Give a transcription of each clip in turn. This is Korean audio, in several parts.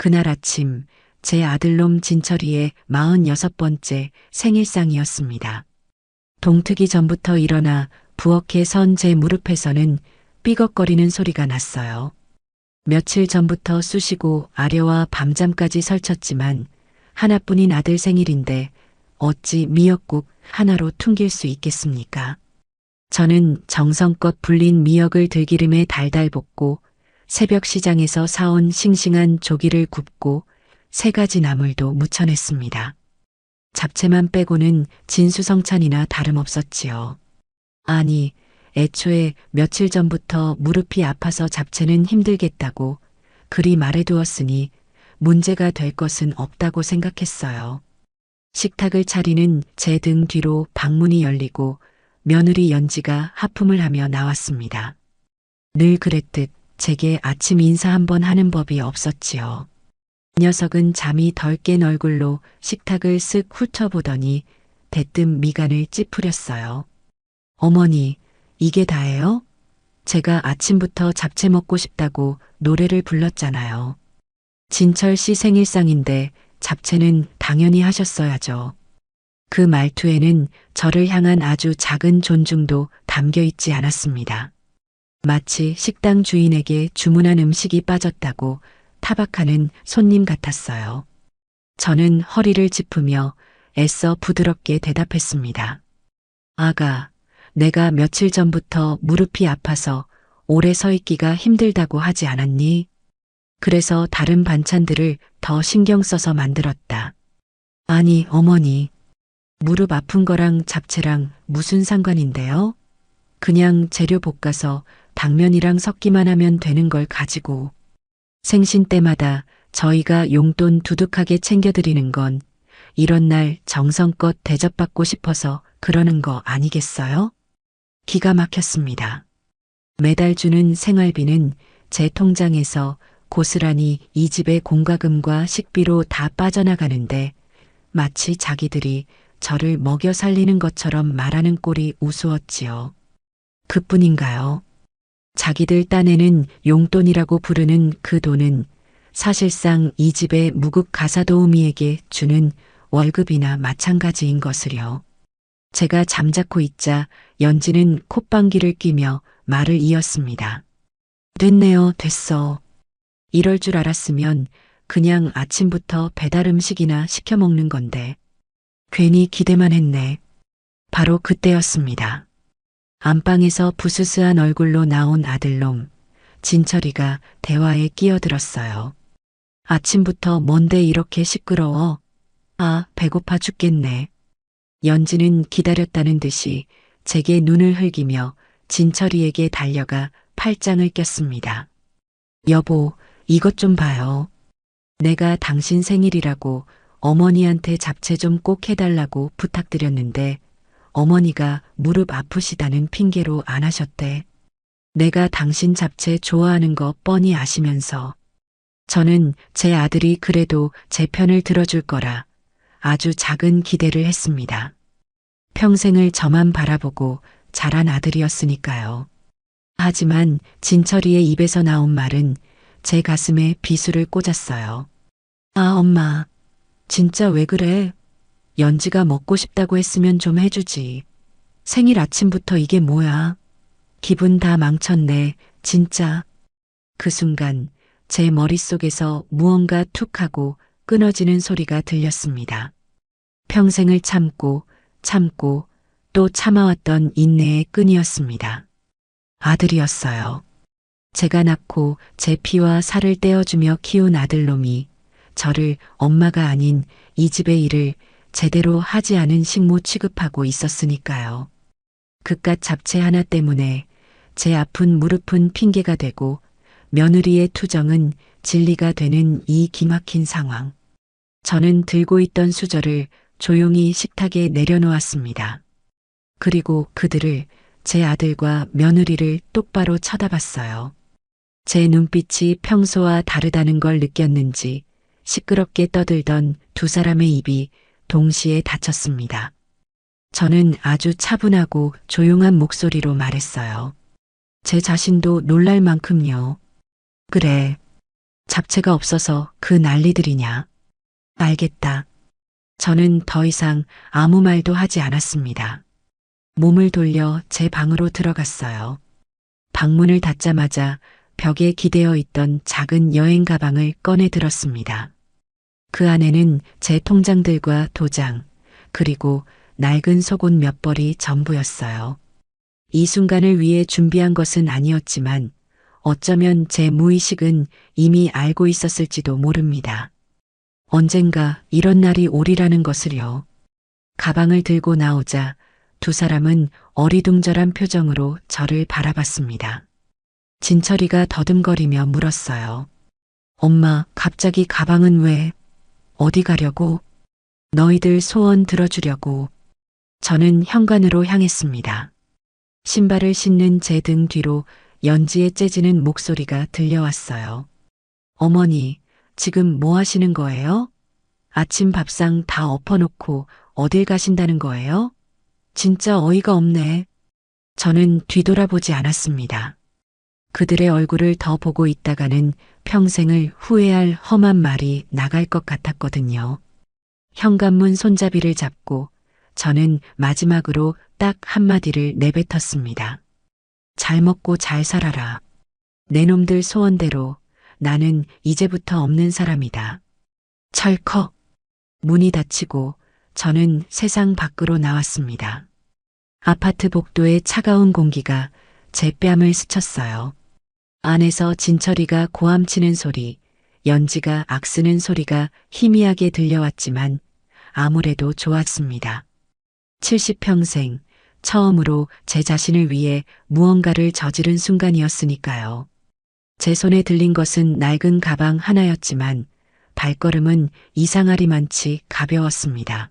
그날 아침 제 아들놈 진철이의 46번째 생일상이었습니다. 동트기 전부터 일어나 부엌에 선 제 무릎에서는 삐걱거리는 소리가 났어요. 며칠 전부터 쑤시고 아려와 밤잠까지 설쳤지만 하나뿐인 아들 생일인데 어찌 미역국 하나로 퉁길 수 있겠습니까? 저는 정성껏 불린 미역을 들기름에 달달 볶고 새벽 시장에서 사온 싱싱한 조기를 굽고 3가지 나물도 무쳐냈습니다. 잡채만 빼고는 진수성찬이나 다름없었지요. 아니, 애초에 며칠 전부터 무릎이 아파서 잡채는 힘들겠다고 그리 말해두었으니 문제가 될 것은 없다고 생각했어요. 식탁을 차리는 제 등 뒤로 방문이 열리고 며느리 연지가 하품을 하며 나왔습니다. 늘 그랬듯 제게 아침 인사 한번 하는 법이 없었지요. 녀석은 잠이 덜 깬 얼굴로 식탁을 쓱 훑어보더니 대뜸 미간을 찌푸렸어요. 어머니, 이게 다예요? 제가 아침부터 잡채 먹고 싶다고 노래를 불렀잖아요. 진철 씨 생일상인데 잡채는 당연히 하셨어야죠. 그 말투에는 저를 향한 아주 작은 존중도 담겨 있지 않았습니다. 마치 식당 주인에게 주문한 음식이 빠졌다고 타박하는 손님 같았어요. 저는 허리를 짚으며 애써 부드럽게 대답했습니다. 아가, 내가 며칠 전부터 무릎이 아파서 오래 서 있기가 힘들다고 하지 않았니? 그래서 다른 반찬들을 더 신경 써서 만들었다. 아니, 어머니. 무릎 아픈 거랑 잡채랑 무슨 상관인데요? 그냥 재료 볶아서 당면이랑 섞기만 하면 되는 걸 가지고. 생신 때마다 저희가 용돈 두둑하게 챙겨드리는 건 이런 날 정성껏 대접받고 싶어서 그러는 거 아니겠어요? 기가 막혔습니다. 매달 주는 생활비는 제 통장에서 고스란히 이 집의 공과금과 식비로 다 빠져나가는데 마치 자기들이 저를 먹여 살리는 것처럼 말하는 꼴이 우스웠지요. 그뿐인가요? 자기들 딴에는 용돈이라고 부르는 그 돈은 사실상 이 집의 무급 가사도우미에게 주는 월급이나 마찬가지인 것을요. 제가 잠자코 있자 연지는 콧방귀를 뀌며 말을 이었습니다. 됐네요, 됐어. 이럴 줄 알았으면 그냥 아침부터 배달 음식이나 시켜 먹는 건데. 괜히 기대만 했네. 바로 그때였습니다. 안방에서 부스스한 얼굴로 나온 아들놈, 진철이가 대화에 끼어들었어요. 아침부터 뭔데 이렇게 시끄러워? 아, 배고파 죽겠네. 연지는 기다렸다는 듯이 제게 눈을 흘기며 진철이에게 달려가 팔짱을 꼈습니다. 여보, 이것 좀 봐요. 내가 당신 생일이라고 어머니한테 잡채 좀 꼭 해달라고 부탁드렸는데 어머니가 무릎 아프시다는 핑계로 안 하셨대. 내가 당신 잡채 좋아하는 거 뻔히 아시면서. 저는 제 아들이 그래도 제 편을 들어줄 거라 아주 작은 기대를 했습니다. 평생을 저만 바라보고 자란 아들이었으니까요. 하지만 진철이의 입에서 나온 말은 제 가슴에 비수를 꽂았어요. 아, 엄마. 진짜 왜 그래? 연지가 먹고 싶다고 했으면 좀 해주지. 생일 아침부터 이게 뭐야? 기분 다 망쳤네, 진짜. 그 순간 제 머릿속에서 무언가 툭 하고 끊어지는 소리가 들렸습니다. 평생을 참고 또 참아왔던 인내의 끈이었습니다. 아들이었어요. 제가 낳고 제 피와 살을 떼어주며 키운 아들놈이 저를 엄마가 아닌 이 집의 일을 제대로 하지 않은 식모 취급하고 있었으니까요. 그깟 잡채 하나 때문에 제 아픈 무릎은 핑계가 되고 며느리의 투정은 진리가 되는 이 기막힌 상황. 저는 들고 있던 수저를 조용히 식탁에 내려놓았습니다. 그리고 그들을, 제 아들과 며느리를 똑바로 쳐다봤어요. 제 눈빛이 평소와 다르다는 걸 느꼈는지 시끄럽게 떠들던 두 사람의 입이 동시에 닫혔습니다. 저는 아주 차분하고 조용한 목소리로 말했어요. 제 자신도 놀랄 만큼요. 그래. 잡채가 없어서 그 난리들이냐. 알겠다. 저는 더 이상 아무 말도 하지 않았습니다. 몸을 돌려 제 방으로 들어갔어요. 방문을 닫자마자 벽에 기대어 있던 작은 여행 가방을 꺼내 들었습니다. 그 안에는 제 통장들과 도장, 그리고 낡은 속옷 몇 벌이 전부였어요. 이 순간을 위해 준비한 것은 아니었지만 어쩌면 제 무의식은 이미 알고 있었을지도 모릅니다. 언젠가 이런 날이 오리라는 것을요. 가방을 들고 나오자 두 사람은 어리둥절한 표정으로 저를 바라봤습니다. 진철이가 더듬거리며 물었어요. 엄마, 갑자기 가방은 왜? 어디 가려고? 너희들 소원 들어주려고. 저는 현관으로 향했습니다. 신발을 신는 제 등 뒤로 연지에 째지는 목소리가 들려왔어요. 어머니, 지금 뭐 하시는 거예요? 아침 밥상 다 엎어놓고 어딜 가신다는 거예요? 진짜 어이가 없네. 저는 뒤돌아보지 않았습니다. 그들의 얼굴을 더 보고 있다가는 평생을 후회할 험한 말이 나갈 것 같았거든요. 현관문 손잡이를 잡고 저는 마지막으로 딱 한마디를 내뱉었습니다. 잘 먹고 잘 살아라. 내 놈들 소원대로 나는 이제부터 없는 사람이다. 철컥. 문이 닫히고 저는 세상 밖으로 나왔습니다. 아파트 복도의 차가운 공기가 제 뺨을 스쳤어요. 안에서 진철이가 고함치는 소리, 연지가 악쓰는 소리가 희미하게 들려왔지만 아무래도 좋았습니다. 70평생 처음으로 제 자신을 위해 무언가를 저지른 순간이었으니까요. 제 손에 들린 것은 낡은 가방 하나였지만 발걸음은 이상하리만치 가벼웠습니다.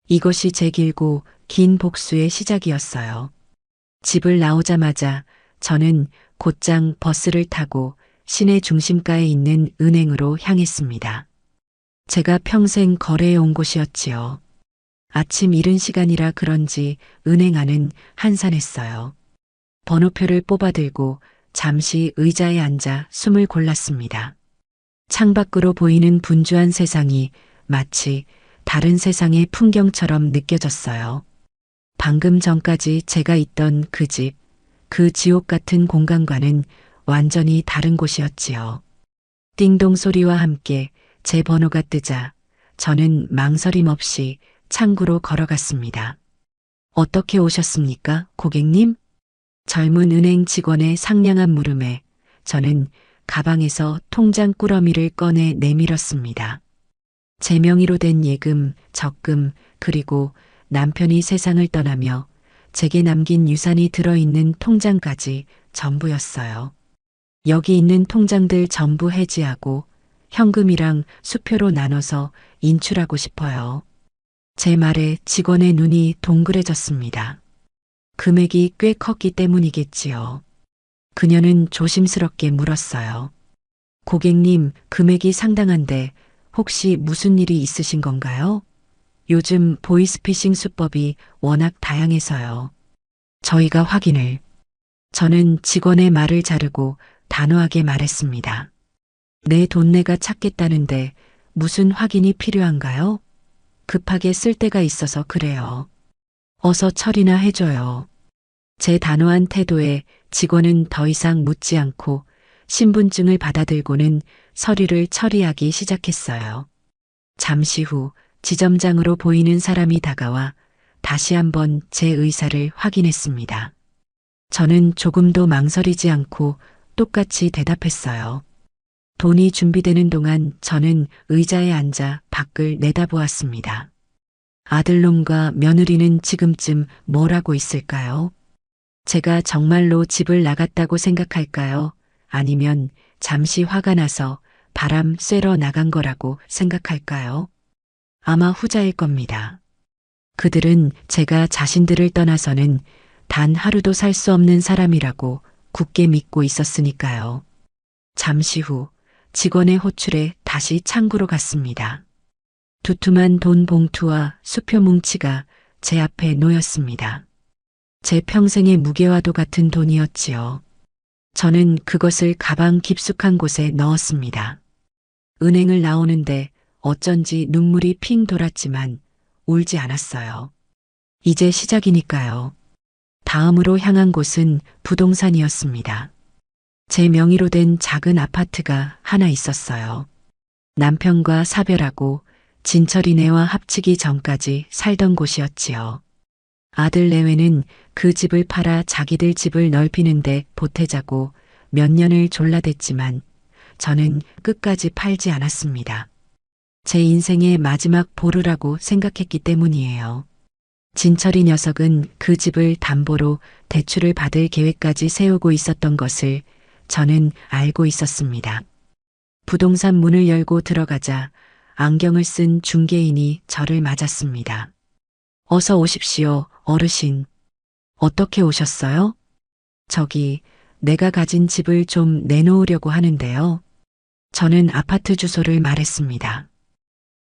이것이 제 길고 긴 복수의 시작이었어요. 집을 나오자마자 저는 곧장 버스를 타고 시내 중심가에 있는 은행으로 향했습니다. 제가 평생 거래해 온 곳이었지요. 아침 이른 시간이라 그런지 은행 안은 한산했어요. 번호표를 뽑아들고 잠시 의자에 앉아 숨을 골랐습니다. 창밖으로 보이는 분주한 세상이 마치 다른 세상의 풍경처럼 느껴졌어요. 방금 전까지 제가 있던 그 집, 그 지옥 같은 공간과는 완전히 다른 곳이었지요. 띵동 소리와 함께 제 번호가 뜨자 저는 망설임 없이 창구로 걸어갔습니다. 어떻게 오셨습니까, 고객님? 젊은 은행 직원의 상냥한 물음에 저는 가방에서 통장 꾸러미를 꺼내 내밀었습니다. 제 명의로 된 예금, 적금, 그리고 남편이 세상을 떠나며 제게 남긴 유산이 들어있는 통장까지 전부였어요. 여기 있는 통장들 전부 해지하고 현금이랑 수표로 나눠서 인출하고 싶어요. 제 말에 직원의 눈이 동그래졌습니다. 금액이 꽤 컸기 때문이겠지요. 그녀는 조심스럽게 물었어요. 고객님, 금액이 상당한데 혹시 무슨 일이 있으신 건가요? 요즘 보이스피싱 수법이 워낙 다양해서요. 저희가 확인을. 저는 직원의 말을 자르고 단호하게 말했습니다. 내 돈 내가 찾겠다는데 무슨 확인이 필요한가요? 급하게 쓸 데가 있어서 그래요. 어서 처리나 해줘요. 제 단호한 태도에 직원은 더 이상 묻지 않고 신분증을 받아들고는 서류를 처리하기 시작했어요. 잠시 후 지점장으로 보이는 사람이 다가와 다시 한번 제 의사를 확인했습니다. 저는 조금도 망설이지 않고 똑같이 대답했어요. 돈이 준비되는 동안 저는 의자에 앉아 밖을 내다보았습니다. 아들놈과 며느리는 지금쯤 뭘 하고 있을까요? 제가 정말로 집을 나갔다고 생각할까요? 아니면 잠시 화가 나서 바람 쐬러 나간 거라고 생각할까요? 아마 후자일 겁니다. 그들은 제가 자신들을 떠나서는 단 하루도 살 수 없는 사람이라고 굳게 믿고 있었으니까요. 잠시 후 직원의 호출에 다시 창구로 갔습니다. 두툼한 돈 봉투와 수표 뭉치가 제 앞에 놓였습니다. 제 평생의 무게와도 같은 돈이었지요. 저는 그것을 가방 깊숙한 곳에 넣었습니다. 은행을 나오는데 어쩐지 눈물이 핑 돌았지만 울지 않았어요. 이제 시작이니까요. 다음으로 향한 곳은 부동산이었습니다. 제 명의로 된 작은 아파트가 하나 있었어요. 남편과 사별하고 진철이네와 합치기 전까지 살던 곳이었지요. 아들 내외는 그 집을 팔아 자기들 집을 넓히는데 보태자고 몇 년을 졸라댔지만 저는 끝까지 팔지 않았습니다. 제 인생의 마지막 보루라고 생각했기 때문이에요. 진철이 녀석은 그 집을 담보로 대출을 받을 계획까지 세우고 있었던 것을 저는 알고 있었습니다. 부동산 문을 열고 들어가자 안경을 쓴 중개인이 저를 맞았습니다. 어서 오십시오, 어르신. 어떻게 오셨어요? 저기, 내가 가진 집을 좀 내놓으려고 하는데요. 저는 아파트 주소를 말했습니다.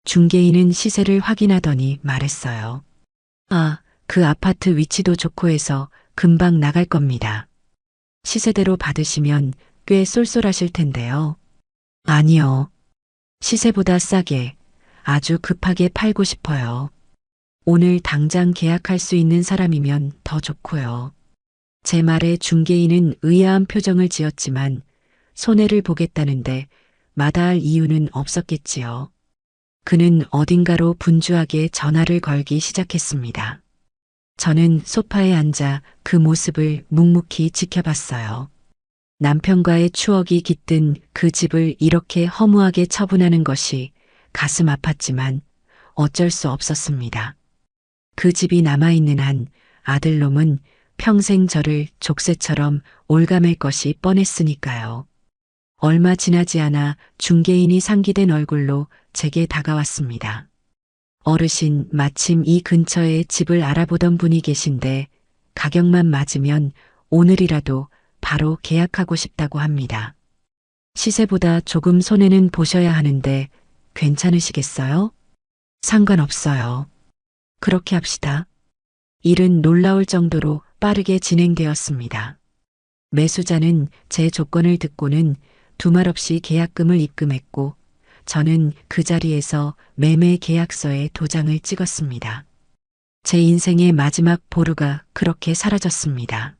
중개인은 시세를 확인하더니 말했어요. 아, 그 아파트 위치도 좋고 해서 금방 나갈 겁니다. 시세대로 받으시면 꽤 쏠쏠하실 텐데요. 아니요. 시세보다 싸게 아주 급하게 팔고 싶어요. 오늘 당장 계약할 수 있는 사람이면 더 좋고요. 제 말에 중개인은 의아한 표정을 지었지만 손해를 보겠다는데 마다할 이유는 없었겠지요. 그는 어딘가로 분주하게 전화를 걸기 시작했습니다. 저는 소파에 앉아 그 모습을 묵묵히 지켜봤어요. 남편과의 추억이 깃든 그 집을 이렇게 허무하게 처분하는 것이 가슴 아팠지만 어쩔 수 없었습니다. 그 집이 남아있는 한 아들놈은 평생 저를 족쇄처럼 올가맬 것이 뻔했으니까요. 얼마 지나지 않아 중개인이 상기된 얼굴로 제게 다가왔습니다. 어르신, 마침 이 근처에 집을 알아보던 분이 계신데 가격만 맞으면 오늘이라도 바로 계약하고 싶다고 합니다. 시세보다 조금 손해는 보셔야 하는데 괜찮으시겠어요? 상관없어요. 그렇게 합시다. 일은 놀라울 정도로 빠르게 진행되었습니다. 매수자는 제 조건을 듣고는 두말 없이 계약금을 입금했고 저는 그 자리에서 매매 계약서에 도장을 찍었습니다. 제 인생의 마지막 보루가 그렇게 사라졌습니다.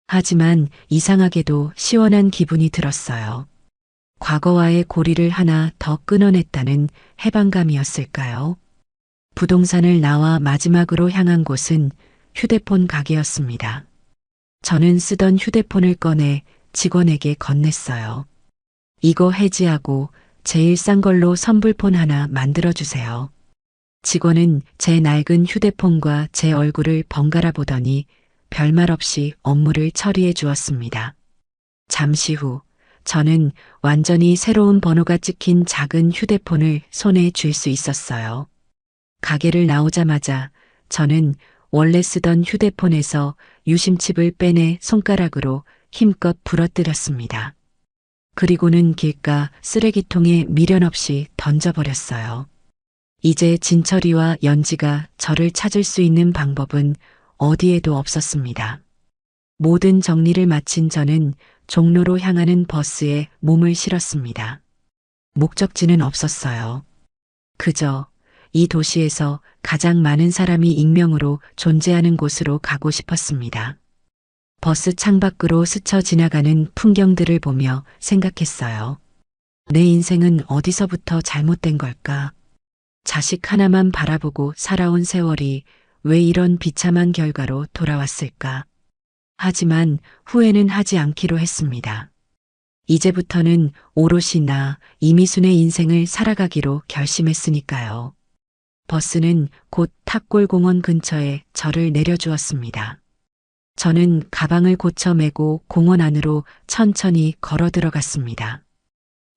하지만 이상하게도 시원한 기분이 들었어요. 과거와의 고리를 하나 더 끊어냈다는 해방감이었을까요? 부동산을 나와 마지막으로 향한 곳은 휴대폰 가게였습니다. 저는 쓰던 휴대폰을 꺼내 직원에게 건넸어요. 이거 해지하고 제일 싼 걸로 선불폰 하나 만들어주세요. 직원은 제 낡은 휴대폰과 제 얼굴을 번갈아 보더니 별말 없이 업무를 처리해 주었습니다. 잠시 후 저는 완전히 새로운 번호가 찍힌 작은 휴대폰을 손에 쥘 수 있었어요. 가게를 나오자마자 저는 원래 쓰던 휴대폰에서 유심칩을 빼내 손가락으로 힘껏 부러뜨렸습니다. 그리고는 길가 쓰레기통에 미련 없이 던져버렸어요. 이제 진철이와 연지가 저를 찾을 수 있는 방법은 어디에도 없었습니다. 모든 정리를 마친 저는 종로로 향하는 버스에 몸을 실었습니다. 목적지는 없었어요. 그저 이 도시에서 가장 많은 사람이 익명으로 존재하는 곳으로 가고 싶었습니다. 버스 창밖으로 스쳐 지나가는 풍경들을 보며 생각했어요. 내 인생은 어디서부터 잘못된 걸까? 자식 하나만 바라보고 살아온 세월이 왜 이런 비참한 결과로 돌아왔을까? 하지만 후회는 하지 않기로 했습니다. 이제부터는 오롯이 나 이미순의 인생을 살아가기로 결심했으니까요. 버스는 곧 탑골공원 근처에 저를 내려주었습니다. 저는 가방을 고쳐 메고 공원 안으로 천천히 걸어 들어갔습니다.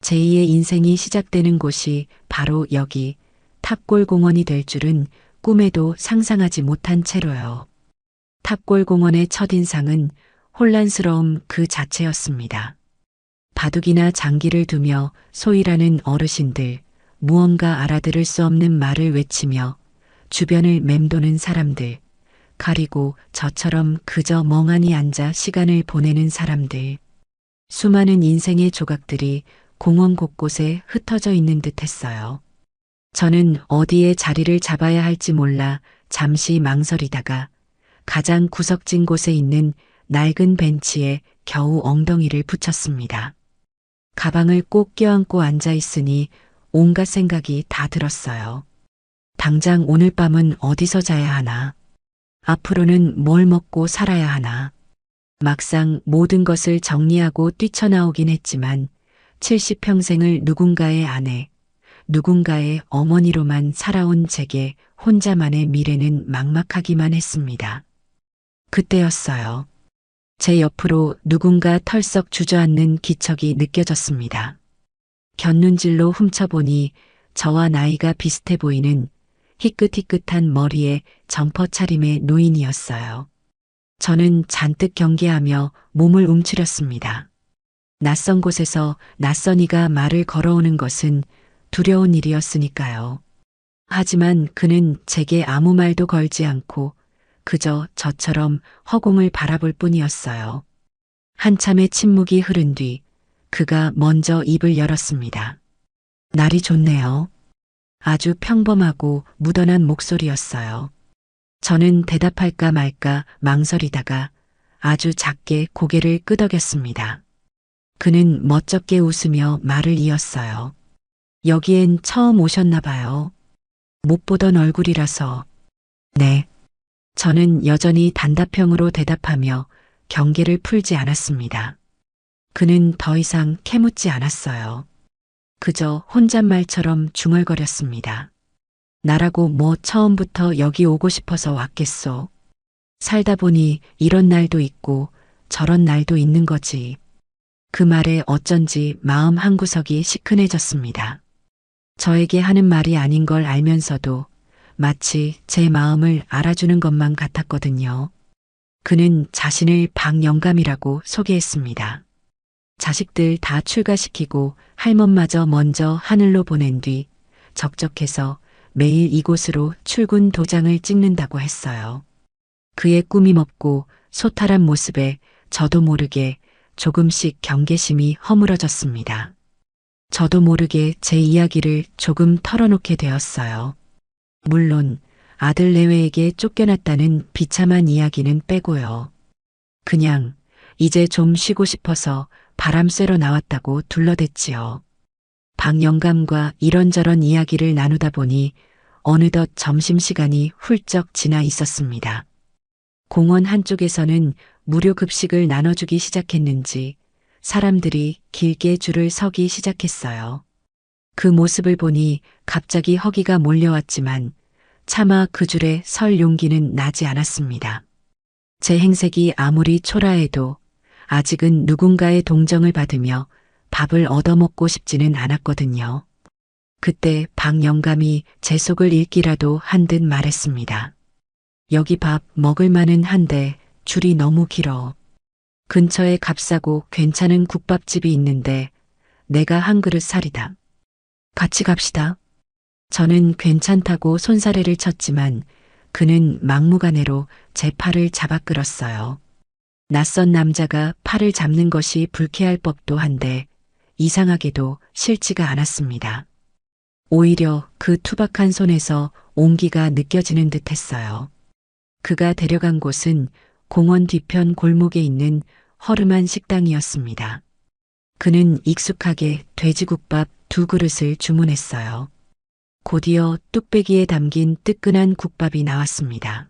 제2의 인생이 시작되는 곳이 바로 여기 탑골공원이 될 줄은 꿈에도 상상하지 못한 채로요. 탑골공원의 첫인상은 혼란스러움 그 자체였습니다. 바둑이나 장기를 두며 소일하는 어르신들, 무언가 알아들을 수 없는 말을 외치며 주변을 맴도는 사람들, 가리고 저처럼 그저 멍하니 앉아 시간을 보내는 사람들. 수많은 인생의 조각들이 공원 곳곳에 흩어져 있는 듯 했어요. 저는 어디에 자리를 잡아야 할지 몰라 잠시 망설이다가 가장 구석진 곳에 있는 낡은 벤치에 겨우 엉덩이를 붙였습니다. 가방을 꼭 껴안고 앉아 있으니 온갖 생각이 다 들었어요. 당장 오늘 밤은 어디서 자야 하나? 앞으로는 뭘 먹고 살아야 하나? 막상 모든 것을 정리하고 뛰쳐나오긴 했지만 70평생을 누군가의 아내, 누군가의 어머니로만 살아온 제게 혼자만의 미래는 막막하기만 했습니다. 그때였어요. 제 옆으로 누군가 털썩 주저앉는 기척이 느껴졌습니다. 곁눈질로 훔쳐보니 저와 나이가 비슷해 보이는 희끗희끗한 머리에 점퍼 차림의 노인이었어요. 저는 잔뜩 경계하며 몸을 움츠렸습니다. 낯선 곳에서 낯선 이가 말을 걸어오는 것은 두려운 일이었으니까요. 하지만 그는 제게 아무 말도 걸지 않고 그저 저처럼 허공을 바라볼 뿐이었어요. 한참의 침묵이 흐른 뒤 그가 먼저 입을 열었습니다. 날이 좋네요. 아주 평범하고 무던한 목소리였어요. 저는 대답할까 말까 망설이다가 아주 작게 고개를 끄덕였습니다. 그는 멋쩍게 웃으며 말을 이었어요. 여기엔 처음 오셨나 봐요. 못 보던 얼굴이라서. 네. 저는 여전히 단답형으로 대답하며 경계를 풀지 않았습니다. 그는 더 이상 캐묻지 않았어요. 그저 혼잣말처럼 중얼거렸습니다. 나라고 뭐 처음부터 여기 오고 싶어서 왔겠소. 살다 보니 이런 날도 있고 저런 날도 있는 거지. 그 말에 어쩐지 마음 한구석이 시큰해졌습니다. 저에게 하는 말이 아닌 걸 알면서도 마치 제 마음을 알아주는 것만 같았거든요. 그는 자신을 박영감이라고 소개했습니다. 자식들 다 출가시키고 할멈마저 먼저 하늘로 보낸 뒤 적적해서 매일 이곳으로 출근 도장을 찍는다고 했어요. 그의 꾸밈 없고 소탈한 모습에 저도 모르게 조금씩 경계심이 허물어졌습니다. 저도 모르게 제 이야기를 조금 털어놓게 되었어요. 물론 아들 내외에게 쫓겨났다는 비참한 이야기는 빼고요. 그냥 이제 좀 쉬고 싶어서 바람 쐬러 나왔다고 둘러댔지요. 박영감과 이런저런 이야기를 나누다 보니 어느덧 점심시간이 훌쩍 지나 있었습니다. 공원 한쪽에서는 무료 급식을 나눠주기 시작했는지 사람들이 길게 줄을 서기 시작했어요. 그 모습을 보니 갑자기 허기가 몰려왔지만 차마 그 줄에 설 용기는 나지 않았습니다. 제 행색이 아무리 초라해도 아직은 누군가의 동정을 받으며 밥을 얻어먹고 싶지는 않았거든요. 그때 박영감이 제 속을 읽기라도 한 듯 말했습니다. 여기 밥 먹을 만은 한데 줄이 너무 길어. 근처에 값싸고 괜찮은 국밥집이 있는데 내가 한 그릇 사리다. 같이 갑시다. 저는 괜찮다고 손사래를 쳤지만 그는 막무가내로 제 팔을 잡아 끌었어요. 낯선 남자가 팔을 잡는 것이 불쾌할 법도 한데 이상하게도 싫지가 않았습니다. 오히려 그 투박한 손에서 온기가 느껴지는 듯 했어요. 그가 데려간 곳은 공원 뒤편 골목에 있는 허름한 식당이었습니다. 그는 익숙하게 돼지국밥 2그릇을 주문했어요. 곧이어 뚝배기에 담긴 뜨끈한 국밥이 나왔습니다.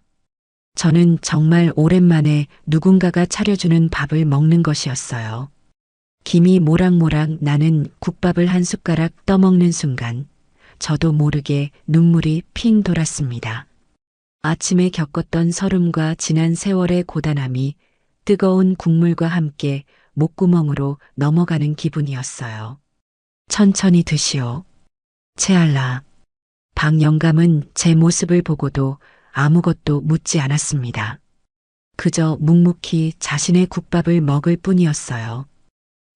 저는 정말 오랜만에 누군가가 차려주는 밥을 먹는 것이었어요. 김이 모락모락 나는 국밥을 한 숟가락 떠먹는 순간 저도 모르게 눈물이 핑 돌았습니다. 아침에 겪었던 설움과 지난 세월의 고단함이 뜨거운 국물과 함께 목구멍으로 넘어가는 기분이었어요. 천천히 드시오. 채알라. 박영감은 제 모습을 보고도 아무것도 묻지 않았습니다. 그저 묵묵히 자신의 국밥을 먹을 뿐이었어요.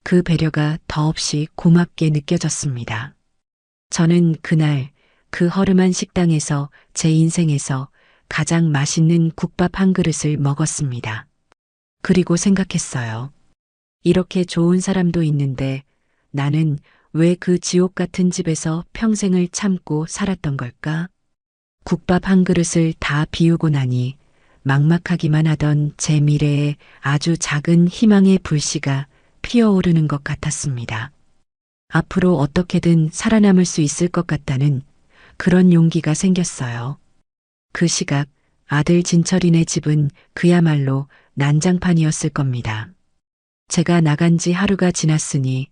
그 배려가 더없이 고맙게 느껴졌습니다. 저는 그날 그 허름한 식당에서 제 인생에서 가장 맛있는 국밥 한 그릇을 먹었습니다. 그리고 생각했어요. 이렇게 좋은 사람도 있는데 나는 왜 그 지옥 같은 집에서 평생을 참고 살았던 걸까? 국밥 한 그릇을 다 비우고 나니 막막하기만 하던 제 미래에 아주 작은 희망의 불씨가 피어오르는 것 같았습니다. 앞으로 어떻게든 살아남을 수 있을 것 같다는 그런 용기가 생겼어요. 그 시각 아들 진철이네 집은 그야말로 난장판이었을 겁니다. 제가 나간 지 하루가 지났으니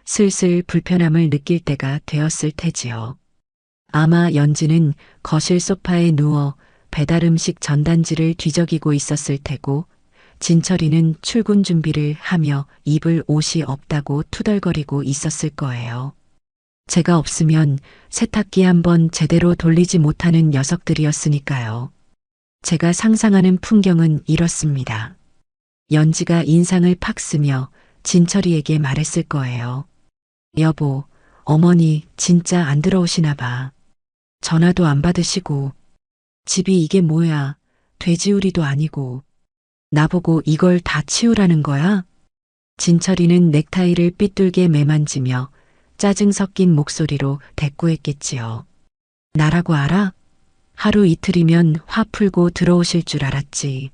슬슬 불편함을 느낄 때가 되었을 테지요. 아마 연지는 거실 소파에 누워 배달 음식 전단지를 뒤적이고 있었을 테고 진철이는 출근 준비를 하며 입을 옷이 없다고 투덜거리고 있었을 거예요. 제가 없으면 세탁기 한번 제대로 돌리지 못하는 녀석들이었으니까요. 제가 상상하는 풍경은 이렇습니다. 연지가 인상을 팍 쓰며 진철이에게 말했을 거예요. 여보, 어머니 진짜 안 들어오시나 봐. 전화도 안 받으시고, 집이 이게 뭐야, 돼지우리도 아니고, 나보고 이걸 다 치우라는 거야? 진철이는 넥타이를 삐뚤게 매만지며 짜증 섞인 목소리로 대꾸했겠지요. 나라고 알아? 하루 이틀이면 화 풀고 들어오실 줄 알았지.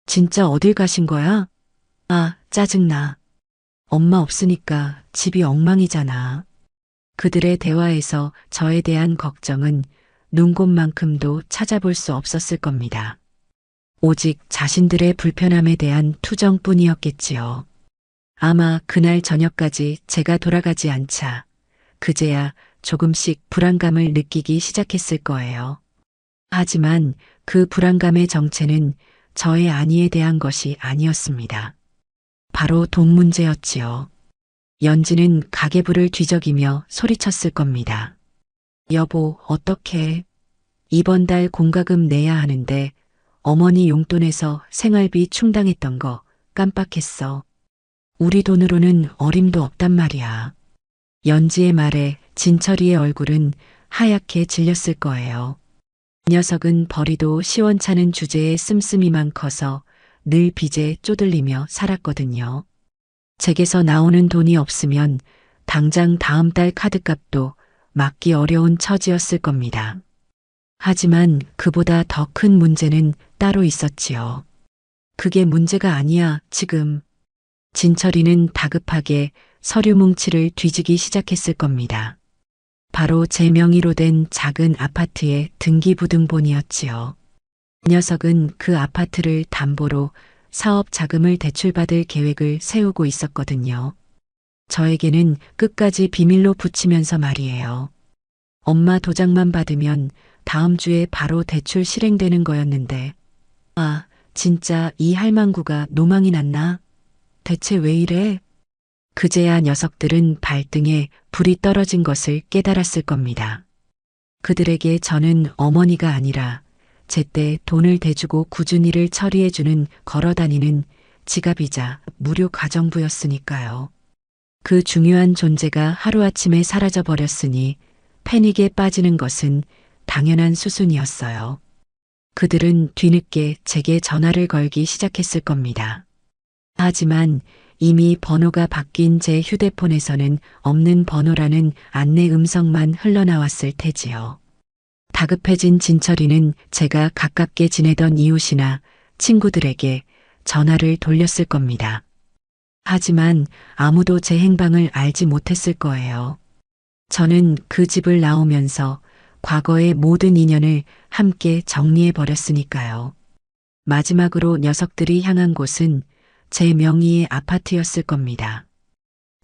진짜 어딜 가신 거야? 아, 짜증나. 엄마 없으니까 집이 엉망이잖아. 그들의 대화에서 저에 대한 걱정은 눈곱만큼도 찾아볼 수 없었을 겁니다. 오직 자신들의 불편함에 대한 투정뿐이었겠지요. 아마 그날 저녁까지 제가 돌아가지 않자 그제야 조금씩 불안감을 느끼기 시작했을 거예요. 하지만 그 불안감의 정체는 저의 안위에 대한 것이 아니었습니다. 바로 돈 문제였지요. 연지는 가계부를 뒤적이며 소리쳤을 겁니다. 여보, 어떡해. 이번 달 공과금 내야 하는데 어머니 용돈에서 생활비 충당했던 거 깜빡했어. 우리 돈으로는 어림도 없단 말이야. 연지의 말에 진철이의 얼굴은 하얗게 질렸을 거예요. 녀석은 벌이도 시원찮은 주제에 씀씀이만 커서 늘 빚에 쪼들리며 살았거든요. 제게서 나오는 돈이 없으면 당장 다음 달 카드값도 막기 어려운 처지였을 겁니다. 하지만 그보다 더 큰 문제는 따로 있었지요. 그게 문제가 아니야, 지금. 진철이는 다급하게 서류 뭉치를 뒤지기 시작했을 겁니다. 바로 제 명의로 된 작은 아파트의 등기부등본이었지요. 녀석은 그 아파트를 담보로 사업 자금을 대출받을 계획을 세우고 있었거든요. 저에게는 끝까지 비밀로 붙이면서 말이에요. 엄마 도장만 받으면 다음 주에 바로 대출 실행되는 거였는데, 아, 진짜 이 할망구가 노망이 났나? 대체 왜 이래? 그제야 녀석들은 발등에 불이 떨어진 것을 깨달았을 겁니다. 그들에게 저는 어머니가 아니라 제때 돈을 대주고 꾸준히를 처리해주는 걸어다니는 지갑이자 무료 가정부였으니까요. 그 중요한 존재가 하루아침에 사라져버렸으니 패닉에 빠지는 것은 당연한 수순이었어요. 그들은 뒤늦게 제게 전화를 걸기 시작했을 겁니다. 하지만 이미 번호가 바뀐 제 휴대폰에서는 없는 번호라는 안내 음성만 흘러나왔을 테지요. 다급해진 진철이는 제가 가깝게 지내던 이웃이나 친구들에게 전화를 돌렸을 겁니다. 하지만 아무도 제 행방을 알지 못했을 거예요. 저는 그 집을 나오면서 과거의 모든 인연을 함께 정리해 버렸으니까요. 마지막으로 녀석들이 향한 곳은 제 명의의 아파트였을 겁니다.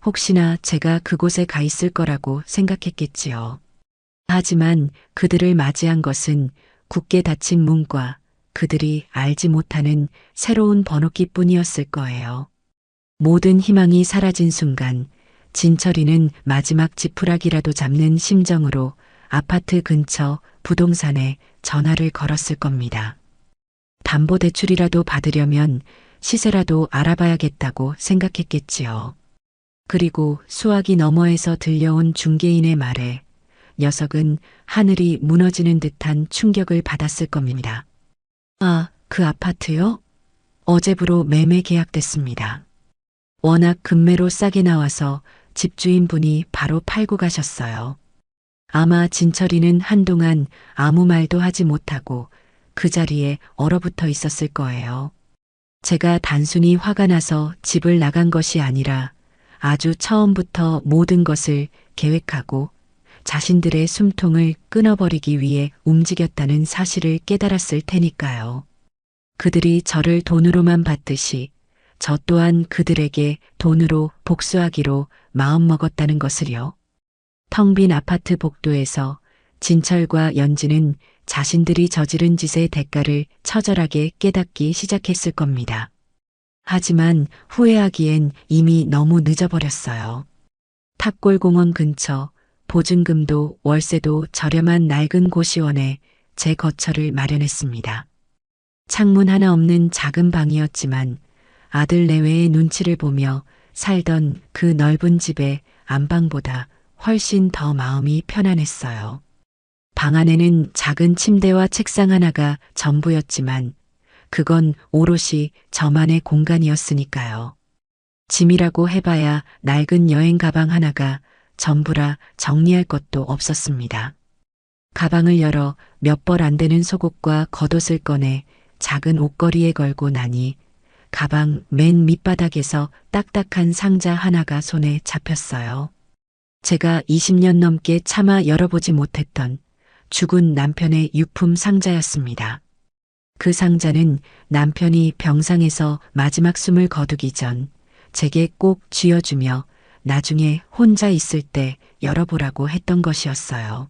혹시나 제가 그곳에 가 있을 거라고 생각했겠지요. 하지만 그들을 맞이한 것은 굳게 닫힌 문과 그들이 알지 못하는 새로운 번호키뿐이었을 거예요. 모든 희망이 사라진 순간 진철이는 마지막 지푸라기라도 잡는 심정으로 아파트 근처 부동산에 전화를 걸었을 겁니다. 담보대출이라도 받으려면 시세라도 알아봐야겠다고 생각했겠지요. 그리고 수화기 너머에서 들려온 중개인의 말에 녀석은 하늘이 무너지는 듯한 충격을 받았을 겁니다. 아, 그 아파트요? 어제부로 매매 계약됐습니다. 워낙 금매로 싸게 나와서 집주인분이 바로 팔고 가셨어요. 아마 진철이는 한동안 아무 말도 하지 못하고 그 자리에 얼어붙어 있었을 거예요. 제가 단순히 화가 나서 집을 나간 것이 아니라 아주 처음부터 모든 것을 계획하고 자신들의 숨통을 끊어버리기 위해 움직였다는 사실을 깨달았을 테니까요. 그들이 저를 돈으로만 봤듯이 저 또한 그들에게 돈으로 복수하기로 마음먹었다는 것을요. 텅 빈 아파트 복도에서 진철과 연지는 자신들이 저지른 짓의 대가를 처절하게 깨닫기 시작했을 겁니다. 하지만 후회하기엔 이미 너무 늦어버렸어요. 탑골공원 근처 보증금도 월세도 저렴한 낡은 고시원에 제 거처를 마련했습니다. 창문 하나 없는 작은 방이었지만 아들 내외의 눈치를 보며 살던 그 넓은 집의 안방보다 훨씬 더 마음이 편안했어요. 방 안에는 작은 침대와 책상 하나가 전부였지만 그건 오롯이 저만의 공간이었으니까요. 짐이라고 해봐야 낡은 여행 가방 하나가 전부라 정리할 것도 없었습니다. 가방을 열어 몇 벌 안 되는 속옷과 겉옷을 꺼내 작은 옷걸이에 걸고 나니 가방 맨 밑바닥에서 딱딱한 상자 하나가 손에 잡혔어요. 제가 20년 넘게 차마 열어보지 못했던 죽은 남편의 유품 상자였습니다. 그 상자는 남편이 병상에서 마지막 숨을 거두기 전 제게 꼭 쥐어주며 나중에 혼자 있을 때 열어보라고 했던 것이었어요.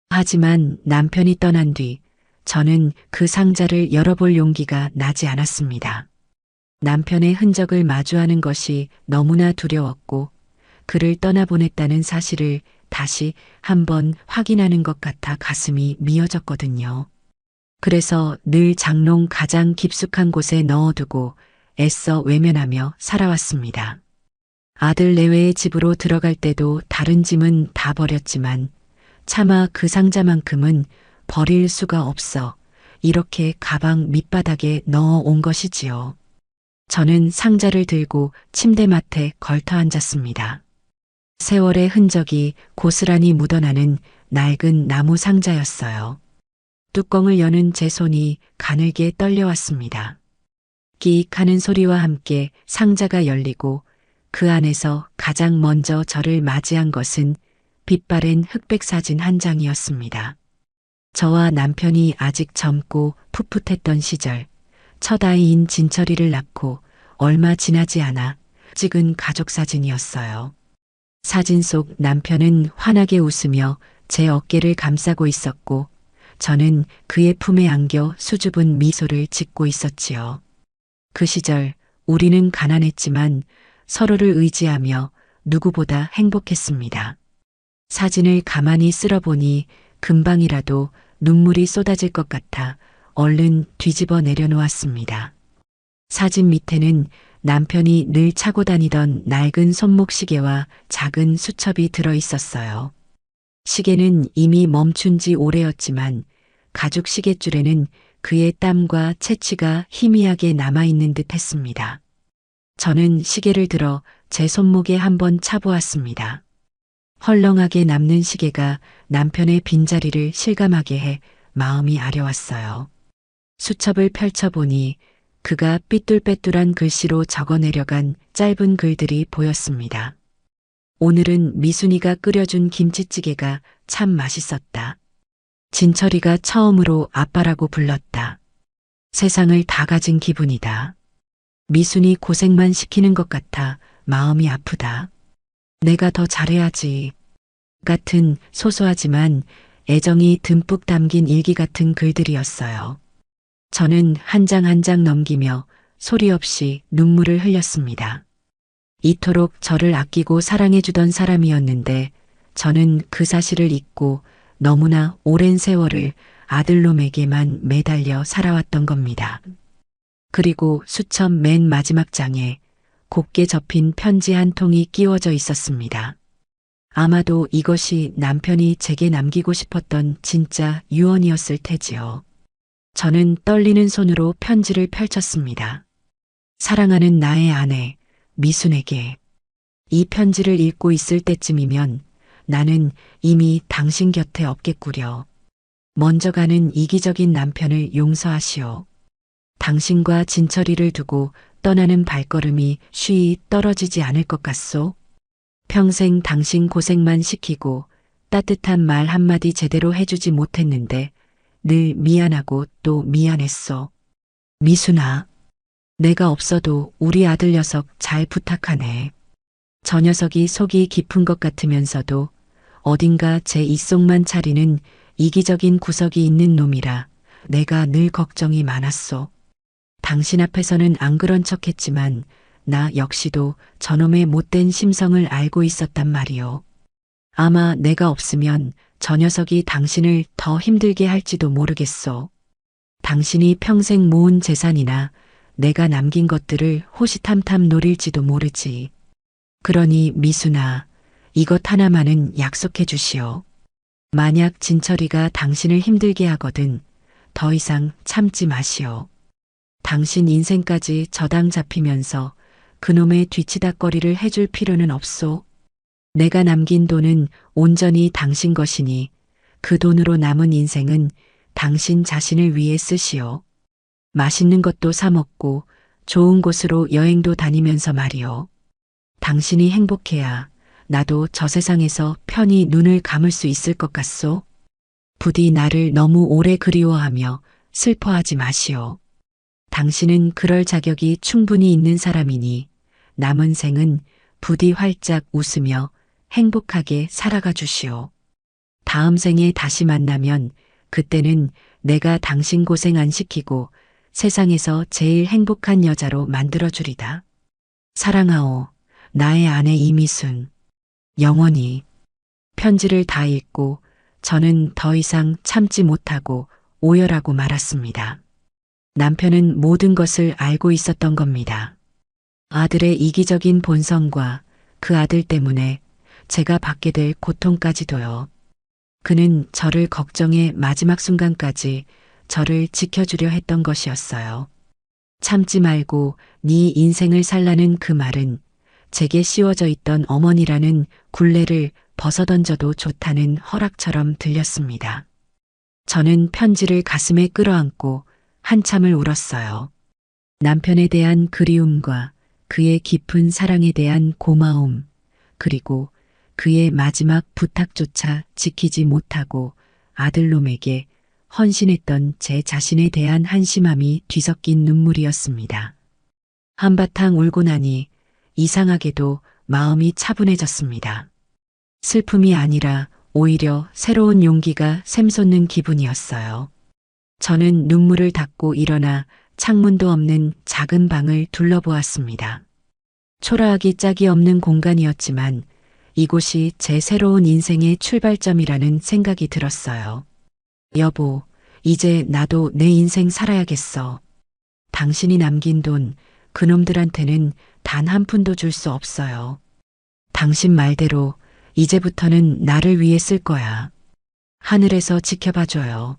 하지만 남편이 떠난 뒤 저는 그 상자를 열어볼 용기가 나지 않았습니다. 남편의 흔적을 마주하는 것이 너무나 두려웠고 그를 떠나보냈다는 사실을 다시 한번 확인하는 것 같아 가슴이 미어졌거든요. 그래서 늘 장롱 가장 깊숙한 곳에 넣어두고 애써 외면하며 살아왔습니다. 아들 내외의 집으로 들어갈 때도 다른 짐은 다 버렸지만 차마 그 상자만큼은 버릴 수가 없어 이렇게 가방 밑바닥에 넣어 온 것이지요. 저는 상자를 들고 침대맡에 걸터 앉았습니다. 세월의 흔적이 고스란히 묻어나는 낡은 나무 상자였어요. 뚜껑을 여는 제 손이 가늘게 떨려왔습니다. 끼익 하는 소리와 함께 상자가 열리고 그 안에서 가장 먼저 저를 맞이한 것은 빛바랜 흑백 사진 한 장이었습니다. 저와 남편이 아직 젊고 풋풋했던 시절 첫 아이인 진철이를 낳고 얼마 지나지 않아 찍은 가족 사진이었어요. 사진 속 남편은 환하게 웃으며 제 어깨를 감싸고 있었고 저는 그의 품에 안겨 수줍은 미소를 짓고 있었지요. 그 시절 우리는 가난했지만 서로를 의지하며 누구보다 행복했습니다. 사진을 가만히 쓸어보니 금방이라도 눈물이 쏟아질 것 같아 얼른 뒤집어 내려놓았습니다. 사진 밑에는 남편이 늘 차고 다니던 낡은 손목 시계와 작은 수첩이 들어 있었어요. 시계는 이미 멈춘 지 오래였지만 가죽 시계줄에는 그의 땀과 채취가 희미하게 남아있는 듯 했습니다. 저는 시계를 들어 제 손목에 한번 차보았습니다. 헐렁하게 남는 시계가 남편의 빈자리를 실감하게 해 마음이 아려왔어요. 수첩을 펼쳐보니 그가 삐뚤빼뚤한 글씨로 적어내려간 짧은 글들이 보였습니다. 오늘은 미순이가 끓여준 김치찌개가 참 맛있었다. 진철이가 처음으로 아빠라고 불렀다. 세상을 다 가진 기분이다. 미순이 고생만 시키는 것 같아 마음이 아프다. 내가 더 잘해야지. 같은 소소하지만 애정이 듬뿍 담긴 일기 같은 글들이었어요. 저는 한 장 한 장 넘기며 소리 없이 눈물을 흘렸습니다. 이토록 저를 아끼고 사랑해주던 사람이었는데 저는 그 사실을 잊고 너무나 오랜 세월을 아들놈에게만 매달려 살아왔던 겁니다. 그리고 수첩 맨 마지막 장에 곱게 접힌 편지 한 통이 끼워져 있었습니다. 아마도 이것이 남편이 제게 남기고 싶었던 진짜 유언이었을 테지요. 저는 떨리는 손으로 편지를 펼쳤습니다. 사랑하는 나의 아내, 미순에게. 이 편지를 읽고 있을 때쯤이면 나는 이미 당신 곁에 없겠구려. 먼저 가는 이기적인 남편을 용서하시오. 당신과 진철이를 두고 떠나는 발걸음이 쉬이 떨어지지 않을 것 같소? 평생 당신 고생만 시키고 따뜻한 말 한마디 제대로 해주지 못했는데 늘 미안하고 또 미안했어. 미순아, 내가 없어도 우리 아들 녀석 잘 부탁하네. 저 녀석이 속이 깊은 것 같으면서도 어딘가 제 입속만 차리는 이기적인 구석이 있는 놈이라 내가 늘 걱정이 많았소. 당신 앞에서는 안 그런 척했지만 나 역시도 저놈의 못된 심성을 알고 있었단 말이오. 아마 내가 없으면 저 녀석이 당신을 더 힘들게 할지도 모르겠소. 당신이 평생 모은 재산이나 내가 남긴 것들을 호시탐탐 노릴지도 모르지. 그러니 미순아, 이것 하나만은 약속해 주시오. 만약 진철이가 당신을 힘들게 하거든 더 이상 참지 마시오. 당신 인생까지 저당 잡히면서 그놈의 뒤치다꺼리를 해줄 필요는 없소. 내가 남긴 돈은 온전히 당신 것이니 그 돈으로 남은 인생은 당신 자신을 위해 쓰시오. 맛있는 것도 사 먹고 좋은 곳으로 여행도 다니면서 말이오. 당신이 행복해야 나도 저 세상에서 편히 눈을 감을 수 있을 것 같소. 부디 나를 너무 오래 그리워하며 슬퍼하지 마시오. 당신은 그럴 자격이 충분히 있는 사람이니 남은 생은 부디 활짝 웃으며 행복하게 살아가 주시오. 다음 생에 다시 만나면 그때는 내가 당신 고생 안 시키고 세상에서 제일 행복한 여자로 만들어주리다. 사랑하오, 나의 아내 이미순. 영원히. 편지를 다 읽고 저는 더 이상 참지 못하고 오열하고 말았습니다. 남편은 모든 것을 알고 있었던 겁니다. 아들의 이기적인 본성과 그 아들 때문에 제가 받게 될 고통까지도요. 그는 저를 걱정해 마지막 순간까지 저를 지켜주려 했던 것이었어요. 참지 말고 네 인생을 살라는 그 말은 제게 씌워져 있던 어머니라는 굴레를 벗어던져도 좋다는 허락처럼 들렸습니다. 저는 편지를 가슴에 끌어안고 한참을 울었어요. 남편에 대한 그리움과 그의 깊은 사랑에 대한 고마움, 그리고 그의 마지막 부탁조차 지키지 못하고 아들놈에게 헌신했던 제 자신에 대한 한심함이 뒤섞인 눈물이었습니다. 한바탕 울고 나니 이상하게도 마음이 차분해졌습니다. 슬픔이 아니라 오히려 새로운 용기가 샘솟는 기분이었어요. 저는 눈물을 닦고 일어나 창문도 없는 작은 방을 둘러보았습니다. 초라하기 짝이 없는 공간이었지만 이곳이 제 새로운 인생의 출발점이라는 생각이 들었어요. 여보, 이제 나도 내 인생 살아야겠어. 당신이 남긴 돈, 그놈들한테는 단 한 푼도 줄 수 없어요. 당신 말대로 이제부터는 나를 위해 쓸 거야. 하늘에서 지켜봐줘요.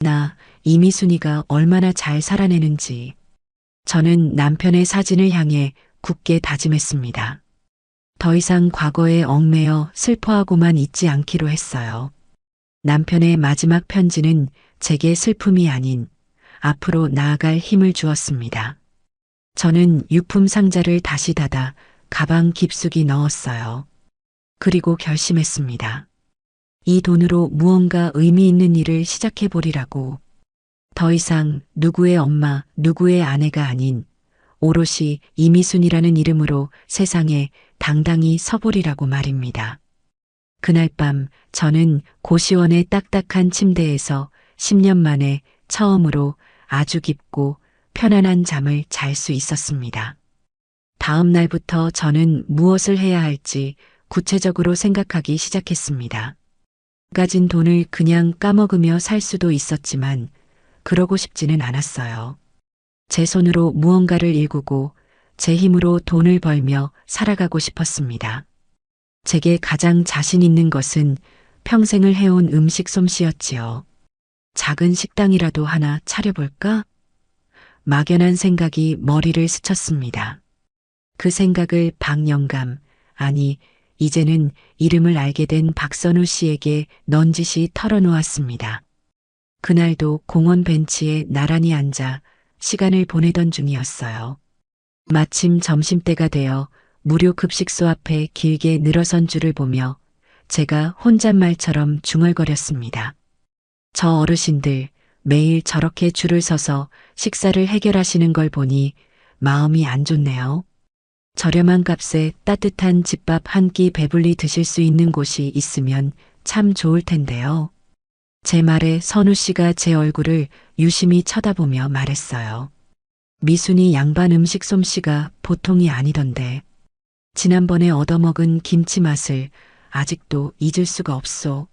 나 이미순이가 얼마나 잘 살아내는지. 저는 남편의 사진을 향해 굳게 다짐했습니다. 더 이상 과거에 얽매여 슬퍼하고만 있지 않기로 했어요. 남편의 마지막 편지는 제게 슬픔이 아닌 앞으로 나아갈 힘을 주었습니다. 저는 유품 상자를 다시 닫아 가방 깊숙이 넣었어요. 그리고 결심했습니다. 이 돈으로 무언가 의미 있는 일을 시작해 보리라고. 더 이상 누구의 엄마, 누구의 아내가 아닌 오롯이 이미순이라는 이름으로 세상에 당당히 서보리라고 말입니다. 그날 밤 저는 고시원의 딱딱한 침대에서 10년 만에 처음으로 아주 깊고 편안한 잠을 잘 수 있었습니다. 다음 날부터 저는 무엇을 해야 할지 구체적으로 생각하기 시작했습니다. 가진 돈을 그냥 까먹으며 살 수도 있었지만 그러고 싶지는 않았어요. 제 손으로 무언가를 일구고 제 힘으로 돈을 벌며 살아가고 싶었습니다. 제게 가장 자신 있는 것은 평생을 해온 음식 솜씨였지요. 작은 식당이라도 하나 차려볼까? 막연한 생각이 머리를 스쳤습니다. 그 생각을 박영감, 아니, 이제는 이름을 알게 된 박선우 씨에게 넌지시 털어놓았습니다. 그날도 공원 벤치에 나란히 앉아 시간을 보내던 중이었어요. 마침 점심때가 되어 무료 급식소 앞에 길게 늘어선 줄을 보며 제가 혼잣말처럼 중얼거렸습니다. 저 어르신들 매일 저렇게 줄을 서서 식사를 해결하시는 걸 보니 마음이 안 좋네요. 저렴한 값에 따뜻한 집밥 한 끼 배불리 드실 수 있는 곳이 있으면 참 좋을 텐데요. 제 말에 선우 씨가 제 얼굴을 유심히 쳐다보며 말했어요. 미순이 양반 음식 솜씨가 보통이 아니던데. 지난번에 얻어먹은 김치 맛을 아직도 잊을 수가 없소.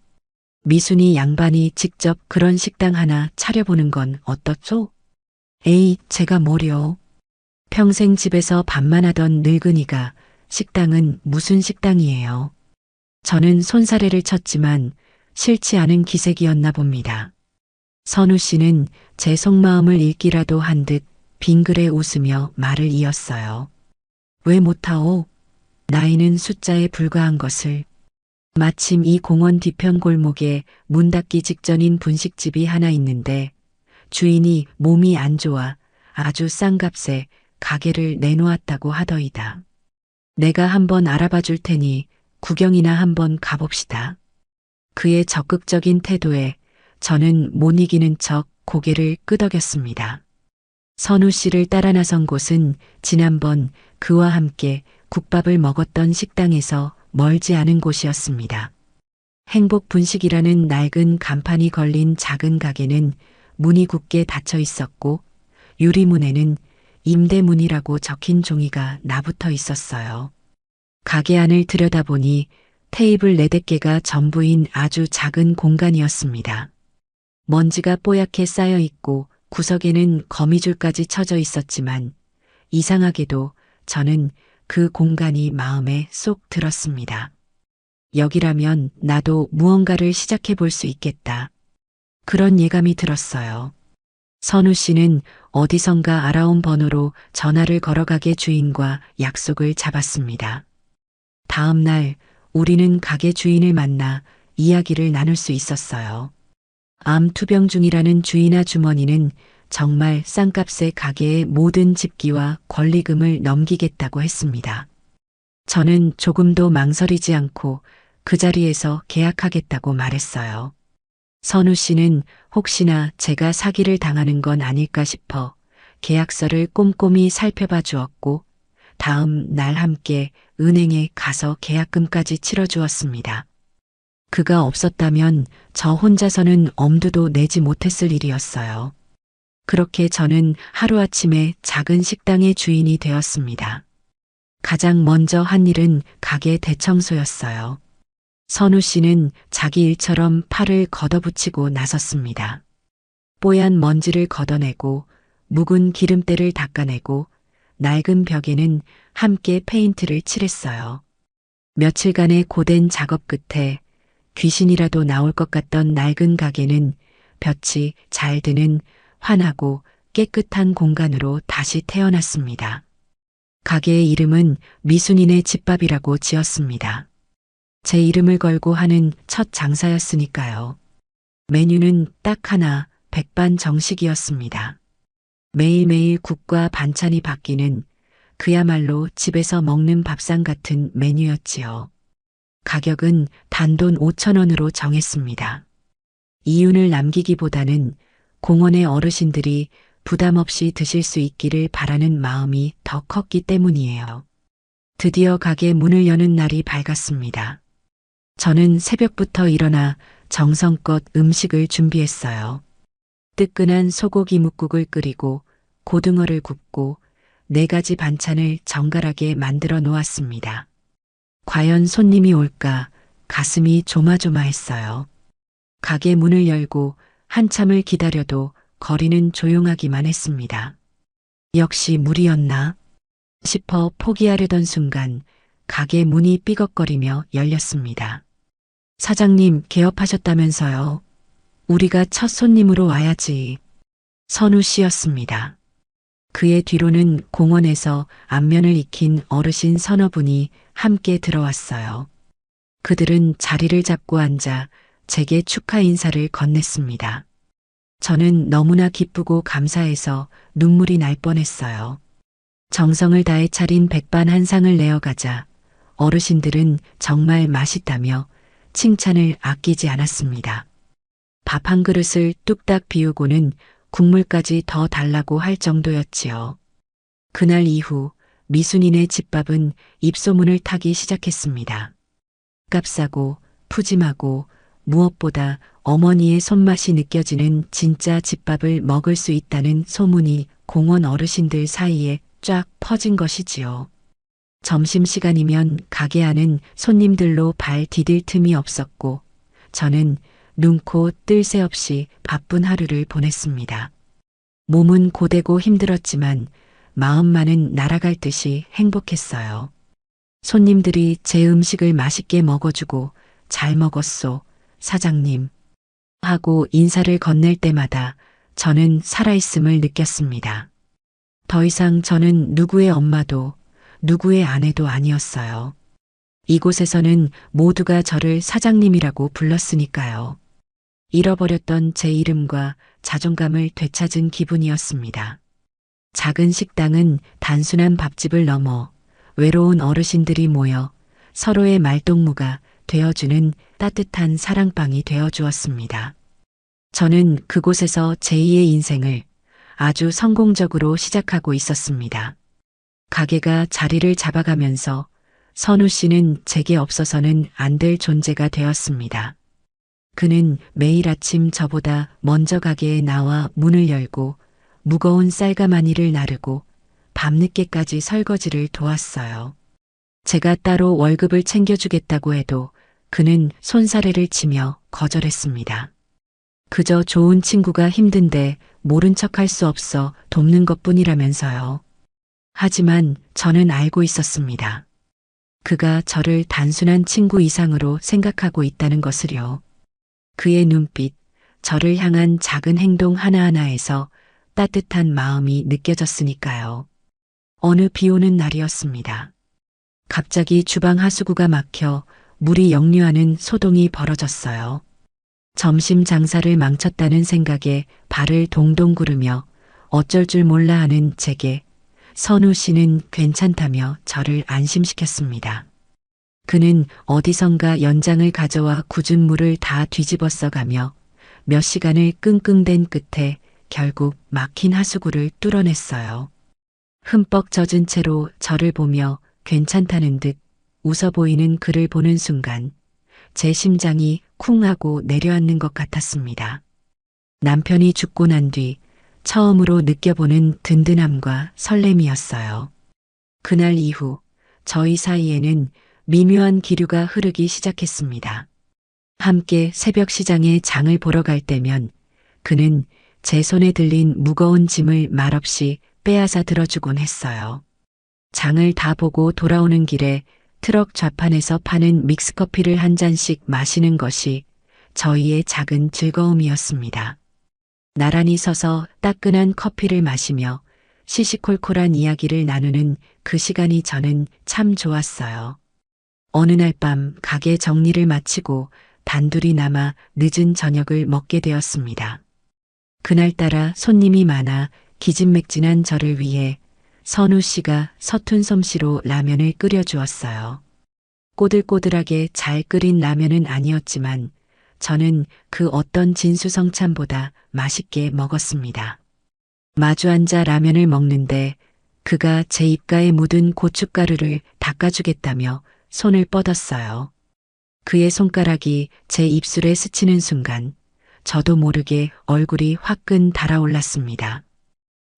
미순이 양반이 직접 그런 식당 하나 차려보는 건 어떻소? 에이, 제가 뭐려. 평생 집에서 밥만 하던 늙은이가 식당은 무슨 식당이에요. 저는 손사래를 쳤지만 싫지 않은 기색이었나 봅니다. 선우 씨는 제 속마음을 읽기라도 한 듯 빙그레 웃으며 말을 이었어요. 왜 못하오? 나이는 숫자에 불과한 것을. 마침 이 공원 뒤편 골목에 문 닫기 직전인 분식집이 하나 있는데 주인이 몸이 안 좋아 아주 싼 값에 가게를 내놓았다고 하더이다. 내가 한번 알아봐 줄 테니 구경이나 한번 가봅시다. 그의 적극적인 태도에 저는 못 이기는 척 고개를 끄덕였습니다. 선우 씨를 따라 나선 곳은 지난번 그와 함께 국밥을 먹었던 식당에서 멀지 않은 곳이었습니다. 행복분식이라는 낡은 간판이 걸린 작은 가게는 문이 굳게 닫혀 있었고 유리문에는 임대문이라고 적힌 종이가 나붙어 있었어요. 가게 안을 들여다보니 테이블 4-5개가 전부인 아주 작은 공간이었습니다. 먼지가 뽀얗게 쌓여 있고 구석에는 거미줄까지 쳐져 있었지만 이상하게도 저는 그 공간이 마음에 쏙 들었습니다. 여기라면 나도 무언가를 시작해 볼 수 있겠다. 그런 예감이 들었어요. 선우 씨는 어디선가 알아온 번호로 전화를 걸어 가게 주인과 약속을 잡았습니다. 다음 날 우리는 가게 주인을 만나 이야기를 나눌 수 있었어요. 암 투병 중이라는 주인 아주머니는 정말 싼 값에 가게의 모든 집기와 권리금을 넘기겠다고 했습니다. 저는 조금도 망설이지 않고 그 자리에서 계약하겠다고 말했어요. 선우 씨는 혹시나 제가 사기를 당하는 건 아닐까 싶어 계약서를 꼼꼼히 살펴봐 주었고 다음 날 함께 은행에 가서 계약금까지 치러주었습니다. 그가 없었다면 저 혼자서는 엄두도 내지 못했을 일이었어요. 그렇게 저는 하루아침에 작은 식당의 주인이 되었습니다. 가장 먼저 한 일은 가게 대청소였어요. 선우 씨는 자기 일처럼 팔을 걷어붙이고 나섰습니다. 뽀얀 먼지를 걷어내고 묵은 기름때를 닦아내고 낡은 벽에는 함께 페인트를 칠했어요. 며칠간의 고된 작업 끝에 귀신이라도 나올 것 같던 낡은 가게는 볕이 잘 드는 환하고 깨끗한 공간으로 다시 태어났습니다. 가게의 이름은 미순이네 집밥이라고 지었습니다. 제 이름을 걸고 하는 첫 장사였으니까요. 메뉴는 딱 하나, 백반정식이었습니다. 매일매일 국과 반찬이 바뀌는 그야말로 집에서 먹는 밥상 같은 메뉴였지요. 가격은 단돈 5,000원으로 정했습니다. 이윤을 남기기보다는 공원의 어르신들이 부담 없이 드실 수 있기를 바라는 마음이 더 컸기 때문이에요. 드디어 가게 문을 여는 날이 밝았습니다. 저는 새벽부터 일어나 정성껏 음식을 준비했어요. 뜨끈한 소고기 뭇국을 끓이고 고등어를 굽고 4가지 반찬을 정갈하게 만들어 놓았습니다. 과연 손님이 올까 가슴이 조마조마했어요. 가게 문을 열고 한참을 기다려도 거리는 조용하기만 했습니다. 역시 무리였나 싶어 포기하려던 순간 가게 문이 삐걱거리며 열렸습니다. 사장님 개업하셨다면서요. 우리가 첫 손님으로 와야지. 선우 씨였습니다. 그의 뒤로는 공원에서 안면을 익힌 어르신 서너 분이 함께 들어왔어요. 그들은 자리를 잡고 앉아 제게 축하 인사를 건넸습니다. 저는 너무나 기쁘고 감사해서 눈물이 날 뻔했어요. 정성을 다해 차린 백반 한 상을 내어가자 어르신들은 정말 맛있다며 칭찬을 아끼지 않았습니다. 밥 한 그릇을 뚝딱 비우고는 국물까지 더 달라고 할 정도였지요. 그날 이후 미순이네 집밥은 입소문을 타기 시작했습니다. 값싸고 푸짐하고 무엇보다 어머니의 손맛이 느껴지는 진짜 집밥을 먹을 수 있다는 소문이 공원 어르신들 사이에 쫙 퍼진 것이지요. 점심시간이면 가게 안은 손님들로 발 디딜 틈이 없었고 저는 눈코 뜰 새 없이 바쁜 하루를 보냈습니다. 몸은 고되고 힘들었지만 마음만은 날아갈 듯이 행복했어요. 손님들이 제 음식을 맛있게 먹어주고 잘 먹었소, 사장님 하고 인사를 건넬 때마다 저는 살아있음을 느꼈습니다. 더 이상 저는 누구의 엄마도 누구의 아내도 아니었어요. 이곳에서는 모두가 저를 사장님이라고 불렀으니까요. 잃어버렸던 제 이름과 자존감을 되찾은 기분이었습니다. 작은 식당은 단순한 밥집을 넘어 외로운 어르신들이 모여 서로의 말동무가 되어주는 따뜻한 사랑방이 되어주었습니다. 저는 그곳에서 제2의 인생을 아주 성공적으로 시작하고 있었습니다. 가게가 자리를 잡아가면서 선우 씨는 제게 없어서는 안 될 존재가 되었습니다. 그는 매일 아침 저보다 먼저 가게에 나와 문을 열고 무거운 쌀가마니를 나르고 밤늦게까지 설거지를 도왔어요. 제가 따로 월급을 챙겨주겠다고 해도 그는 손사래를 치며 거절했습니다. 그저 좋은 친구가 힘든데 모른 척할 수 없어 돕는 것뿐이라면서요. 하지만 저는 알고 있었습니다. 그가 저를 단순한 친구 이상으로 생각하고 있다는 것을요. 그의 눈빛, 저를 향한 작은 행동 하나하나에서 따뜻한 마음이 느껴졌으니까요. 어느 비 오는 날이었습니다. 갑자기 주방 하수구가 막혀 물이 역류하는 소동이 벌어졌어요. 점심 장사를 망쳤다는 생각에 발을 동동 구르며 어쩔 줄 몰라 하는 제게 선우 씨는 괜찮다며 저를 안심시켰습니다. 그는 어디선가 연장을 가져와 굳은 물을 다 뒤집어 써가며 몇 시간을 끙끙댄 끝에 결국 막힌 하수구를 뚫어냈어요. 흠뻑 젖은 채로 저를 보며 괜찮다는 듯 웃어 보이는 그를 보는 순간 제 심장이 쿵 하고 내려앉는 것 같았습니다. 남편이 죽고 난 뒤 처음으로 느껴보는 든든함과 설렘이었어요. 그날 이후 저희 사이에는 미묘한 기류가 흐르기 시작했습니다. 함께 새벽 시장에 장을 보러 갈 때면 그는 제 손에 들린 무거운 짐을 말없이 빼앗아 들어주곤 했어요. 장을 다 보고 돌아오는 길에 트럭 좌판에서 파는 믹스커피를 한 잔씩 마시는 것이 저희의 작은 즐거움이었습니다. 나란히 서서 따끈한 커피를 마시며 시시콜콜한 이야기를 나누는 그 시간이 저는 참 좋았어요. 어느 날 밤 가게 정리를 마치고 단둘이 남아 늦은 저녁을 먹게 되었습니다. 그날따라 손님이 많아 기진맥진한 저를 위해 선우 씨가 서툰 솜씨로 라면을 끓여주었어요. 꼬들꼬들하게 잘 끓인 라면은 아니었지만 저는 그 어떤 진수성찬보다 맛있게 먹었습니다. 마주 앉아 라면을 먹는데 그가 제 입가에 묻은 고춧가루를 닦아주겠다며 손을 뻗었어요. 그의 손가락이 제 입술에 스치는 순간 저도 모르게 얼굴이 화끈 달아올랐습니다.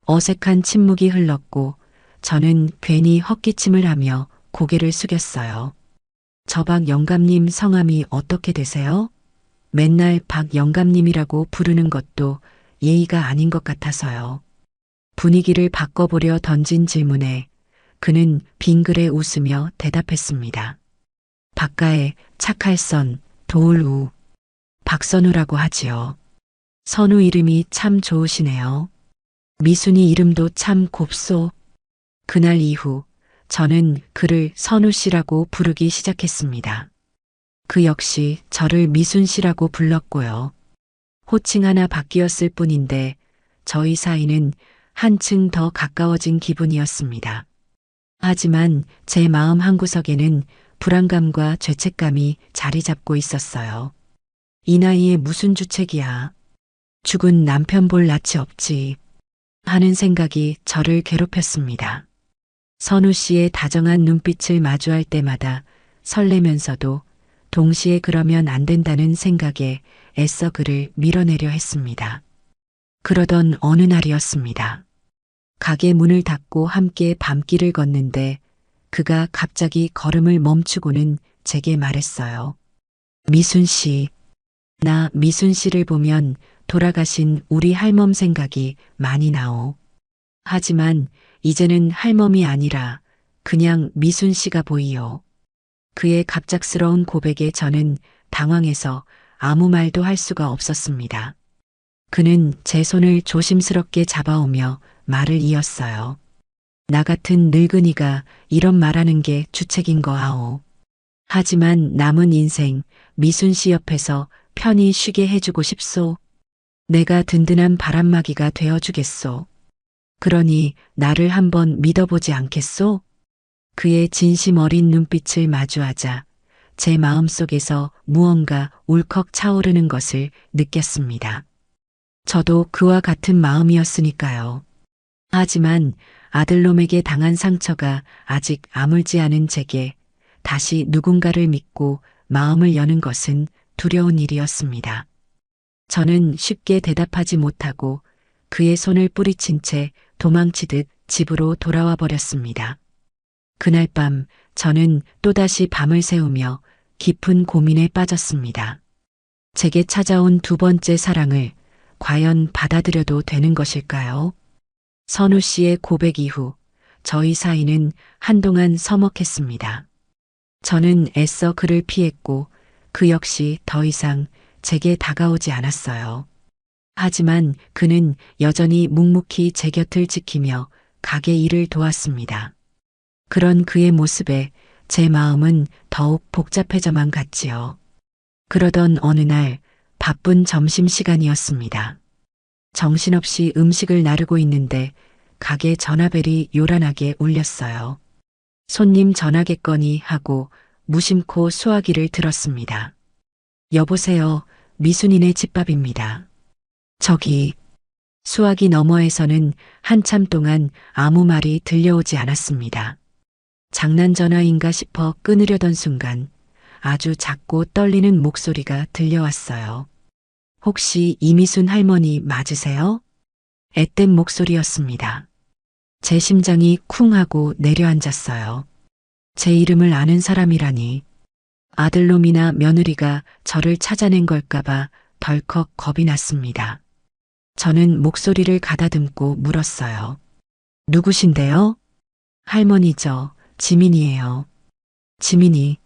어색한 침묵이 흘렀고 저는 괜히 헛기침을 하며 고개를 숙였어요. 저 박 영감님 성함이 어떻게 되세요? 맨날 박 영감님이라고 부르는 것도 예의가 아닌 것 같아서요. 분위기를 바꿔보려 던진 질문에 그는 빙그레 웃으며 대답했습니다. 박가의 착할선 도울우 박선우라고 하지요. 선우 이름이 참 좋으시네요. 미순이 이름도 참 곱소. 그날 이후 저는 그를 선우 씨라고 부르기 시작했습니다. 그 역시 저를 미순 씨라고 불렀고요. 호칭 하나 바뀌었을 뿐인데 저희 사이는 한층 더 가까워진 기분이었습니다. 하지만 제 마음 한구석에는 불안감과 죄책감이 자리 잡고 있었어요. 이 나이에 무슨 주책이야. 죽은 남편 볼 낯이 없지. 하는 생각이 저를 괴롭혔습니다. 선우 씨의 다정한 눈빛을 마주할 때마다 설레면서도 동시에 그러면 안 된다는 생각에 애써 그를 밀어내려 했습니다. 그러던 어느 날이었습니다. 가게 문을 닫고 함께 밤길을 걷는데 그가 갑자기 걸음을 멈추고는 제게 말했어요. 미순 씨, 나 미순 씨를 보면 돌아가신 우리 할멈 생각이 많이 나오. 하지만 이제는 할멈이 아니라 그냥 미순 씨가 보이요. 그의 갑작스러운 고백에 저는 당황해서 아무 말도 할 수가 없었습니다. 그는 제 손을 조심스럽게 잡아오며 말을 이었어요. 나 같은 늙은이가 이런 말하는 게 주책인 거아오. 하지만 남은 인생 미순 씨 옆에서 편히 쉬게 해주고 싶소. 내가 든든한 바람막이가 되어주겠소. 그러니 나를 한번 믿어보지 않겠소? 그의 진심 어린 눈빛을 마주하자 제 마음속에서 무언가 울컥 차오르는 것을 느꼈습니다. 저도 그와 같은 마음이었으니까요. 하지만 아들놈에게 당한 상처가 아직 아물지 않은 제게 다시 누군가를 믿고 마음을 여는 것은 두려운 일이었습니다. 저는 쉽게 대답하지 못하고 그의 손을 뿌리친 채 도망치듯 집으로 돌아와 버렸습니다. 그날 밤 저는 또다시 밤을 새우며 깊은 고민에 빠졌습니다. 제게 찾아온 두 번째 사랑을 과연 받아들여도 되는 것일까요? 선우 씨의 고백 이후 저희 사이는 한동안 서먹했습니다. 저는 애써 그를 피했고 그 역시 더 이상 제게 다가오지 않았어요. 하지만 그는 여전히 묵묵히 제 곁을 지키며 가게 일을 도왔습니다. 그런 그의 모습에 제 마음은 더욱 복잡해져만 갔지요. 그러던 어느 날 바쁜 점심시간이었습니다. 정신없이 음식을 나르고 있는데 가게 전화벨이 요란하게 울렸어요. 손님 전화겠거니 하고 무심코 수화기를 들었습니다. 여보세요, 미순이네 집밥입니다. 저기, 수화기 너머에서는 한참 동안 아무 말이 들려오지 않았습니다. 장난 전화인가 싶어 끊으려던 순간 아주 작고 떨리는 목소리가 들려왔어요. 혹시 이미순 할머니 맞으세요? 앳된 목소리였습니다. 제 심장이 쿵 하고 내려앉았어요. 제 이름을 아는 사람이라니. 아들놈이나 며느리가 저를 찾아낸 걸까봐 덜컥 겁이 났습니다. 저는 목소리를 가다듬고 물었어요. 누구신데요? 할머니죠. 지민이에요. 지민이.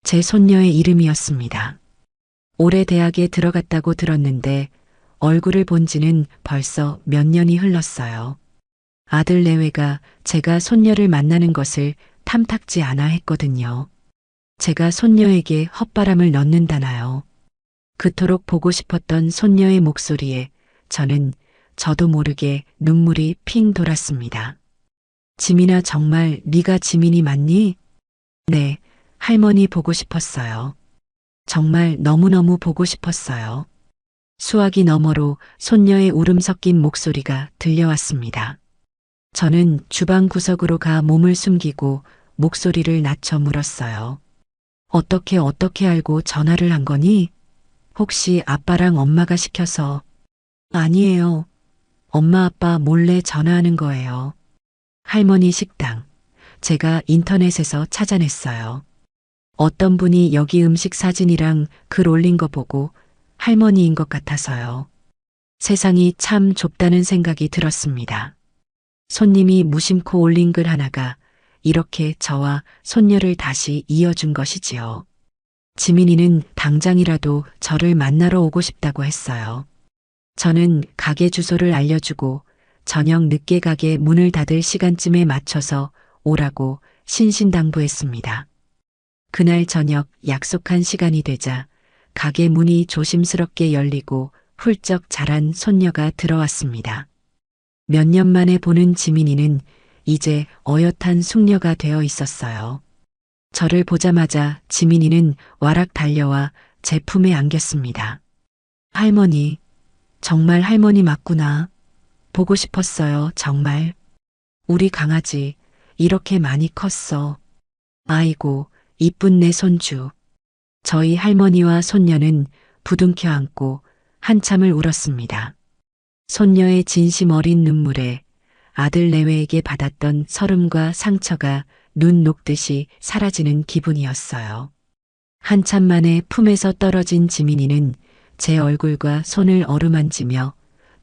제 손녀의 이름이었습니다. 올해 대학에 들어갔다고 들었는데 얼굴을 본 지는 벌써 몇 년이 흘렀어요. 아들 내외가 제가 손녀를 만나는 것을 탐탁지 않아 했거든요. 제가 손녀에게 헛바람을 넣는다나요. 그토록 보고 싶었던 손녀의 목소리에 저는 저도 모르게 눈물이 핑 돌았습니다. 지민아, 정말 네가 지민이 맞니? 네, 할머니 보고 싶었어요. 정말 너무너무 보고 싶었어요. 수화기 너머로 손녀의 울음 섞인 목소리가 들려왔습니다. 저는 주방 구석으로 가 몸을 숨기고 목소리를 낮춰 물었어요. 어떻게 알고 전화를 한 거니? 혹시 아빠랑 엄마가 시켜서? 아니에요. 엄마 아빠 몰래 전화하는 거예요. 할머니 식당. 제가 인터넷에서 찾아냈어요. 어떤 분이 여기 음식 사진이랑 글 올린 거 보고 할머니인 것 같아서요. 세상이 참 좁다는 생각이 들었습니다. 손님이 무심코 올린 글 하나가 이렇게 저와 손녀를 다시 이어준 것이지요. 지민이는 당장이라도 저를 만나러 오고 싶다고 했어요. 저는 가게 주소를 알려주고 저녁 늦게 가게 문을 닫을 시간쯤에 맞춰서 오라고 신신당부했습니다. 그날 저녁 약속한 시간이 되자 가게 문이 조심스럽게 열리고 훌쩍 자란 손녀가 들어왔습니다. 몇 년 만에 보는 지민이는 이제 어엿한 숙녀가 되어 있었어요. 저를 보자마자 지민이는 와락 달려와 제 품에 안겼습니다. 할머니, 정말 할머니 맞구나. 보고 싶었어요, 정말. 우리 강아지, 이렇게 많이 컸어. 아이고, 이쁜 내 손주. 저희 할머니와 손녀는 부둥켜 안고 한참을 울었습니다. 손녀의 진심 어린 눈물에 아들 내외에게 받았던 서름과 상처가 눈 녹듯이 사라지는 기분이었어요. 한참 만에 품에서 떨어진 지민이는 제 얼굴과 손을 어루만지며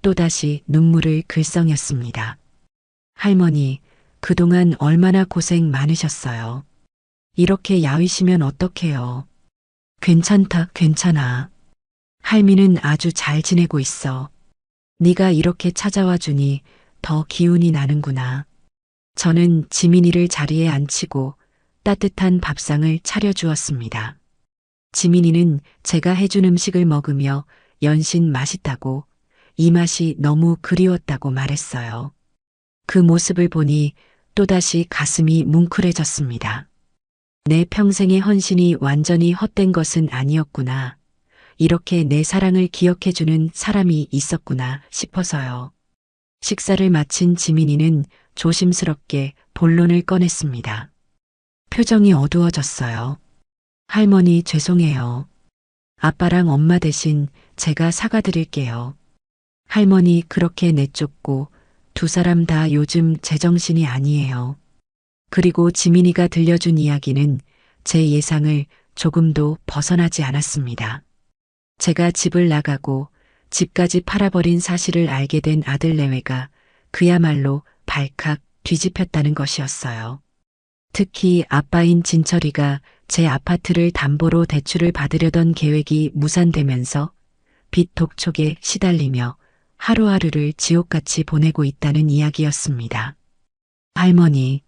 또다시 눈물을 글썽였습니다. 할머니, 그동안 얼마나 고생 많으셨어요. 이렇게 야위시면 어떡해요. 괜찮다, 괜찮아. 할미는 아주 잘 지내고 있어. 네가 이렇게 찾아와 주니 더 기운이 나는구나. 저는 지민이를 자리에 앉히고 따뜻한 밥상을 차려주었습니다. 지민이는 제가 해준 음식을 먹으며 연신 맛있다고, 이 맛이 너무 그리웠다고 말했어요. 그 모습을 보니 또다시 가슴이 뭉클해졌습니다. 내 평생의 헌신이 완전히 헛된 것은 아니었구나. 이렇게 내 사랑을 기억해주는 사람이 있었구나 싶어서요. 식사를 마친 지민이는 조심스럽게 본론을 꺼냈습니다. 표정이 어두워졌어요. 할머니 죄송해요. 아빠랑 엄마 대신 제가 사과드릴게요. 할머니 그렇게 내쫓고 두 사람 다 요즘 제정신이 아니에요. 그리고 지민이가 들려준 이야기는 제 예상을 조금도 벗어나지 않았습니다. 제가 집을 나가고 집까지 팔아버린 사실을 알게 된 아들 내외가 그야말로 발칵 뒤집혔다는 것이었어요. 특히 아빠인 진철이가 제 아파트를 담보로 대출을 받으려던 계획이 무산되면서 빚 독촉에 시달리며 하루하루를 지옥같이 보내고 있다는 이야기였습니다. 할머니,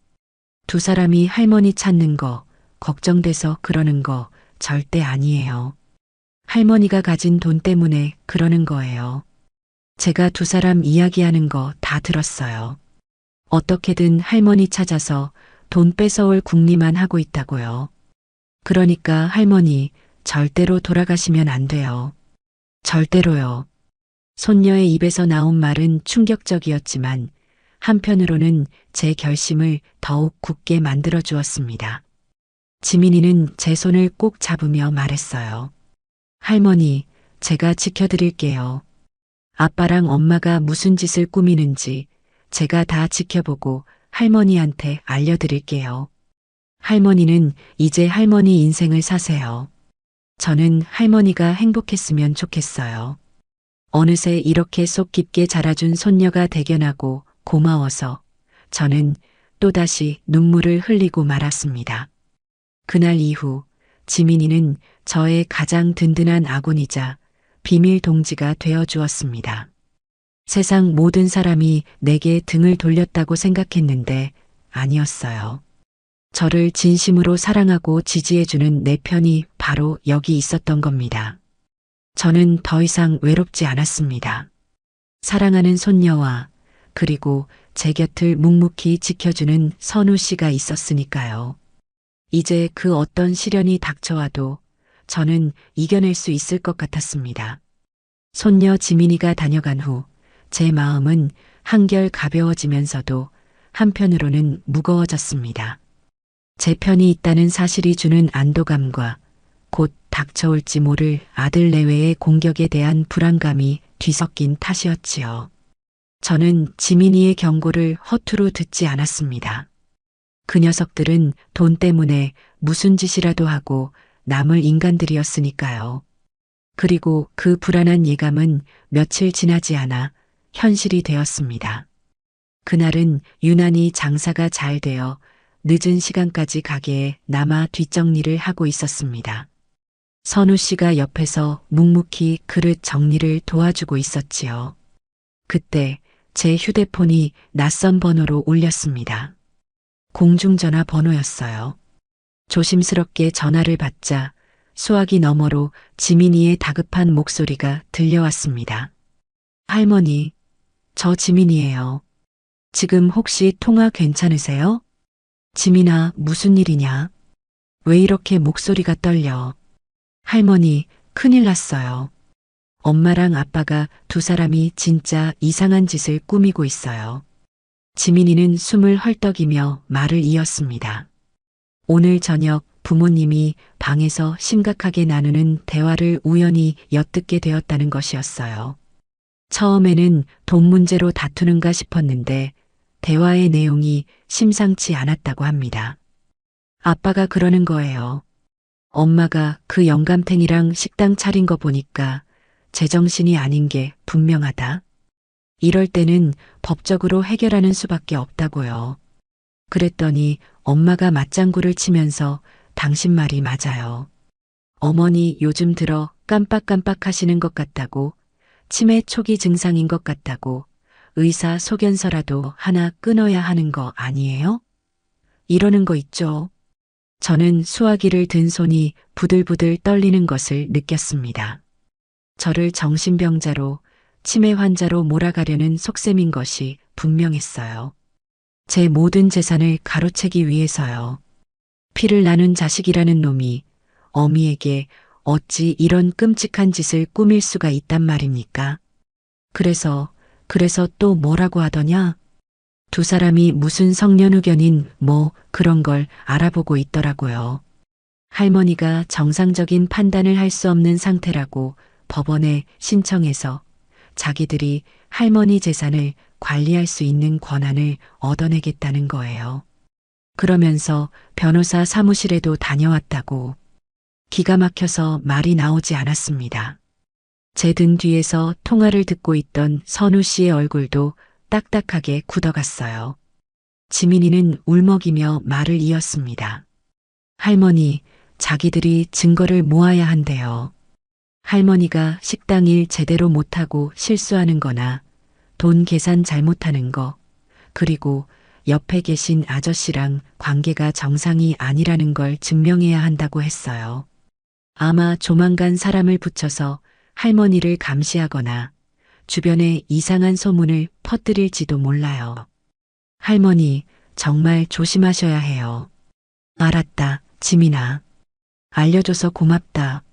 두 사람이 할머니 찾는 거, 걱정돼서 그러는 거 절대 아니에요. 할머니가 가진 돈 때문에 그러는 거예요. 제가 두 사람 이야기하는 거 다 들었어요. 어떻게든 할머니 찾아서 돈 뺏어올 궁리만 하고 있다고요. 그러니까 할머니 절대로 돌아가시면 안 돼요. 절대로요. 손녀의 입에서 나온 말은 충격적이었지만 한편으로는 제 결심을 더욱 굳게 만들어 주었습니다. 지민이는 제 손을 꼭 잡으며 말했어요. 할머니, 제가 지켜드릴게요. 아빠랑 엄마가 무슨 짓을 꾸미는지 제가 다 지켜보고 할머니한테 알려드릴게요. 할머니는 이제 할머니 인생을 사세요. 저는 할머니가 행복했으면 좋겠어요. 어느새 이렇게 속 깊게 자라준 손녀가 대견하고 고마워서 저는 또다시 눈물을 흘리고 말았습니다. 그날 이후 지민이는 저의 가장 든든한 아군이자 비밀 동지가 되어 주었습니다. 세상 모든 사람이 내게 등을 돌렸다고 생각했는데 아니었어요. 저를 진심으로 사랑하고 지지해주는 내 편이 바로 여기 있었던 겁니다. 저는 더 이상 외롭지 않았습니다. 사랑하는 손녀와 그리고 제 곁을 묵묵히 지켜주는 선우 씨가 있었으니까요. 이제 그 어떤 시련이 닥쳐와도 저는 이겨낼 수 있을 것 같았습니다. 손녀 지민이가 다녀간 후 제 마음은 한결 가벼워지면서도 한편으로는 무거워졌습니다. 제 편이 있다는 사실이 주는 안도감과 곧 닥쳐올지 모를 아들 내외의 공격에 대한 불안감이 뒤섞인 탓이었지요. 저는 지민이의 경고를 허투루 듣지 않았습니다. 그 녀석들은 돈 때문에 무슨 짓이라도 하고 남을 인간들이었으니까요. 그리고 그 불안한 예감은 며칠 지나지 않아 현실이 되었습니다. 그날은 유난히 장사가 잘 되어 늦은 시간까지 가게에 남아 뒷정리를 하고 있었습니다. 선우 씨가 옆에서 묵묵히 그릇 정리를 도와주고 있었지요. 그때 제 휴대폰이 낯선 번호로 울렸습니다. 공중전화 번호였어요. 조심스럽게 전화를 받자 수화기 너머로 지민이의 다급한 목소리가 들려왔습니다. 할머니, 저 지민이에요. 지금 혹시 통화 괜찮으세요? 지민아, 무슨 일이냐? 왜 이렇게 목소리가 떨려? 할머니, 큰일 났어요. 엄마랑 아빠가 두 사람이 진짜 이상한 짓을 꾸미고 있어요. 지민이는 숨을 헐떡이며 말을 이었습니다. 오늘 저녁 부모님이 방에서 심각하게 나누는 대화를 우연히 엿듣게 되었다는 것이었어요. 처음에는 돈 문제로 다투는가 싶었는데 대화의 내용이 심상치 않았다고 합니다. 아빠가 그러는 거예요. 엄마가 그 영감탱이랑 식당 차린 거 보니까 제정신이 아닌 게 분명하다. 이럴 때는 법적으로 해결하는 수밖에 없다고요. 그랬더니 엄마가 맞장구를 치면서 당신 말이 맞아요. 어머니 요즘 들어 깜빡깜빡 하시는 것 같다고, 치매 초기 증상인 것 같다고, 의사 소견서라도 하나 끊어야 하는 거 아니에요? 이러는 거 있죠. 저는 수화기를 든 손이 부들부들 떨리는 것을 느꼈습니다. 저를 정신병자로, 치매 환자로 몰아가려는 속셈인 것이 분명했어요. 제 모든 재산을 가로채기 위해서요. 피를 나눈 자식이라는 놈이 어미에게 어찌 이런 끔찍한 짓을 꾸밀 수가 있단 말입니까? 그래서 또 뭐라고 하더냐? 두 사람이 무슨 성년후견인 뭐 그런 걸 알아보고 있더라고요. 할머니가 정상적인 판단을 할 수 없는 상태라고 법원에 신청해서 자기들이 할머니 재산을 관리할 수 있는 권한을 얻어내겠다는 거예요. 그러면서 변호사 사무실에도 다녀왔다고. 기가 막혀서 말이 나오지 않았습니다. 제 등 뒤에서 통화를 듣고 있던 선우 씨의 얼굴도 딱딱하게 굳어갔어요. 지민이는 울먹이며 말을 이었습니다. 할머니, 자기들이 증거를 모아야 한대요. 할머니가 식당 일 제대로 못하고 실수하는 거나 돈 계산 잘못하는 거, 그리고 옆에 계신 아저씨랑 관계가 정상이 아니라는 걸 증명해야 한다고 했어요. 아마 조만간 사람을 붙여서 할머니를 감시하거나 주변에 이상한 소문을 퍼뜨릴지도 몰라요. 할머니, 정말 조심하셔야 해요. 알았다, 지민아. 알려줘서 고맙다.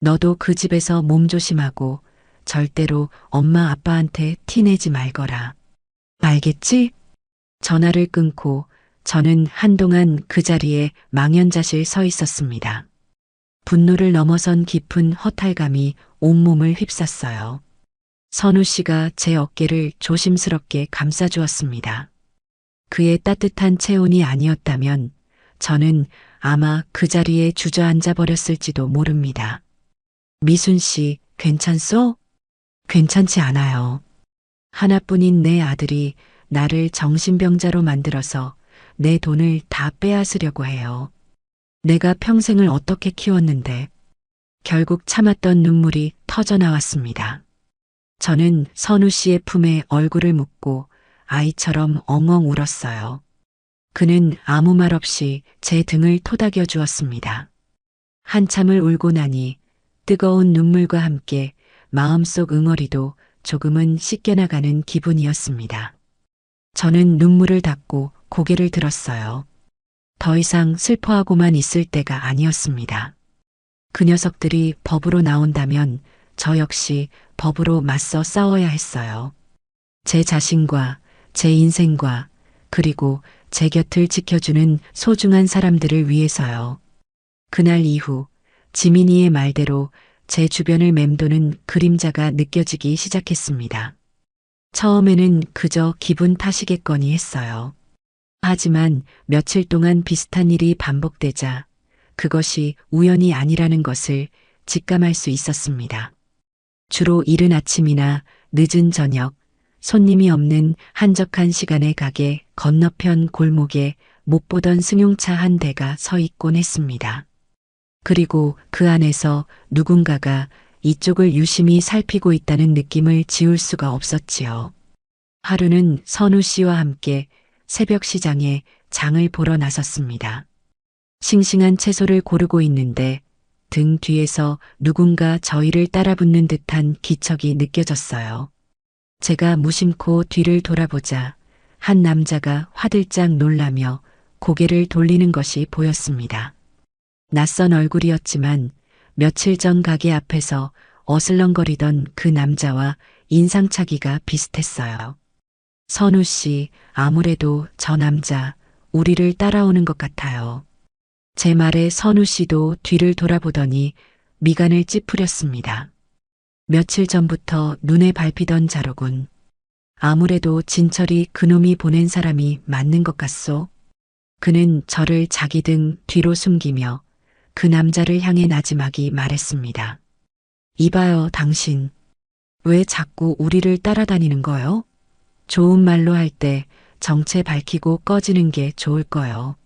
너도 그 집에서 몸 조심하고 절대로 엄마 아빠한테 티내지 말거라. 알겠지? 전화를 끊고 저는 한동안 그 자리에 망연자실 서 있었습니다. 분노를 넘어선 깊은 허탈감이 온몸을 휩쌌어요. 선우 씨가 제 어깨를 조심스럽게 감싸주었습니다. 그의 따뜻한 체온이 아니었다면 저는 아마 그 자리에 주저앉아 버렸을지도 모릅니다. 미순 씨, 괜찮소? 괜찮지 않아요. 하나뿐인 내 아들이 나를 정신병자로 만들어서 내 돈을 다 빼앗으려고 해요. 내가 평생을 어떻게 키웠는데. 결국 참았던 눈물이 터져 나왔습니다. 저는 선우 씨의 품에 얼굴을 묻고 아이처럼 엉엉 울었어요. 그는 아무 말 없이 제 등을 토닥여 주었습니다. 한참을 울고 나니 뜨거운 눈물과 함께 마음속 응어리도 조금은 씻겨나가는 기분이었습니다. 저는 눈물을 닦고 고개를 들었어요. 더 이상 슬퍼하고만 있을 때가 아니었습니다. 그 녀석들이 법으로 나온다면 저 역시 법으로 맞서 싸워야 했어요. 제 자신과 제 인생과 그리고 제 곁을 지켜주는 소중한 사람들을 위해서요. 그날 이후 지민이의 말대로 제 주변을 맴도는 그림자가 느껴지기 시작했습니다. 처음에는 그저 기분 탓이겠거니 했어요. 하지만 며칠 동안 비슷한 일이 반복되자 그것이 우연이 아니라는 것을 직감할 수 있었습니다. 주로 이른 아침이나 늦은 저녁, 손님이 없는 한적한 시간에 가게 건너편 골목에 못 보던 승용차 한 대가 서 있곤 했습니다. 그리고 그 안에서 누군가가 이쪽을 유심히 살피고 있다는 느낌을 지울 수가 없었지요. 하루는 선우 씨와 함께 새벽 시장에 장을 보러 나섰습니다. 싱싱한 채소를 고르고 있는데 등 뒤에서 누군가 저희를 따라붙는 듯한 기척이 느껴졌어요. 제가 무심코 뒤를 돌아보자 한 남자가 화들짝 놀라며 고개를 돌리는 것이 보였습니다. 낯선 얼굴이었지만 며칠 전 가게 앞에서 어슬렁거리던 그 남자와 인상차기가 비슷했어요. 선우 씨, 아무래도 저 남자, 우리를 따라오는 것 같아요. 제 말에 선우 씨도 뒤를 돌아보더니 미간을 찌푸렸습니다. 며칠 전부터 눈에 밟히던 자로군. 아무래도 진철이 그놈이 보낸 사람이 맞는 것 같소. 그는 저를 자기 등 뒤로 숨기며 그 남자를 향해 나지막이 말했습니다. 이봐요, 당신. 왜 자꾸 우리를 따라다니는 거요? 좋은 말로 할 때 정체 밝히고 꺼지는 게 좋을 거요.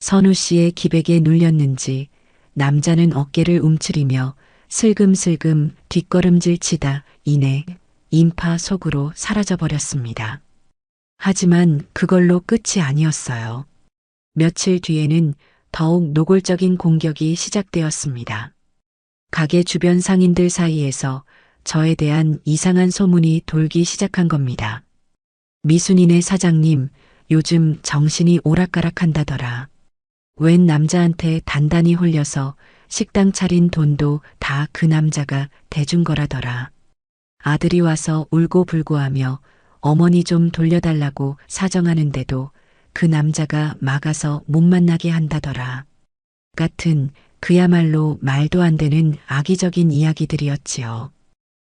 선우 씨의 기백에 눌렸는지 남자는 어깨를 움츠리며 슬금슬금 뒷걸음질 치다 이내 인파 속으로 사라져버렸습니다. 하지만 그걸로 끝이 아니었어요. 며칠 뒤에는 더욱 노골적인 공격이 시작되었습니다. 가게 주변 상인들 사이에서 저에 대한 이상한 소문이 돌기 시작한 겁니다. 미순이네 사장님, 요즘 정신이 오락가락한다더라. 웬 남자한테 단단히 홀려서 식당 차린 돈도 다 그 남자가 대준 거라더라. 아들이 와서 울고불고하며 어머니 좀 돌려달라고 사정하는데도 그 남자가 막아서 못 만나게 한다더라. 같은 그야말로 말도 안 되는 악의적인 이야기들이었지요.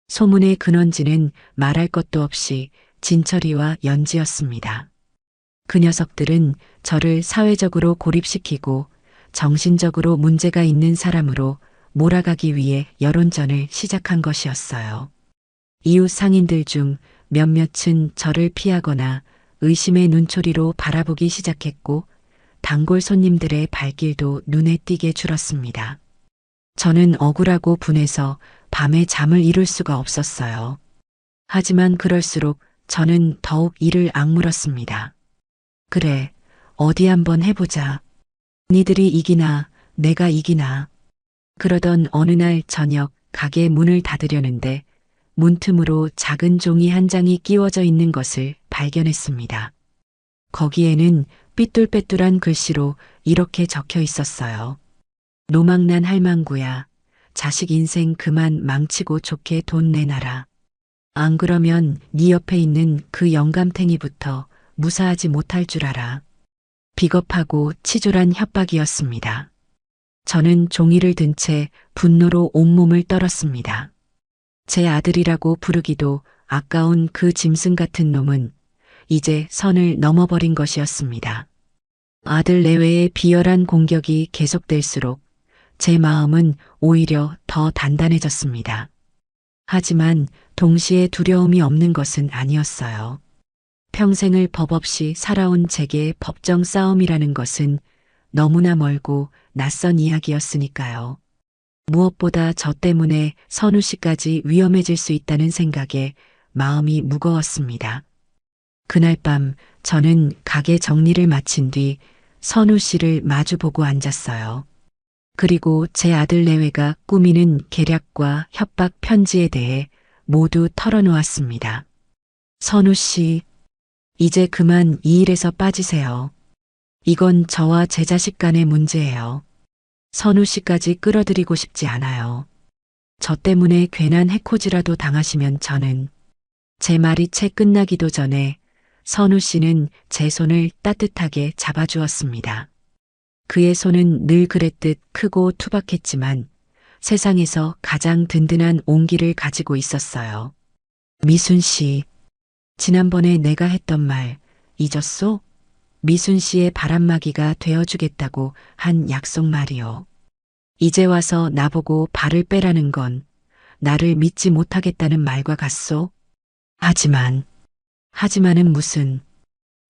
소문의 근원지는 말할 것도 없이 진철이와 연지였습니다. 그 녀석들은 저를 사회적으로 고립시키고 정신적으로 문제가 있는 사람으로 몰아가기 위해 여론전을 시작한 것이었어요. 이웃 상인들 중 몇몇은 저를 피하거나 의심의 눈초리로 바라보기 시작했고 단골 손님들의 발길도 눈에 띄게 줄었습니다. 저는 억울하고 분해서 밤에 잠을 이룰 수가 없었어요. 하지만 그럴수록 저는 더욱 이를 악물었습니다. 그래, 어디 한번 해보자. 니들이 이기나 내가 이기나. 그러던 어느 날 저녁 가게 문을 닫으려는데 문틈으로 작은 종이 한 장이 끼워져 있는 것을 발견했습니다. 거기에는 삐뚤빼뚤한 글씨로 이렇게 적혀 있었어요. 노망난 할망구야. 자식 인생 그만 망치고 좋게 돈 내놔라. 안 그러면 네 옆에 있는 그 영감탱이부터 무사하지 못할 줄 알아. 비겁하고 치졸한 협박이었습니다. 저는 종이를 든 채 분노로 온몸을 떨었습니다. 제 아들이라고 부르기도 아까운 그 짐승 같은 놈은 이제 선을 넘어버린 것이었습니다. 아들 내외의 비열한 공격이 계속될수록 제 마음은 오히려 더 단단해졌습니다. 하지만 동시에 두려움이 없는 것은 아니었어요. 평생을 법 없이 살아온 제게 법정 싸움이라는 것은 너무나 멀고 낯선 이야기였으니까요. 무엇보다 저 때문에 선우 씨까지 위험해질 수 있다는 생각에 마음이 무거웠습니다. 그날 밤 저는 가게 정리를 마친 뒤 선우 씨를 마주보고 앉았어요. 그리고 제 아들 내외가 꾸미는 계략과 협박 편지에 대해 모두 털어놓았습니다. 선우 씨, 이제 그만 이 일에서 빠지세요. 이건 저와 제 자식 간의 문제예요. 선우 씨까지 끌어들이고 싶지 않아요. 저 때문에 괜한 해코지라도 당하시면 저는. 제 말이 채 끝나기도 전에 선우 씨는 제 손을 따뜻하게 잡아주었습니다. 그의 손은 늘 그랬듯 크고 투박했지만 세상에서 가장 든든한 온기를 가지고 있었어요. 미순 씨, 지난번에 내가 했던 말 잊었소? 미순 씨의 바람막이가 되어주겠다고 한 약속 말이요. 이제 와서 나보고 발을 빼라는 건 나를 믿지 못하겠다는 말과 같소? 하지만은 무슨.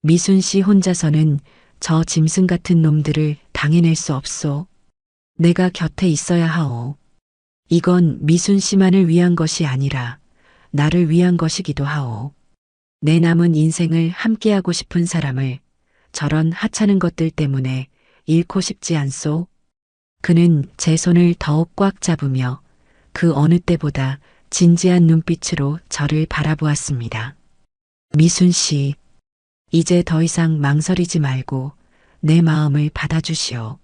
미순 씨 혼자서는 저 짐승 같은 놈들을 당해낼 수 없소. 내가 곁에 있어야 하오. 이건 미순 씨만을 위한 것이 아니라 나를 위한 것이기도 하오. 내 남은 인생을 함께하고 싶은 사람을 저런 하찮은 것들 때문에 잃고 싶지 않소? 그는 제 손을 더욱 꽉 잡으며 그 어느 때보다 진지한 눈빛으로 저를 바라보았습니다. 미순 씨, 이제 더 이상 망설이지 말고 내 마음을 받아주시오.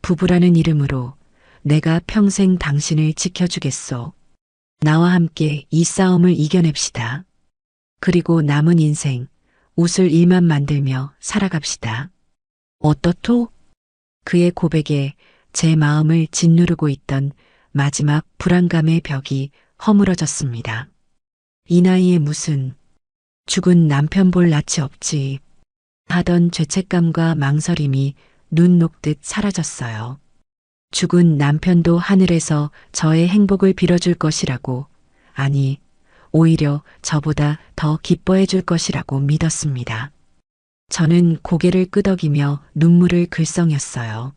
부부라는 이름으로 내가 평생 당신을 지켜주겠소. 나와 함께 이 싸움을 이겨냅시다. 그리고 남은 인생 웃을 일만 만들며 살아갑시다. 어떻소? 그의 고백에 제 마음을 짓누르고 있던 마지막 불안감의 벽이 허물어졌습니다. 이 나이에 무슨 죽은 남편 볼 낯이 없지 하던 죄책감과 망설임이 눈 녹듯 사라졌어요. 죽은 남편도 하늘에서 저의 행복을 빌어줄 것이라고, 아니, 오히려 저보다 더 기뻐해 줄 것이라고 믿었습니다. 저는 고개를 끄덕이며 눈물을 글썽였어요.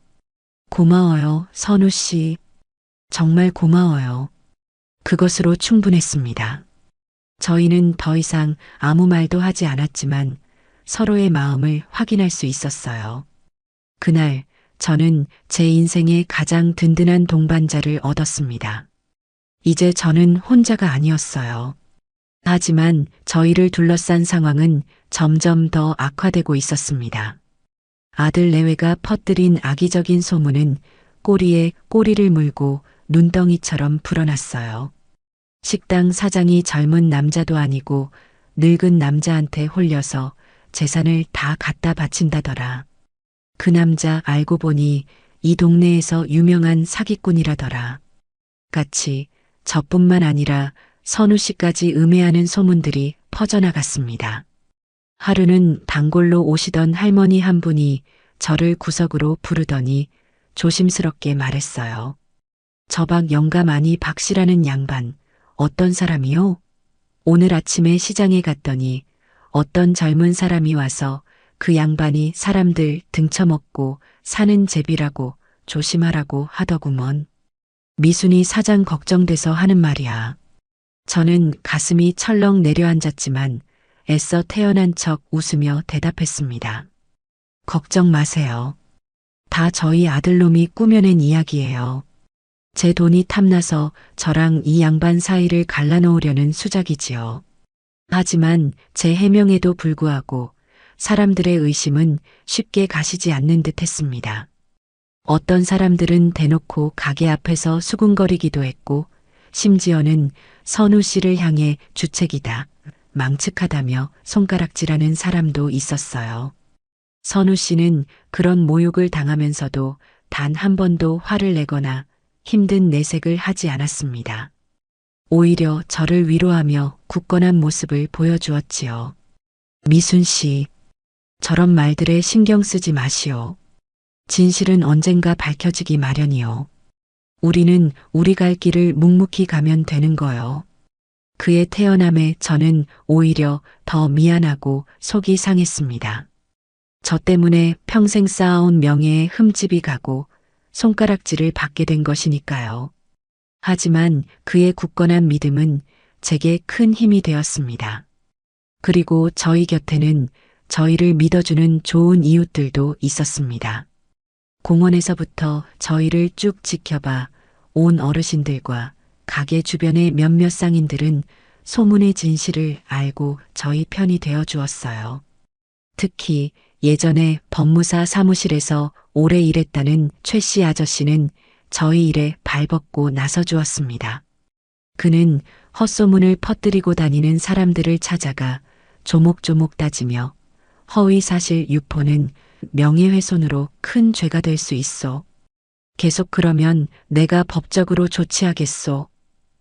고마워요, 선우 씨. 정말 고마워요. 그것으로 충분했습니다. 저희는 더 이상 아무 말도 하지 않았지만 서로의 마음을 확인할 수 있었어요. 그날 저는 제 인생의 가장 든든한 동반자를 얻었습니다. 이제 저는 혼자가 아니었어요. 하지만 저희를 둘러싼 상황은 점점 더 악화되고 있었습니다. 아들 내외가 퍼뜨린 악의적인 소문은 꼬리에 꼬리를 물고 눈덩이처럼 불어났어요. 식당 사장이 젊은 남자도 아니고 늙은 남자한테 홀려서 재산을 다 갖다 바친다더라. 그 남자 알고 보니 이 동네에서 유명한 사기꾼이라더라. 같이 저뿐만 아니라 선우 씨까지 음해하는 소문들이 퍼져나갔습니다. 하루는 단골로 오시던 할머니 한 분이 저를 구석으로 부르더니 조심스럽게 말했어요. 저박 영감 아니 박씨라는 양반, 어떤 사람이요? 오늘 아침에 시장에 갔더니 어떤 젊은 사람이 와서 그 양반이 사람들 등쳐먹고 사는 제비라고 조심하라고 하더구먼. 미순이 사장 걱정돼서 하는 말이야. 저는 가슴이 철렁 내려앉았지만 애써 태어난 척 웃으며 대답했습니다. 걱정 마세요. 다 저희 아들놈이 꾸며낸 이야기예요. 제 돈이 탐나서 저랑 이 양반 사이를 갈라놓으려는 수작이지요. 하지만 제 해명에도 불구하고 사람들의 의심은 쉽게 가시지 않는 듯 했습니다. 어떤 사람들은 대놓고 가게 앞에서 수군거리기도 했고 심지어는 선우 씨를 향해 주책이다, 망측하다며 손가락질하는 사람도 있었어요. 선우 씨는 그런 모욕을 당하면서도 단 한 번도 화를 내거나 힘든 내색을 하지 않았습니다. 오히려 저를 위로하며 굳건한 모습을 보여주었지요. 미순 씨, 저런 말들에 신경 쓰지 마시오. 진실은 언젠가 밝혀지기 마련이요. 우리는 우리 갈 길을 묵묵히 가면 되는 거요. 그의 태어남에 저는 오히려 더 미안하고 속이 상했습니다. 저 때문에 평생 쌓아온 명예에 흠집이 가고 손가락질을 받게 된 것이니까요. 하지만 그의 굳건한 믿음은 제게 큰 힘이 되었습니다. 그리고 저희 곁에는 저희를 믿어주는 좋은 이웃들도 있었습니다. 공원에서부터 저희를 쭉 지켜봐 온 어르신들과 가게 주변의 몇몇 상인들은 소문의 진실을 알고 저희 편이 되어 주었어요. 특히 예전에 법무사 사무실에서 오래 일했다는 최 씨 아저씨는 저희 일에 발벗고 나서 주었습니다. 그는 헛소문을 퍼뜨리고 다니는 사람들을 찾아가 조목조목 따지며 허위 사실 유포는 명예훼손으로 큰 죄가 될 수 있어. 계속 그러면 내가 법적으로 조치하겠소.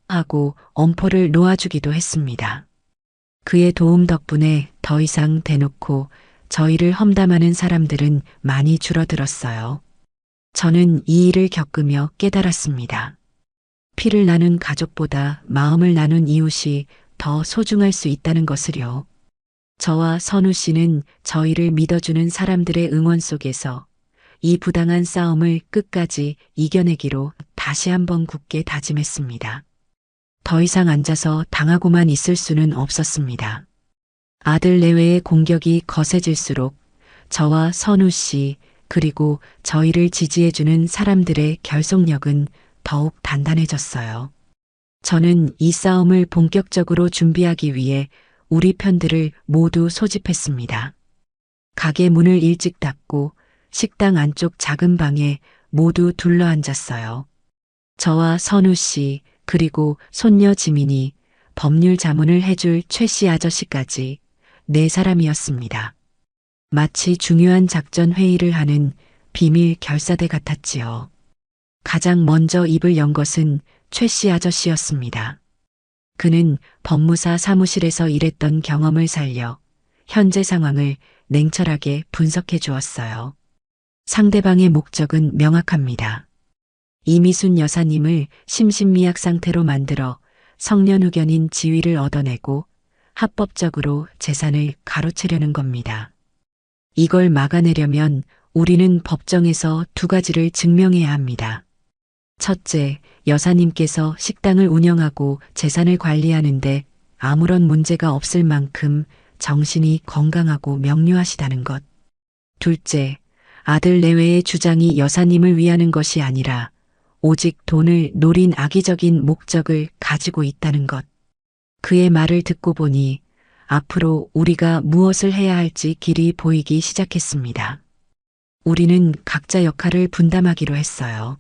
하고 엄포를 놓아주기도 했습니다. 그의 도움 덕분에 더 이상 대놓고 저희를 험담하는 사람들은 많이 줄어들었어요. 저는 이 일을 겪으며 깨달았습니다. 피를 나눈 가족보다 마음을 나눈 이웃이 더 소중할 수 있다는 것을요. 저와 선우 씨는 저희를 믿어주는 사람들의 응원 속에서 이 부당한 싸움을 끝까지 이겨내기로 다시 한번 굳게 다짐했습니다. 더 이상 앉아서 당하고만 있을 수는 없었습니다. 아들 내외의 공격이 거세질수록 저와 선우 씨 그리고 저희를 지지해주는 사람들의 결속력은 더욱 단단해졌어요. 저는 이 싸움을 본격적으로 준비하기 위해 우리 편들을 모두 소집했습니다. 가게 문을 일찍 닫고 식당 안쪽 작은 방에 모두 둘러앉았어요. 저와 선우 씨 그리고 손녀 지민이 법률 자문을 해줄 최 씨 아저씨까지 네 사람이었습니다. 마치 중요한 작전 회의를 하는 비밀 결사대 같았지요. 가장 먼저 입을 연 것은 최 씨 아저씨였습니다. 그는 법무사 사무실에서 일했던 경험을 살려 현재 상황을 냉철하게 분석해 주었어요. 상대방의 목적은 명확합니다. 이미순 여사님을 심신미약 상태로 만들어 성년후견인 지위를 얻어내고 합법적으로 재산을 가로채려는 겁니다. 이걸 막아내려면 우리는 법정에서 두 가지를 증명해야 합니다. 첫째, 여사님께서 식당을 운영하고 재산을 관리하는데 아무런 문제가 없을 만큼 정신이 건강하고 명료하시다는 것. 둘째, 아들 내외의 주장이 여사님을 위하는 것이 아니라 오직 돈을 노린 악의적인 목적을 가지고 있다는 것. 그의 말을 듣고 보니 앞으로 우리가 무엇을 해야 할지 길이 보이기 시작했습니다. 우리는 각자 역할을 분담하기로 했어요.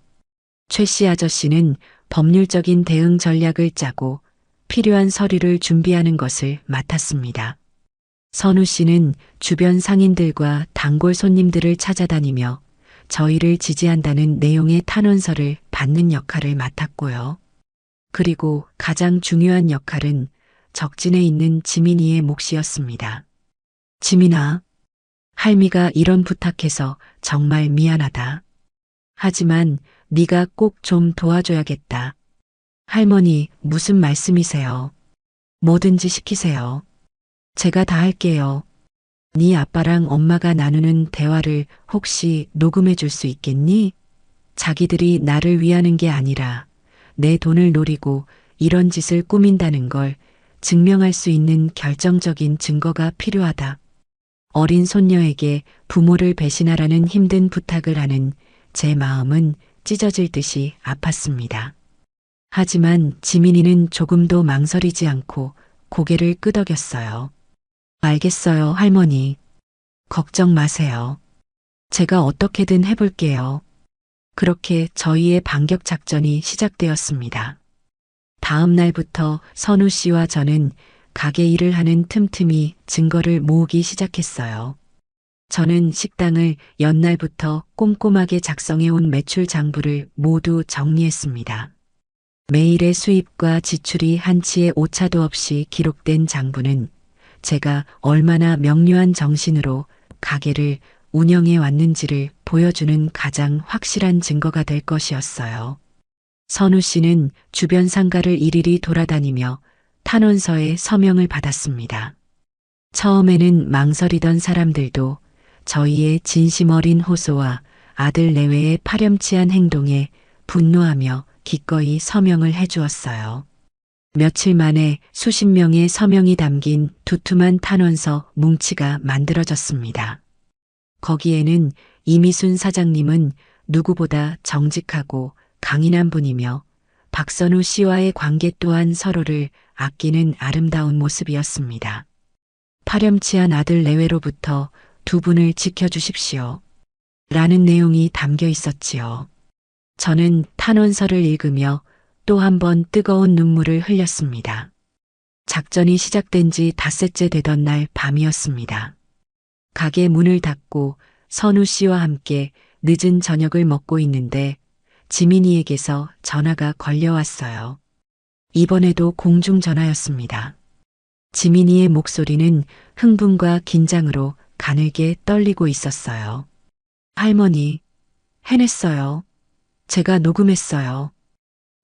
최 씨 아저씨는 법률적인 대응 전략을 짜고 필요한 서류를 준비하는 것을 맡았습니다. 선우 씨는 주변 상인들과 단골 손님들을 찾아다니며 저희를 지지한다는 내용의 탄원서를 받는 역할을 맡았고요. 그리고 가장 중요한 역할은 적진에 있는 지민이의 몫이었습니다. 지민아, 할미가 이런 부탁해서 정말 미안하다. 하지만 네가 꼭 좀 도와줘야겠다. 할머니, 무슨 말씀이세요? 뭐든지 시키세요. 제가 다 할게요. 네 아빠랑 엄마가 나누는 대화를 혹시 녹음해 줄 수 있겠니? 자기들이 나를 위하는 게 아니라 내 돈을 노리고 이런 짓을 꾸민다는 걸 증명할 수 있는 결정적인 증거가 필요하다. 어린 손녀에게 부모를 배신하라는 힘든 부탁을 하는 제 마음은 찢어질 듯이 아팠습니다. 하지만 지민이는 조금도 망설이지 않고 고개를 끄덕였어요. 알겠어요, 할머니. 걱정 마세요. 제가 어떻게든 해볼게요. 그렇게 저희의 반격 작전이 시작되었습니다. 다음 날부터 선우 씨와 저는 가게 일을 하는 틈틈이 증거를 모으기 시작했어요. 저는 식당을 연날부터 꼼꼼하게 작성해온 매출 장부를 모두 정리했습니다. 매일의 수입과 지출이 한치의 오차도 없이 기록된 장부는 제가 얼마나 명료한 정신으로 가게를 운영해 왔는지를 보여주는 가장 확실한 증거가 될 것이었어요. 선우 씨는 주변 상가를 일일이 돌아다니며 탄원서에 서명을 받았습니다. 처음에는 망설이던 사람들도 저희의 진심 어린 호소와 아들 내외의 파렴치한 행동에 분노하며 기꺼이 서명을 해주었어요. 며칠 만에 수십 명의 서명이 담긴 두툼한 탄원서 뭉치가 만들어졌습니다. 거기에는 이미순 사장님은 누구보다 정직하고 강인한 분이며 박선우 씨와의 관계 또한 서로를 아끼는 아름다운 모습이었습니다. 파렴치한 아들 내외로부터 두 분을 지켜주십시오. 라는 내용이 담겨 있었지요. 저는 탄원서를 읽으며 또 한 번 뜨거운 눈물을 흘렸습니다. 작전이 시작된 지 닷새째 되던 날 밤이었습니다. 가게 문을 닫고 선우 씨와 함께 늦은 저녁을 먹고 있는데 지민이에게서 전화가 걸려왔어요. 이번에도 공중전화였습니다. 지민이의 목소리는 흥분과 긴장으로 가늘게 떨리고 있었어요. 할머니, 해냈어요. 제가 녹음했어요.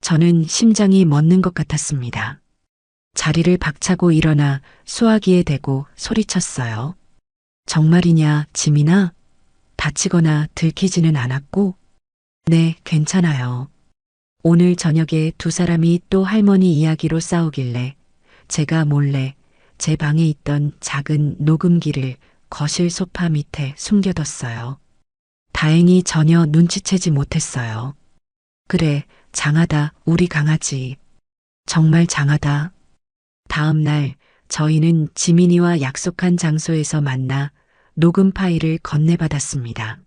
저는 심장이 멎는 것 같았습니다. 자리를 박차고 일어나 수화기에 대고 소리쳤어요. 정말이냐, 지민아? 다치거나 들키지는 않았고? 네, 괜찮아요. 오늘 저녁에 두 사람이 또 할머니 이야기로 싸우길래 제가 몰래 제 방에 있던 작은 녹음기를 거실 소파 밑에 숨겨뒀어요. 다행히 전혀 눈치채지 못했어요. 그래, 장하다, 우리 강아지. 정말 장하다. 다음 날 저희는 지민이와 약속한 장소에서 만나 녹음 파일을 건네받았습니다.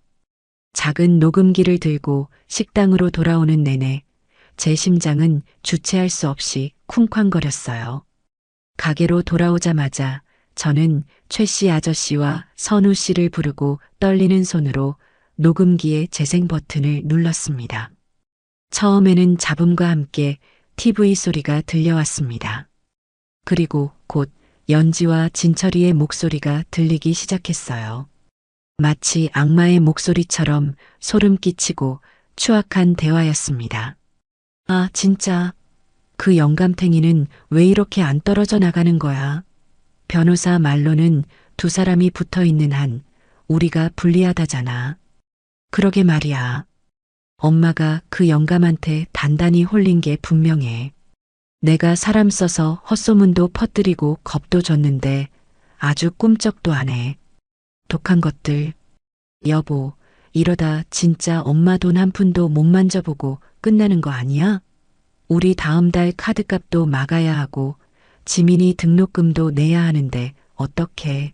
작은 녹음기를 들고 식당으로 돌아오는 내내 제 심장은 주체할 수 없이 쿵쾅거렸어요. 가게로 돌아오자마자 저는 최 씨 아저씨와 선우 씨를 부르고 떨리는 손으로 녹음기의 재생 버튼을 눌렀습니다. 처음에는 잡음과 함께 TV 소리가 들려왔습니다. 그리고 곧 연지와 진철이의 목소리가 들리기 시작했어요. 마치 악마의 목소리처럼 소름 끼치고 추악한 대화였습니다. 아, 진짜. 그 영감탱이는 왜 이렇게 안 떨어져 나가는 거야? 변호사 말로는 두 사람이 붙어 있는 한 우리가 불리하다잖아. 그러게 말이야. 엄마가 그 영감한테 단단히 홀린 게 분명해. 내가 사람 써서 헛소문도 퍼뜨리고 겁도 줬는데 아주 꿈쩍도 안 해. 독한 것들. 여보, 이러다 진짜 엄마 돈 한 푼도 못 만져보고 끝나는 거 아니야? 우리 다음 달 카드값도 막아야 하고 지민이 등록금도 내야 하는데 어떡해.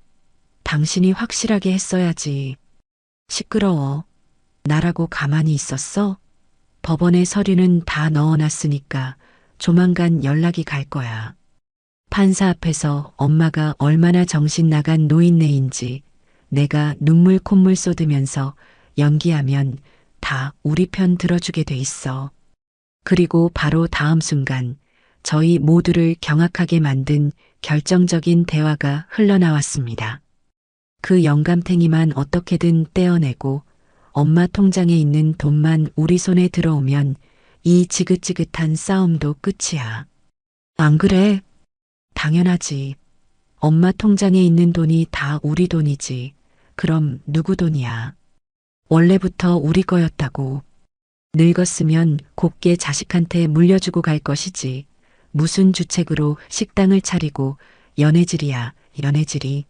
당신이 확실하게 했어야지. 시끄러워. 나라고 가만히 있었어? 법원에 서류는 다 넣어놨으니까 조만간 연락이 갈 거야. 판사 앞에서 엄마가 얼마나 정신 나간 노인네인지 내가 눈물 콧물 쏟으면서 연기하면 다 우리 편 들어주게 돼 있어. 그리고 바로 다음 순간 저희 모두를 경악하게 만든 결정적인 대화가 흘러나왔습니다. 그 영감탱이만 어떻게든 떼어내고 엄마 통장에 있는 돈만 우리 손에 들어오면 이 지긋지긋한 싸움도 끝이야. 안 그래? 당연하지. 엄마 통장에 있는 돈이 다 우리 돈이지. 그럼 누구 돈이야? 원래부터 우리 거였다고. 늙었으면 곱게 자식한테 물려주고 갈 것이지. 무슨 주책으로 식당을 차리고 연애질이야, 연애질이.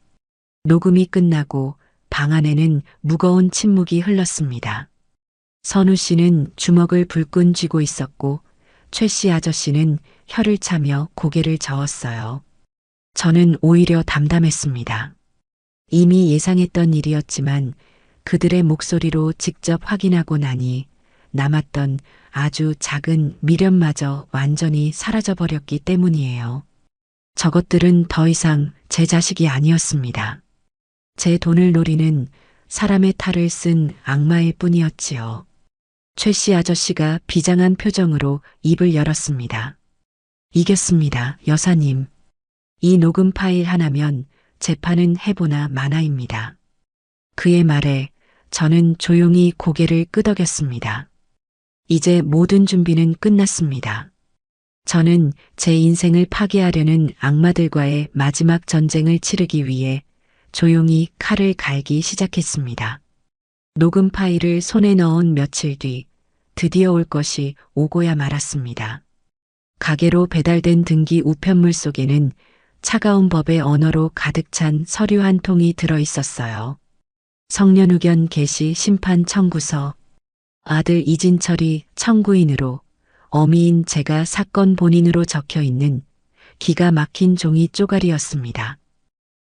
녹음이 끝나고 방 안에는 무거운 침묵이 흘렀습니다. 선우 씨는 주먹을 불끈 쥐고 있었고 최 씨 아저씨는 혀를 차며 고개를 저었어요. 저는 오히려 담담했습니다. 이미 예상했던 일이었지만 그들의 목소리로 직접 확인하고 나니 남았던 아주 작은 미련마저 완전히 사라져버렸기 때문이에요. 저것들은 더 이상 제 자식이 아니었습니다. 제 돈을 노리는 사람의 탈을 쓴 악마일 뿐이었지요. 최 씨 아저씨가 비장한 표정으로 입을 열었습니다. 이겼습니다, 여사님. 이 녹음 파일 하나면 재판은 해보나 마나입니다. 그의 말에 저는 조용히 고개를 끄덕였습니다. 이제 모든 준비는 끝났습니다. 저는 제 인생을 파괴하려는 악마들과의 마지막 전쟁을 치르기 위해 조용히 칼을 갈기 시작했습니다. 녹음 파일을 손에 넣은 며칠 뒤 드디어 올 것이 오고야 말았습니다. 가게로 배달된 등기 우편물 속에는 차가운 법의 언어로 가득 찬 서류 한 통이 들어 있었어요. 성년의견 개시 심판 청구서. 아들 이진철이 청구인으로 어미인 제가 사건 본인으로 적혀 있는 기가 막힌 종이 쪼가리였습니다.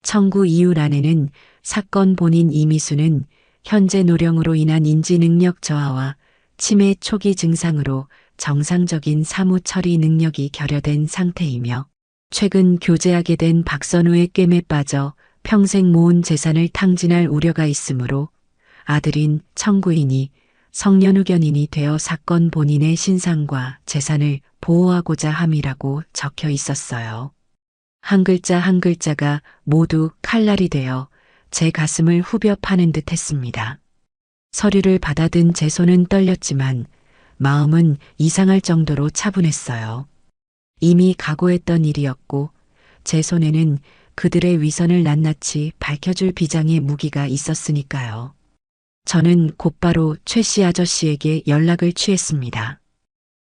청구 이유란에는 사건 본인 이미수는 현재 노령으로 인한 인지 능력 저하와 치매 초기 증상으로 정상적인 사무 처리 능력이 결여된 상태이며 최근 교제하게 된 박선우의 꿰매 빠져 평생 모은 재산을 탕진할 우려가 있으므로 아들인 청구인이 성년의견인이 되어 사건 본인의 신상과 재산을 보호하고자 함이라고 적혀 있었어요. 한 글자 한 글자가 모두 칼날이 되어 제 가슴을 후벼 파는 듯 했습니다. 서류를 받아든 제 손은 떨렸지만 마음은 이상할 정도로 차분했어요. 이미 각오했던 일이었고 제 손에는 그들의 위선을 낱낱이 밝혀줄 비장의 무기가 있었으니까요. 저는 곧바로 최 씨 아저씨에게 연락을 취했습니다.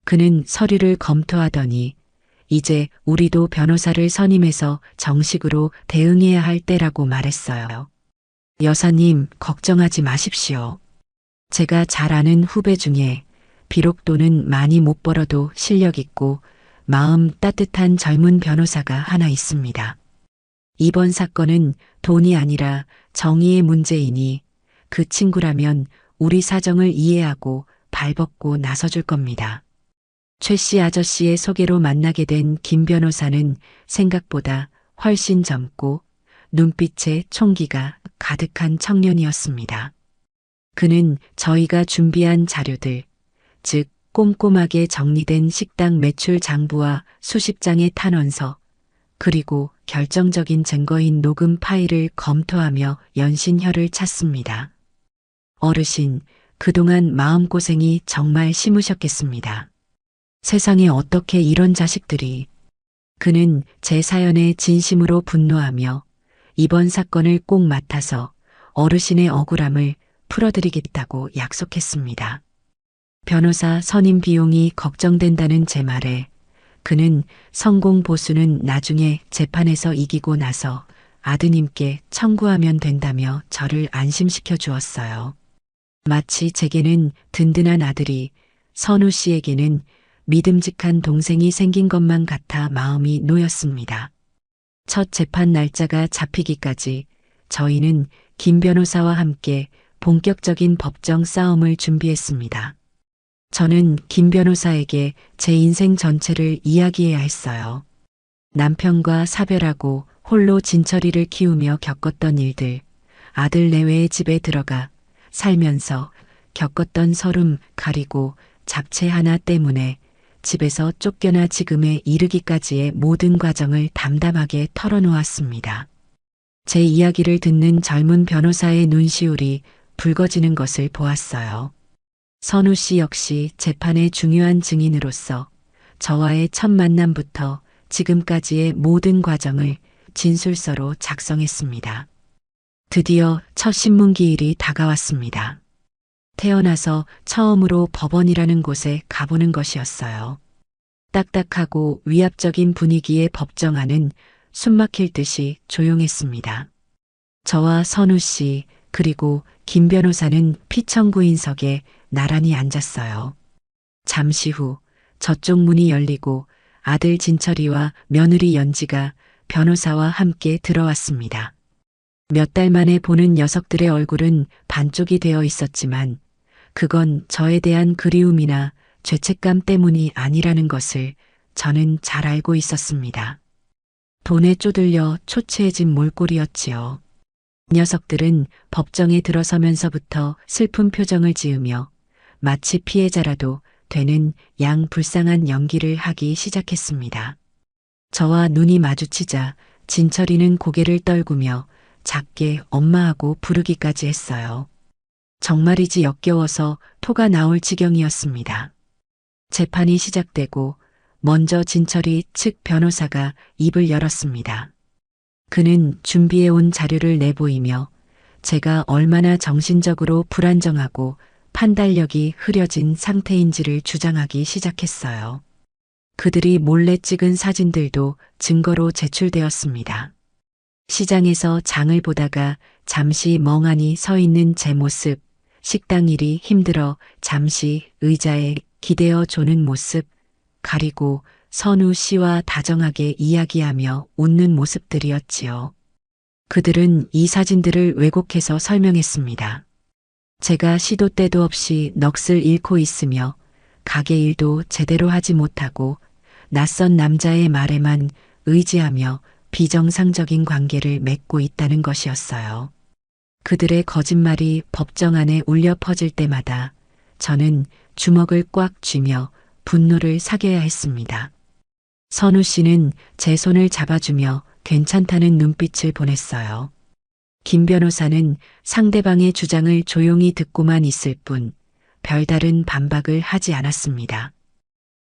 그는 서류를 검토하더니 이제 우리도 변호사를 선임해서 정식으로 대응해야 할 때라고 말했어요. 여사님, 걱정하지 마십시오. 제가 잘 아는 후배 중에 비록 돈은 많이 못 벌어도 실력 있고 마음 따뜻한 젊은 변호사가 하나 있습니다. 이번 사건은 돈이 아니라 정의의 문제이니 그 친구라면 우리 사정을 이해하고 발벗고 나서줄 겁니다. 최 씨 아저씨의 소개로 만나게 된 김 변호사는 생각보다 훨씬 젊고 눈빛에 총기가 가득한 청년이었습니다. 그는 저희가 준비한 자료들, 즉 꼼꼼하게 정리된 식당 매출 장부와 수십 장의 탄원서, 그리고 결정적인 증거인 녹음 파일을 검토하며 연신 혀를 찼습니다. 어르신, 그동안 마음고생이 정말 심으셨겠습니다. 세상에 어떻게 이런 자식들이. 그는 제 사연에 진심으로 분노하며 이번 사건을 꼭 맡아서 어르신의 억울함을 풀어드리겠다고 약속했습니다. 변호사 선임 비용이 걱정된다는 제 말에 그는 성공 보수는 나중에 재판에서 이기고 나서 아드님께 청구하면 된다며 저를 안심시켜 주었어요. 마치 제게는 든든한 아들이, 선우 씨에게는 믿음직한 동생이 생긴 것만 같아 마음이 놓였습니다. 첫 재판 날짜가 잡히기까지 저희는 김 변호사와 함께 본격적인 법정 싸움을 준비했습니다. 저는 김 변호사에게 제 인생 전체를 이야기해야 했어요. 남편과 사별하고 홀로 진철이를 키우며 겪었던 일들, 아들 내외의 집에 들어가 살면서 겪었던 서름, 가리고 잡채 하나 때문에 집에서 쫓겨나 지금에 이르기까지의 모든 과정을 담담하게 털어놓았습니다. 제 이야기를 듣는 젊은 변호사의 눈시울이 붉어지는 것을 보았어요. 선우 씨 역시 재판의 중요한 증인으로서 저와의 첫 만남부터 지금까지의 모든 과정을 진술서로 작성했습니다. 드디어 첫 신문기일이 다가왔습니다. 태어나서 처음으로 법원이라는 곳에 가보는 것이었어요. 딱딱하고 위압적인 분위기의 법정안은 숨막힐 듯이 조용했습니다. 저와 선우 씨 그리고 김 변호사는 피청구인석에 나란히 앉았어요. 잠시 후 저쪽 문이 열리고 아들 진철이와 며느리 연지가 변호사와 함께 들어왔습니다. 몇 달 만에 보는 녀석들의 얼굴은 반쪽이 되어 있었지만 그건 저에 대한 그리움이나 죄책감 때문이 아니라는 것을 저는 잘 알고 있었습니다. 돈에 쪼들려 초췌해진 몰골이었지요. 녀석들은 법정에 들어서면서부터 슬픈 표정을 지으며 마치 피해자라도 되는 양 불쌍한 연기를 하기 시작했습니다. 저와 눈이 마주치자 진철이는 고개를 떨구며 작게 엄마하고 부르기까지 했어요. 정말이지 역겨워서 토가 나올 지경이었습니다. 재판이 시작되고 먼저 진철이 측 변호사가 입을 열었습니다. 그는 준비해온 자료를 내보이며 제가 얼마나 정신적으로 불안정하고 판단력이 흐려진 상태인지를 주장하기 시작했어요. 그들이 몰래 찍은 사진들도 증거로 제출되었습니다. 시장에서 장을 보다가 잠시 멍하니 서 있는 제 모습, 식당 일이 힘들어 잠시 의자에 기대어 조는 모습, 가리고 선우 씨와 다정하게 이야기하며 웃는 모습들이었지요. 그들은 이 사진들을 왜곡해서 설명했습니다. 제가 시도 때도 없이 넋을 잃고 있으며 가게 일도 제대로 하지 못하고 낯선 남자의 말에만 의지하며 비정상적인 관계를 맺고 있다는 것이었어요. 그들의 거짓말이 법정 안에 울려 퍼질 때마다 저는 주먹을 꽉 쥐며 분노를 사겨야 했습니다. 선우 씨는 제 손을 잡아주며 괜찮다는 눈빛을 보냈어요. 김 변호사는 상대방의 주장을 조용히 듣고만 있을 뿐 별다른 반박을 하지 않았습니다.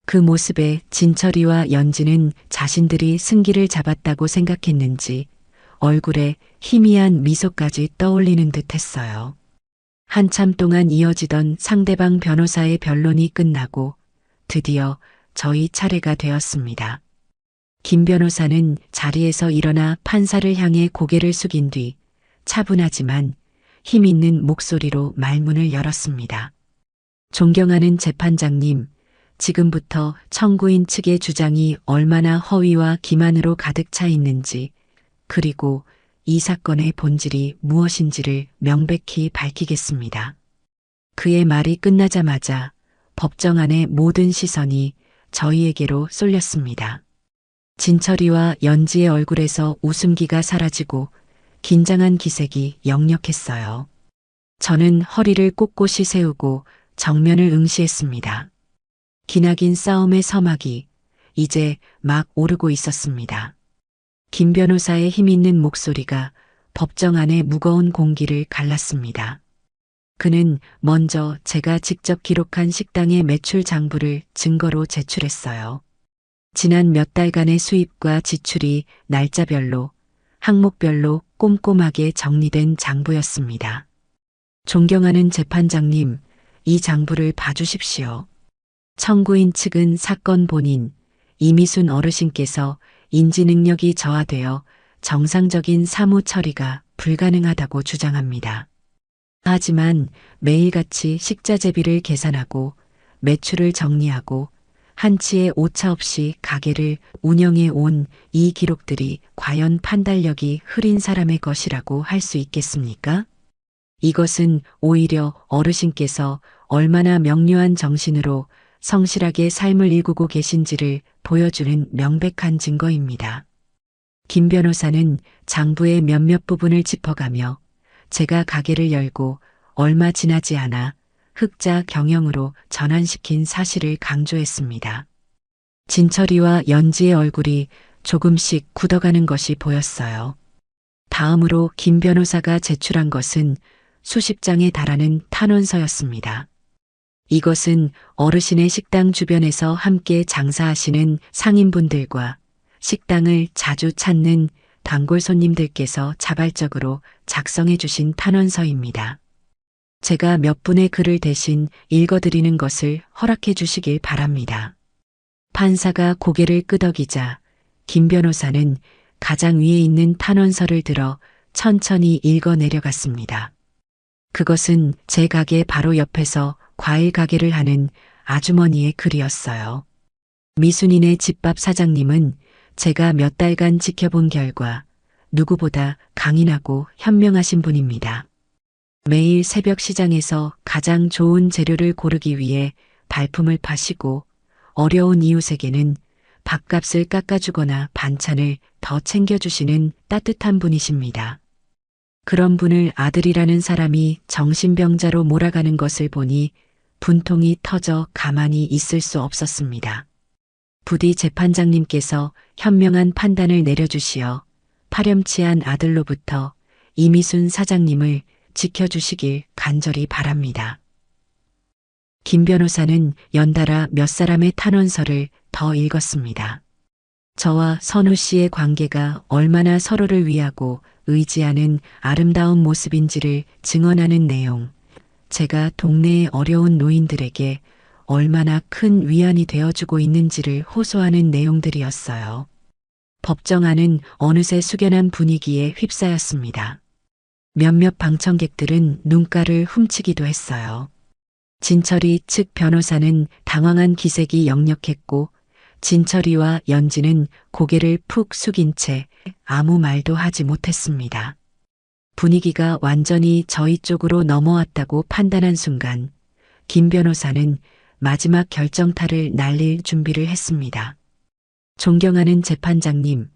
그 모습에 진철이와 연지는 자신들이 승기를 잡았다고 생각했는지 얼굴에 희미한 미소까지 떠올리는 듯 했어요. 한참 동안 이어지던 상대방 변호사의 변론이 끝나고 드디어 저희 차례가 되었습니다. 김 변호사는 자리에서 일어나 판사를 향해 고개를 숙인 뒤 차분하지만 힘 있는 목소리로 말문을 열었습니다. 존경하는 재판장님, 지금부터 청구인 측의 주장이 얼마나 허위와 기만으로 가득 차 있는지, 그리고 이 사건의 본질이 무엇인지를 명백히 밝히겠습니다. 그의 말이 끝나자마자 법정 안의 모든 시선이 저희에게로 쏠렸습니다. 진철이와 연지의 얼굴에서 웃음기가 사라지고 긴장한 기색이 역력했어요. 저는 허리를 꼿꼿이 세우고 정면을 응시했습니다. 기나긴 싸움의 서막이 이제 막 오르고 있었습니다. 김 변호사의 힘있는 목소리가 법정 안의 무거운 공기를 갈랐습니다. 그는 먼저 제가 직접 기록한 식당의 매출 장부를 증거로 제출했어요. 지난 몇 달간의 수입과 지출이 날짜별로, 항목별로 꼼꼼하게 정리된 장부였습니다. 존경하는 재판장님, 이 장부를 봐주십시오. 청구인 측은 사건 본인, 이미순 어르신께서 인지 능력이 저하되어 정상적인 사무 처리가 불가능하다고 주장합니다. 하지만 매일같이 식자재비를 계산하고 매출을 정리하고 한치의 오차 없이 가게를 운영해 온 이 기록들이 과연 판단력이 흐린 사람의 것이라고 할 수 있겠습니까? 이것은 오히려 어르신께서 얼마나 명료한 정신으로 성실하게 삶을 일구고 계신지를 보여주는 명백한 증거입니다. 김 변호사는 장부의 몇몇 부분을 짚어가며 제가 가게를 열고 얼마 지나지 않아 흑자 경영으로 전환시킨 사실을 강조했습니다. 진철이와 연지의 얼굴이 조금씩 굳어가는 것이 보였어요. 다음으로 김 변호사가 제출한 것은 수십 장에 달하는 탄원서였습니다. 이것은 어르신의 식당 주변에서 함께 장사하시는 상인분들과 식당을 자주 찾는 단골 손님들께서 자발적으로 작성해 주신 탄원서입니다. 제가 몇 분의 글을 대신 읽어드리는 것을 허락해 주시길 바랍니다. 판사가 고개를 끄덕이자 김 변호사는 가장 위에 있는 탄원서를 들어 천천히 읽어 내려갔습니다. 그것은 제 가게 바로 옆에서 과일 가게를 하는 아주머니의 글이었어요. 미순인의 집밥 사장님은 제가 몇 달간 지켜본 결과 누구보다 강인하고 현명하신 분입니다. 매일 새벽 시장에서 가장 좋은 재료를 고르기 위해 발품을 파시고 어려운 이웃에게는 밥값을 깎아주거나 반찬을 더 챙겨주시는 따뜻한 분이십니다. 그런 분을 아들이라는 사람이 정신병자로 몰아가는 것을 보니 분통이 터져 가만히 있을 수 없었습니다. 부디 재판장님께서 현명한 판단을 내려주시어 파렴치한 아들로부터 이미순 사장님을 지켜주시길 간절히 바랍니다. 김 변호사는 연달아 몇 사람의 탄원서를 더 읽었습니다. 저와 선우 씨의 관계가 얼마나 서로를 위하고 의지하는 아름다운 모습인지를 증언하는 내용, 제가 동네의 어려운 노인들에게 얼마나 큰 위안이 되어주고 있는지를 호소하는 내용들이었어요. 법정 안은 어느새 숙연한 분위기에 휩싸였습니다. 몇몇 방청객들은 눈가를 훔치기도 했어요. 진철이 측 변호사는 당황한 기색이 역력했고 진철이와 연지는 고개를 푹 숙인 채 아무 말도 하지 못했습니다. 분위기가 완전히 저희 쪽으로 넘어왔다고 판단한 순간 김 변호사는 마지막 결정타를 날릴 준비를 했습니다. 존경하는 재판장님,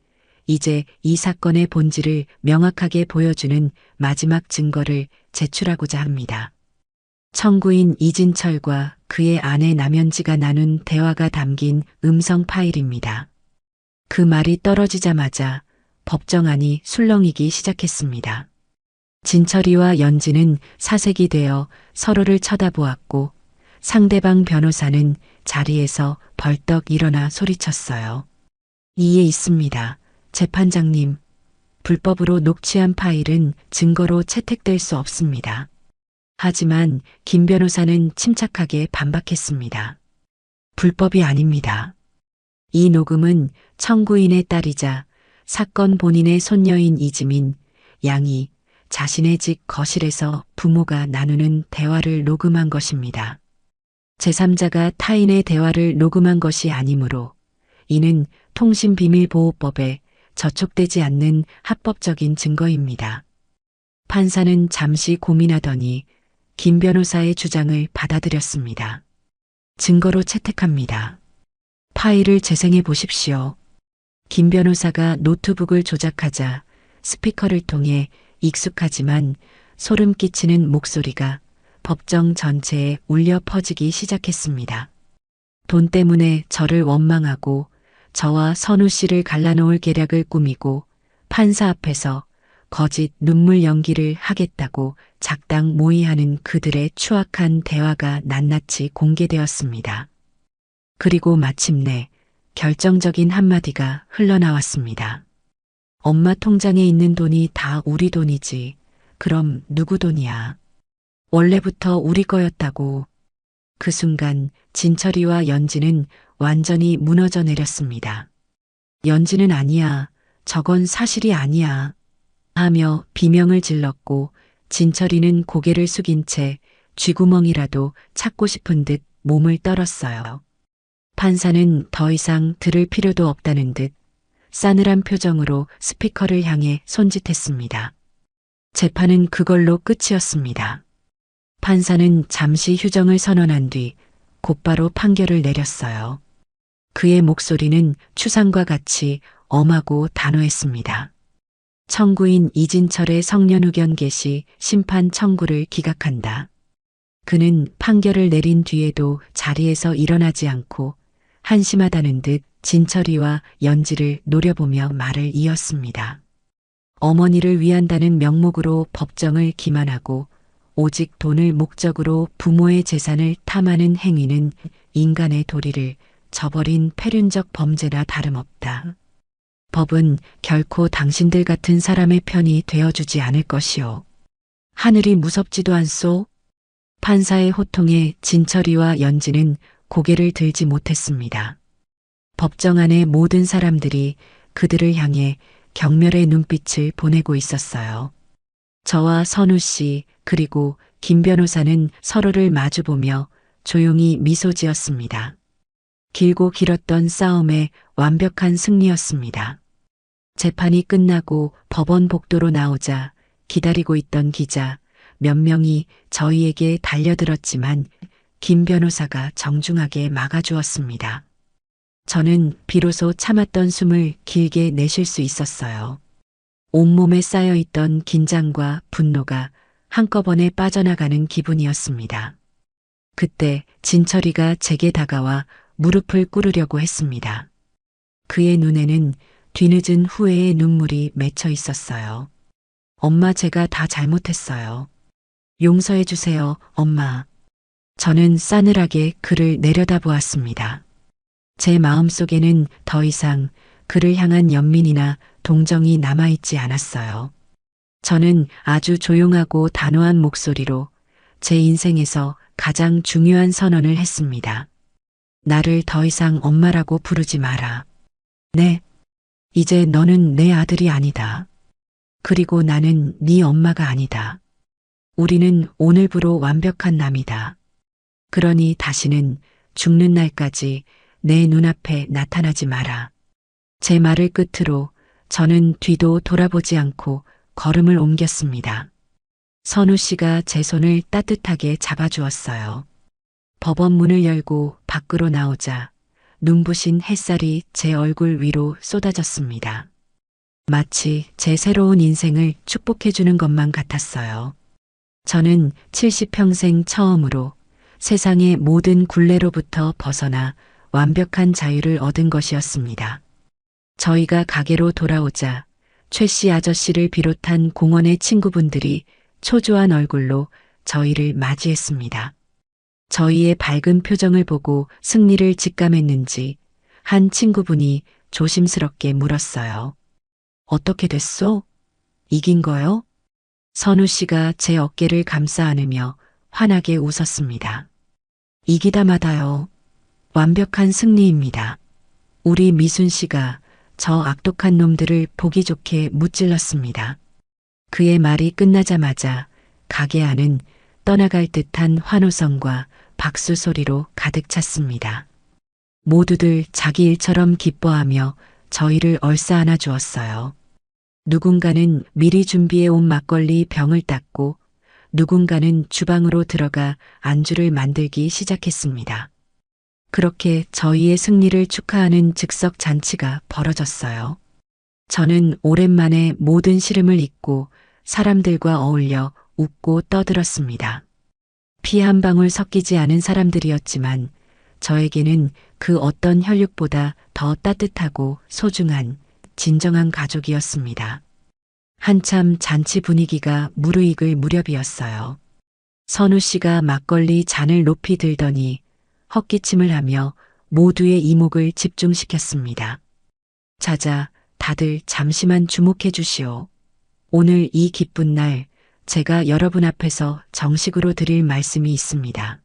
이제 이 사건의 본질을 명확하게 보여주는 마지막 증거를 제출하고자 합니다. 청구인 이진철과 그의 아내 남현지가 나눈 대화가 담긴 음성 파일입니다. 그 말이 떨어지자마자 법정 안이 술렁이기 시작했습니다. 진철이와 연지는 사색이 되어 서로를 쳐다보았고 상대방 변호사는 자리에서 벌떡 일어나 소리쳤어요. 이에 있습니다. 재판장님, 불법으로 녹취한 파일은 증거로 채택될 수 없습니다. 하지만 김 변호사는 침착하게 반박했습니다. 불법이 아닙니다. 이 녹음은 청구인의 딸이자 사건 본인의 손녀인 이지민 양이 자신의 집 거실에서 부모가 나누는 대화를 녹음한 것입니다. 제3자가 타인의 대화를 녹음한 것이 아니므로 이는 통신비밀보호법에 저촉되지 않는 합법적인 증거입니다. 판사는 잠시 고민하더니 김 변호사의 주장을 받아들였습니다. 증거로 채택합니다. 파일을 재생해 보십시오. 김 변호사가 노트북을 조작하자 스피커를 통해 익숙하지만 소름 끼치는 목소리가 법정 전체에 울려 퍼지기 시작했습니다. 돈 때문에 저를 원망하고 저와 선우 씨를 갈라놓을 계략을 꾸미고 판사 앞에서 거짓 눈물 연기를 하겠다고 작당 모의하는 그들의 추악한 대화가 낱낱이 공개되었습니다. 그리고 마침내 결정적인 한마디가 흘러나왔습니다. 엄마 통장에 있는 돈이 다 우리 돈이지. 그럼 누구 돈이야? 원래부터 우리 거였다고. 그 순간 진철이와 연지는 완전히 무너져 내렸습니다. 연지는 아니야. 저건 사실이 아니야. 하며 비명을 질렀고 진철이는 고개를 숙인 채 쥐구멍이라도 찾고 싶은 듯 몸을 떨었어요. 판사는 더 이상 들을 필요도 없다는 듯 싸늘한 표정으로 스피커를 향해 손짓했습니다. 재판은 그걸로 끝이었습니다. 판사는 잠시 휴정을 선언한 뒤 곧바로 판결을 내렸어요. 그의 목소리는 추상과 같이 엄하고 단호했습니다. 청구인 이진철의 성년 의견 개시 심판 청구를 기각한다. 그는 판결을 내린 뒤에도 자리에서 일어나지 않고 한심하다는 듯 진철이와 연지를 노려보며 말을 이었습니다. 어머니를 위한다는 명목으로 법정을 기만하고 오직 돈을 목적으로 부모의 재산을 탐하는 행위는 인간의 도리를 저버린 패륜적 범죄나 다름없다. 법은 결코 당신들 같은 사람의 편이 되어주지 않을 것이오. 하늘이 무섭지도 않소? 판사의 호통에 진철이와 연지는 고개를 들지 못했습니다. 법정 안의 모든 사람들이 그들을 향해 경멸의 눈빛을 보내고 있었어요. 저와 선우 씨 그리고 김 변호사는 서로를 마주보며 조용히 미소 지었습니다. 길고 길었던 싸움의 완벽한 승리였습니다. 재판이 끝나고 법원 복도로 나오자 기다리고 있던 기자 몇 명이 저희에게 달려들었지만 김 변호사가 정중하게 막아주었습니다. 저는 비로소 참았던 숨을 길게 내쉴 수 있었어요. 온몸에 쌓여있던 긴장과 분노가 한꺼번에 빠져나가는 기분이었습니다. 그때 진철이가 제게 다가와 무릎을 꿇으려고 했습니다. 그의 눈에는 뒤늦은 후회의 눈물이 맺혀 있었어요. 엄마, 제가 다 잘못했어요. 용서해 주세요, 엄마. 저는 싸늘하게 그를 내려다보았습니다. 제 마음속에는 더 이상 그를 향한 연민이나 동정이 남아있지 않았어요. 저는 아주 조용하고 단호한 목소리로 제 인생에서 가장 중요한 선언을 했습니다. 나를 더 이상 엄마라고 부르지 마라. 네, 이제 너는 내 아들이 아니다. 그리고 나는 네 엄마가 아니다. 우리는 오늘부로 완벽한 남이다. 그러니 다시는 죽는 날까지 내 눈앞에 나타나지 마라. 제 말을 끝으로 저는 뒤도 돌아보지 않고 걸음을 옮겼습니다. 선우 씨가 제 손을 따뜻하게 잡아주었어요. 법원 문을 열고 밖으로 나오자 눈부신 햇살이 제 얼굴 위로 쏟아졌습니다. 마치 제 새로운 인생을 축복해주는 것만 같았어요. 저는 70평생 처음으로 세상의 모든 굴레로부터 벗어나 완벽한 자유를 얻은 것이었습니다. 저희가 가게로 돌아오자 최 씨 아저씨를 비롯한 공원의 친구분들이 초조한 얼굴로 저희를 맞이했습니다. 저희의 밝은 표정을 보고 승리를 직감했는지 한 친구분이 조심스럽게 물었어요. 어떻게 됐소? 이긴 거요? 선우 씨가 제 어깨를 감싸 안으며 환하게 웃었습니다. 이기다 마다요. 완벽한 승리입니다. 우리 미순 씨가 저 악독한 놈들을 보기 좋게 무찔렀습니다. 그의 말이 끝나자마자 가게 안은 떠나갈 듯한 환호성과 박수 소리로 가득 찼습니다. 모두들 자기 일처럼 기뻐하며 저희를 얼싸안아 주었어요. 누군가는 미리 준비해 온 막걸리 병을 닦고 누군가는 주방으로 들어가 안주를 만들기 시작했습니다. 그렇게 저희의 승리를 축하하는 즉석 잔치가 벌어졌어요. 저는 오랜만에 모든 시름을 잊고 사람들과 어울려 웃고 떠들었습니다. 피 한 방울 섞이지 않은 사람들이었지만 저에게는 그 어떤 혈육보다 더 따뜻하고 소중한 진정한 가족이었습니다. 한참 잔치 분위기가 무르익을 무렵이었어요. 선우 씨가 막걸리 잔을 높이 들더니 헛기침을 하며 모두의 이목을 집중시켰습니다. 자자, 다들 잠시만 주목해 주시오. 오늘 이 기쁜 날 제가 여러분 앞에서 정식으로 드릴 말씀이 있습니다.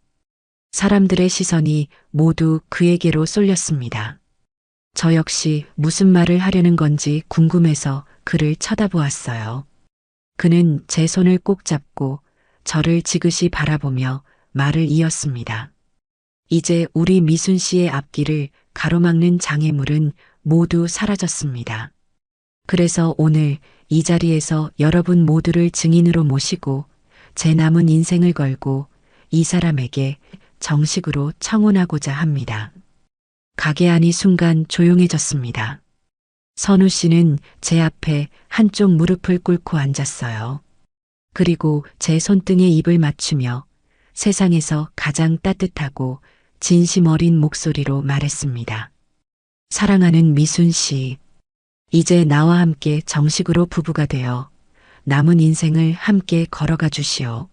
사람들의 시선이 모두 그에게로 쏠렸습니다. 저 역시 무슨 말을 하려는 건지 궁금해서 그를 쳐다보았어요. 그는 제 손을 꼭 잡고 저를 지그시 바라보며 말을 이었습니다. 이제 우리 미순 씨의 앞길을 가로막는 장애물은 모두 사라졌습니다. 그래서 오늘 이 자리에서 여러분 모두를 증인으로 모시고 제 남은 인생을 걸고 이 사람에게 정식으로 청혼하고자 합니다. 가게 안이 순간 조용해졌습니다. 선우 씨는 제 앞에 한쪽 무릎을 꿇고 앉았어요. 그리고 제 손등에 입을 맞추며 세상에서 가장 따뜻하고 진심 어린 목소리로 말했습니다. 사랑하는 미순 씨, 이제 나와 함께 정식으로 부부가 되어 남은 인생을 함께 걸어가 주시오.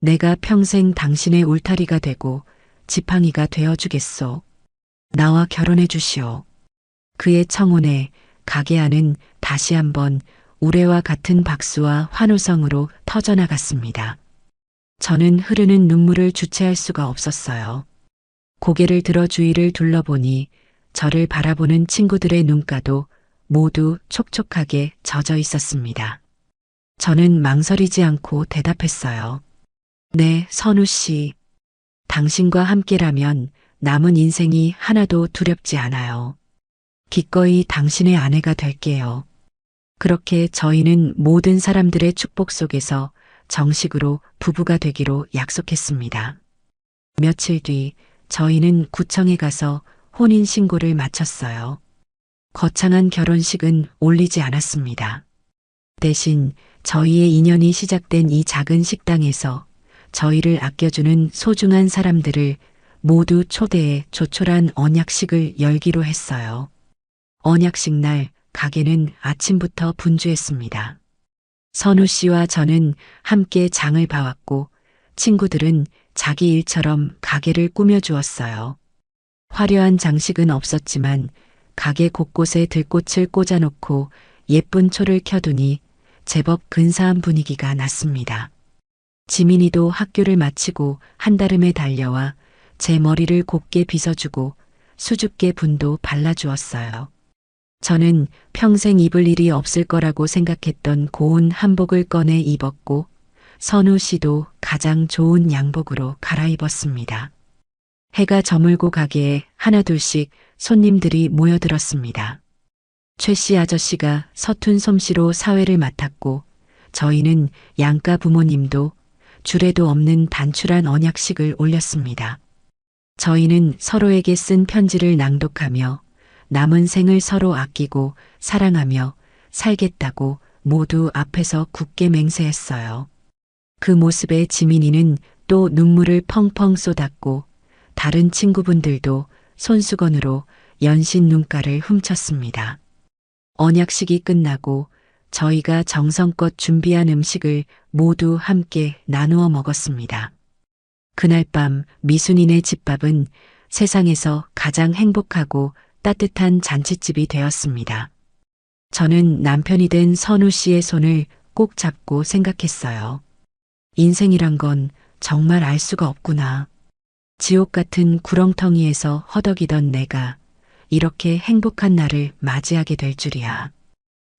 내가 평생 당신의 울타리가 되고 지팡이가 되어 주겠소. 나와 결혼해 주시오. 그의 청혼에 가게 안은 다시 한번 우레와 같은 박수와 환호성으로 터져나갔습니다. 저는 흐르는 눈물을 주체할 수가 없었어요. 고개를 들어 주위를 둘러보니 저를 바라보는 친구들의 눈가도 모두 촉촉하게 젖어 있었습니다. 저는 망설이지 않고 대답했어요. 네, 선우 씨. 당신과 함께라면 남은 인생이 하나도 두렵지 않아요. 기꺼이 당신의 아내가 될게요. 그렇게 저희는 모든 사람들의 축복 속에서 정식으로 부부가 되기로 약속했습니다. 며칠 뒤 저희는 구청에 가서 혼인신고를 마쳤어요. 거창한 결혼식은 올리지 않았습니다. 대신 저희의 인연이 시작된 이 작은 식당에서 저희를 아껴주는 소중한 사람들을 모두 초대해 조촐한 언약식을 열기로 했어요. 언약식 날 가게는 아침부터 분주했습니다. 선우 씨와 저는 함께 장을 봐왔고 친구들은 자기 일처럼 가게를 꾸며주었어요. 화려한 장식은 없었지만 가게 곳곳에 들꽃을 꽂아놓고 예쁜 초를 켜두니 제법 근사한 분위기가 났습니다. 지민이도 학교를 마치고 한달음에 달려와 제 머리를 곱게 빗어주고 수줍게 분도 발라주었어요. 저는 평생 입을 일이 없을 거라고 생각했던 고운 한복을 꺼내 입었고 선우 씨도 가장 좋은 양복으로 갈아입었습니다. 해가 저물고 가게에 하나둘씩 손님들이 모여들었습니다. 최 씨 아저씨가 서툰 솜씨로 사회를 맡았고 저희는 양가 부모님도 주례도 없는 단출한 언약식을 올렸습니다. 저희는 서로에게 쓴 편지를 낭독하며 남은 생을 서로 아끼고 사랑하며 살겠다고 모두 앞에서 굳게 맹세했어요. 그 모습에 지민이는 또 눈물을 펑펑 쏟았고 다른 친구분들도 손수건으로 연신 눈가를 훔쳤습니다. 언약식이 끝나고 저희가 정성껏 준비한 음식을 모두 함께 나누어 먹었습니다. 그날 밤 미순이네 집밥은 세상에서 가장 행복하고 따뜻한 잔칫집이 되었습니다. 저는 남편이 된 선우 씨의 손을 꼭 잡고 생각했어요. 인생이란 건 정말 알 수가 없구나. 지옥 같은 구렁텅이에서 허덕이던 내가 이렇게 행복한 날을 맞이하게 될 줄이야.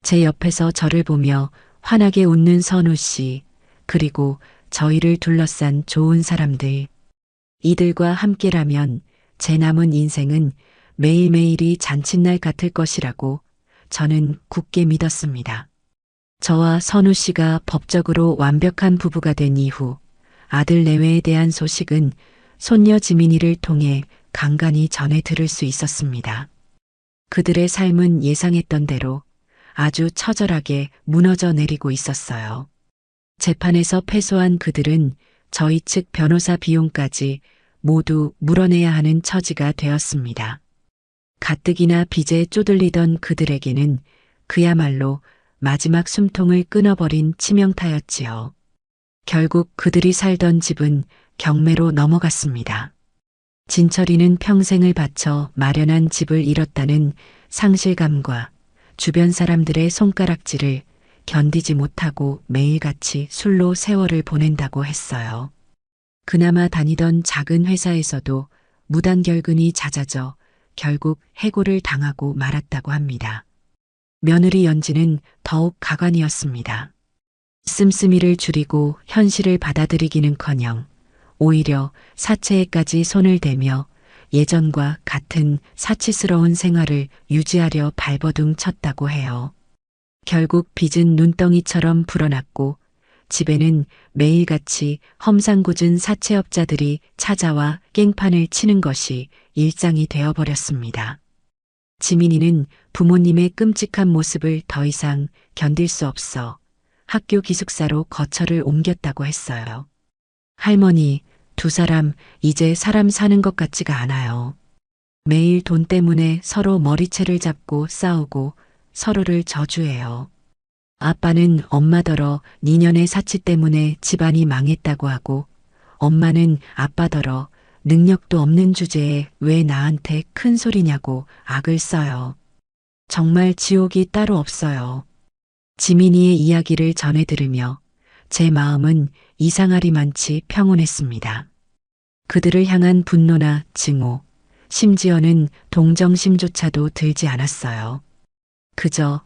제 옆에서 저를 보며 환하게 웃는 선우 씨, 그리고 저희를 둘러싼 좋은 사람들. 이들과 함께라면 제 남은 인생은 매일매일이 잔칫날 같을 것이라고 저는 굳게 믿었습니다. 저와 선우 씨가 법적으로 완벽한 부부가 된 이후 아들 내외에 대한 소식은 손녀 지민이를 통해 간간히 전해 들을 수 있었습니다. 그들의 삶은 예상했던 대로 아주 처절하게 무너져 내리고 있었어요. 재판에서 패소한 그들은 저희 측 변호사 비용까지 모두 물어내야 하는 처지가 되었습니다. 가뜩이나 빚에 쪼들리던 그들에게는 그야말로 마지막 숨통을 끊어버린 치명타였지요. 결국 그들이 살던 집은 경매로 넘어갔습니다. 진철이는 평생을 바쳐 마련한 집을 잃었다는 상실감과 주변 사람들의 손가락질을 견디지 못하고 매일같이 술로 세월을 보낸다고 했어요. 그나마 다니던 작은 회사에서도 무단결근이 잦아져 결국 해고를 당하고 말았다고 합니다. 며느리 연지는 더욱 가관이었습니다. 씀씀이를 줄이고 현실을 받아들이기는커녕 오히려 사채에까지 손을 대며 예전과 같은 사치스러운 생활을 유지하려 발버둥 쳤다고 해요. 결국 빚은 눈덩이처럼 불어났고 집에는 매일같이 험상궂은 사채업자들이 찾아와 깽판을 치는 것이 일상이 되어버렸습니다. 지민이는 부모님의 끔찍한 모습을 더 이상 견딜 수 없어 학교 기숙사로 거처를 옮겼다고 했어요. 할머니, 두 사람 이제 사람 사는 것 같지가 않아요. 매일 돈 때문에 서로 머리채를 잡고 싸우고 서로를 저주해요. 아빠는 엄마더러 니년의 사치 때문에 집안이 망했다고 하고 엄마는 아빠더러 능력도 없는 주제에 왜 나한테 큰 소리냐고 악을 써요. 정말 지옥이 따로 없어요. 지민이의 이야기를 전해 들으며 제 마음은 이상하리만치 평온했습니다. 그들을 향한 분노나 증오, 심지어는 동정심조차도 들지 않았어요. 그저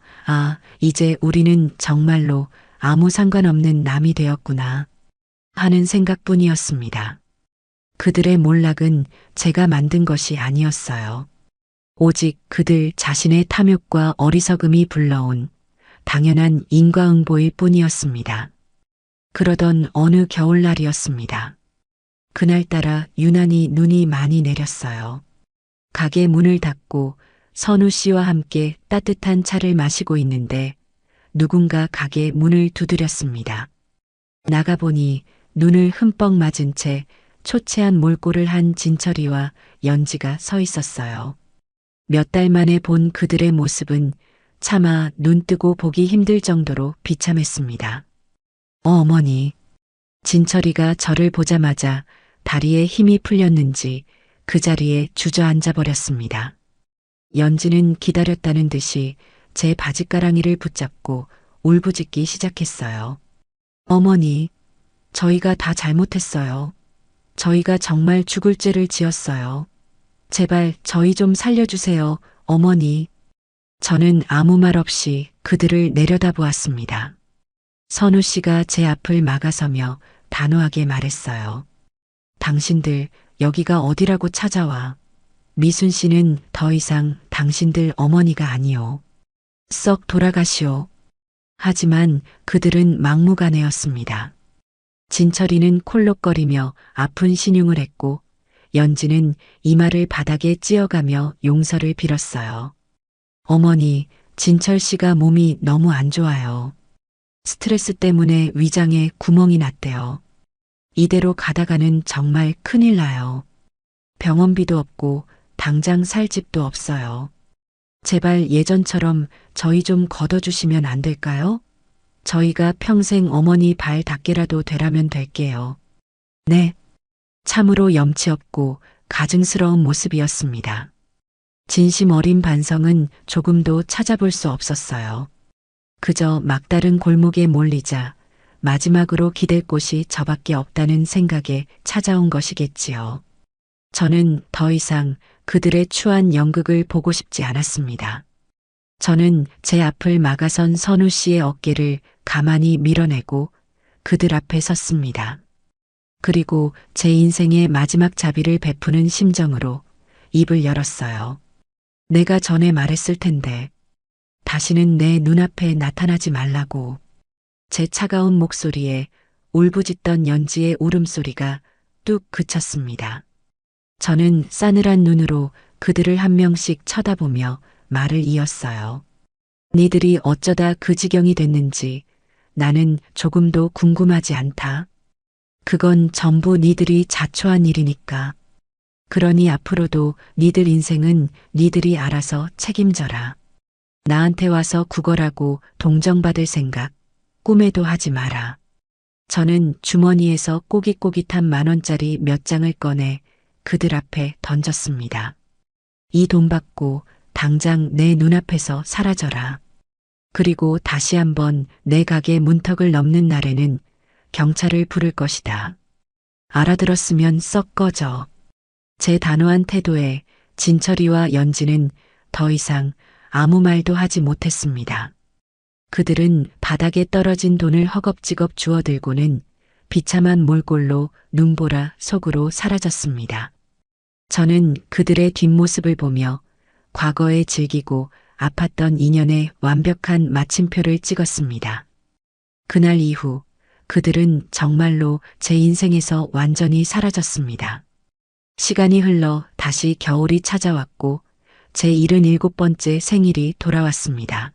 이제 우리는 정말로 아무 상관없는 남이 되었구나 하는 생각뿐이었습니다. 그들의 몰락은 제가 만든 것이 아니었어요. 오직 그들 자신의 탐욕과 어리석음이 불러온 당연한 인과응보일 뿐이었습니다. 그러던 어느 겨울날이었습니다. 그날따라 유난히 눈이 많이 내렸어요. 가게 문을 닫고 선우 씨와 함께 따뜻한 차를 마시고 있는데 누군가 가게 문을 두드렸습니다. 나가보니 눈을 흠뻑 맞은 채 초췌한 몰골을 한 진철이와 연지가 서 있었어요. 몇 달 만에 본 그들의 모습은 차마 눈뜨고 보기 힘들 정도로 비참했습니다. 어머니. 진철이가 저를 보자마자 다리에 힘이 풀렸는지 그 자리에 주저앉아 버렸습니다. 연지는 기다렸다는 듯이 제 바짓가랑이를 붙잡고 울부짖기 시작했어요. 어머니, 저희가 다 잘못했어요. 저희가 정말 죽을 죄를 지었어요. 제발 저희 좀 살려주세요, 어머니. 저는 아무 말 없이 그들을 내려다보았습니다. 선우 씨가 제 앞을 막아서며 단호하게 말했어요. 당신들 여기가 어디라고 찾아와. 미순 씨는 더 이상 당신들 어머니가 아니오. 썩 돌아가시오. 하지만 그들은 막무가내였습니다. 진철이는 콜록거리며 아픈 신용을 했고 연지는 이마를 바닥에 찧어가며 용서를 빌었어요. 어머니, 진철 씨가 몸이 너무 안 좋아요. 스트레스 때문에 위장에 구멍이 났대요. 이대로 가다가는 정말 큰일 나요. 병원비도 없고 당장 살 집도 없어요. 제발 예전처럼 저희 좀 걷어주시면 안 될까요? 저희가 평생 어머니 발 닦게라도 되라면 될게요. 네. 참으로 염치 없고 가증스러운 모습이었습니다. 진심 어린 반성은 조금도 찾아볼 수 없었어요. 그저 막다른 골목에 몰리자 마지막으로 기댈 곳이 저밖에 없다는 생각에 찾아온 것이겠지요. 저는 더 이상 그들의 추한 연극을 보고 싶지 않았습니다. 저는 제 앞을 막아선 선우 씨의 어깨를 가만히 밀어내고 그들 앞에 섰습니다. 그리고 제 인생의 마지막 자비를 베푸는 심정으로 입을 열었어요. 내가 전에 말했을 텐데 다시는 내 눈앞에 나타나지 말라고. 제 차가운 목소리에 울부짖던 연지의 울음소리가 뚝 그쳤습니다. 저는 싸늘한 눈으로 그들을 한 명씩 쳐다보며 말을 이었어요. 니들이 어쩌다 그 지경이 됐는지 나는 조금도 궁금하지 않다. 그건 전부 니들이 자초한 일이니까. 그러니 앞으로도 니들 인생은 니들이 알아서 책임져라. 나한테 와서 구걸하고 동정받을 생각 꿈에도 하지 마라. 저는 주머니에서 꼬깃꼬깃한 10,000원짜리 몇 장을 꺼내 그들 앞에 던졌습니다. 이 돈 받고 당장 내 눈앞에서 사라져라. 그리고 다시 한번 내 가게 문턱을 넘는 날에는 경찰을 부를 것이다. 알아들었으면 썩 꺼져. 제 단호한 태도에 진철이와 연지는 더 이상 아무 말도 하지 못했습니다. 그들은 바닥에 떨어진 돈을 허겁지겁 주워들고는 비참한 몰골로 눈보라 속으로 사라졌습니다. 저는 그들의 뒷모습을 보며 과거에 즐기고 아팠던 인연의 완벽한 마침표를 찍었습니다. 그날 이후 그들은 정말로 제 인생에서 완전히 사라졌습니다. 시간이 흘러 다시 겨울이 찾아왔고 제 77번째 생일이 돌아왔습니다.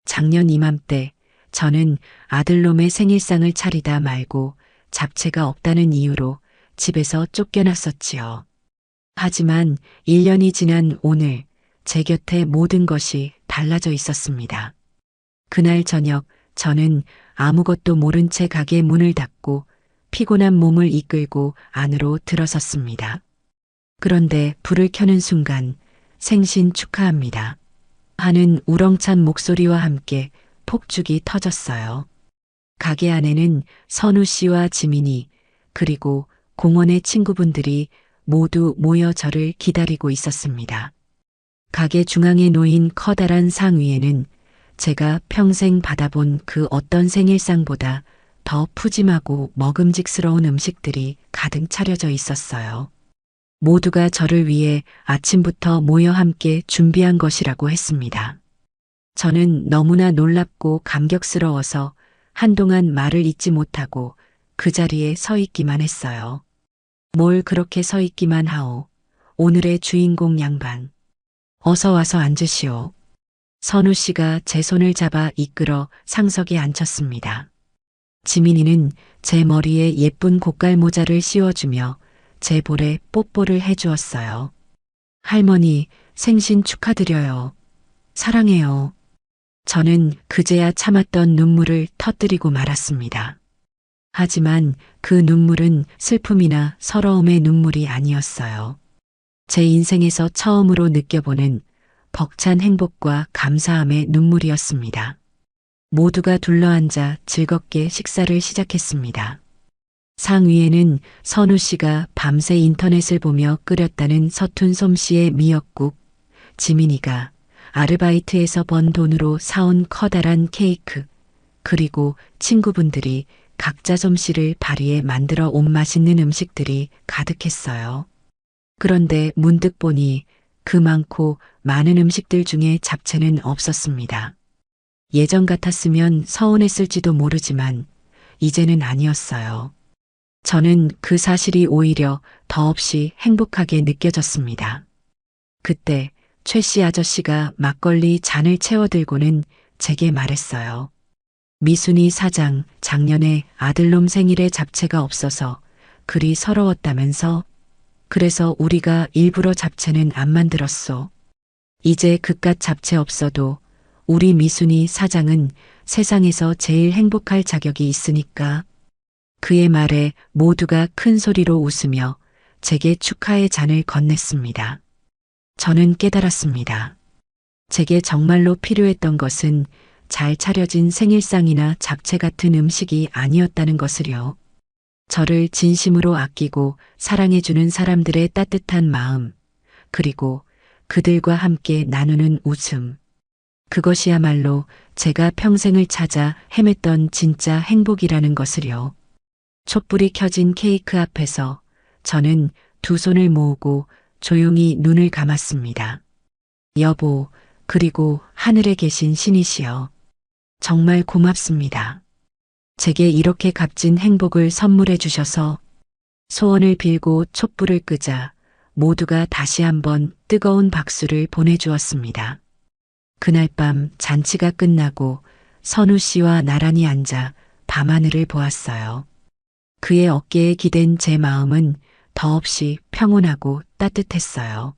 작년 이맘때 저는 아들놈의 생일상을 차리다 말고 잡채가 없다는 이유로 집에서 쫓겨났었지요. 하지만 1년이 지난 오늘 제 곁에 모든 것이 달라져 있었습니다. 그날 저녁 저는 아무것도 모른 채 가게 문을 닫고 피곤한 몸을 이끌고 안으로 들어섰습니다. 그런데 불을 켜는 순간 생신 축하합니다 하는 우렁찬 목소리와 함께 폭죽이 터졌어요. 가게 안에는 선우 씨와 지민이 그리고 공원의 친구분들이 모두 모여 저를 기다리고 있었습니다. 가게 중앙에 놓인 커다란 상 위에는 제가 평생 받아본 그 어떤 생일상보다 더 푸짐하고 먹음직스러운 음식들이 가득 차려져 있었어요. 모두가 저를 위해 아침부터 모여 함께 준비한 것이라고 했습니다. 저는 너무나 놀랍고 감격스러워서 한동안 말을 잇지 못하고 그 자리에 서 있기만 했어요. 뭘 그렇게 서 있기만 하오. 오늘의 주인공 양반. 어서 와서 앉으시오. 선우 씨가 제 손을 잡아 이끌어 상석에 앉혔습니다. 지민이는 제 머리에 예쁜 고깔 모자를 씌워주며 제 볼에 뽀뽀를 해주었어요. 할머니, 생신 축하드려요. 사랑해요. 저는 그제야 참았던 눈물을 터뜨리고 말았습니다. 하지만 그 눈물은 슬픔이나 서러움의 눈물이 아니었어요. 제 인생에서 처음으로 느껴보는 벅찬 행복과 감사함의 눈물이었습니다. 모두가 둘러앉아 즐겁게 식사를 시작했습니다. 상 위에는 선우 씨가 밤새 인터넷을 보며 끓였다는 서툰 솜씨의 미역국, 지민이가 아르바이트에서 번 돈으로 사온 커다란 케이크, 그리고 친구분들이 각자 솜씨를 발휘해 만들어 온 맛있는 음식들이 가득했어요. 그런데 문득 보니 그 많고 많은 음식들 중에 잡채는 없었습니다. 예전 같았으면 서운했을지도 모르지만 이제는 아니었어요. 저는 그 사실이 오히려 더없이 행복하게 느껴졌습니다. 그때 최 씨 아저씨가 막걸리 잔을 채워들고는 제게 말했어요. 미순이 사장, 작년에 아들놈 생일에 잡채가 없어서 그리 서러웠다면서? 그래서 우리가 일부러 잡채는 안 만들었소. 이제 그깟 잡채 없어도 우리 미순이 사장은 세상에서 제일 행복할 자격이 있으니까. 그의 말에 모두가 큰 소리로 웃으며 제게 축하의 잔을 건넸습니다. 저는 깨달았습니다. 제게 정말로 필요했던 것은 잘 차려진 생일상이나 잡채 같은 음식이 아니었다는 것을요. 저를 진심으로 아끼고 사랑해주는 사람들의 따뜻한 마음, 그리고 그들과 함께 나누는 웃음. 그것이야말로 제가 평생을 찾아 헤맸던 진짜 행복이라는 것을요. 촛불이 켜진 케이크 앞에서 저는 두 손을 모으고 조용히 눈을 감았습니다. 여보, 그리고 하늘에 계신 신이시여. 정말 고맙습니다. 제게 이렇게 값진 행복을 선물해 주셔서. 소원을 빌고 촛불을 끄자 모두가 다시 한번 뜨거운 박수를 보내주었습니다. 그날 밤 잔치가 끝나고 선우 씨와 나란히 앉아 밤하늘을 보았어요. 그의 어깨에 기댄 제 마음은 더없이 평온하고 따뜻했어요.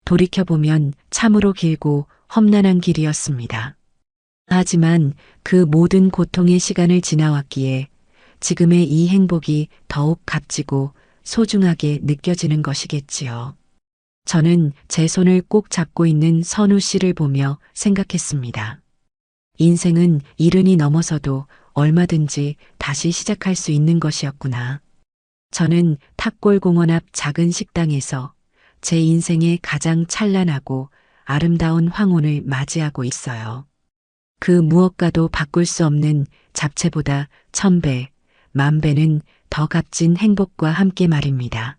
돌이켜보면 참으로 길고 험난한 길이었습니다. 하지만 그 모든 고통의 시간을 지나왔기에 지금의 이 행복이 더욱 값지고 소중하게 느껴지는 것이겠지요. 저는 제 손을 꼭 잡고 있는 선우 씨를 보며 생각했습니다. 인생은 이른이 넘어서도 얼마든지 다시 시작할 수 있는 것이었구나. 저는 탑골공원 앞 작은 식당에서 제 인생의 가장 찬란하고 아름다운 황혼을 맞이하고 있어요. 그 무엇과도 바꿀 수 없는 잡채보다 1000배, 10,000배는 더 값진 행복과 함께 말입니다.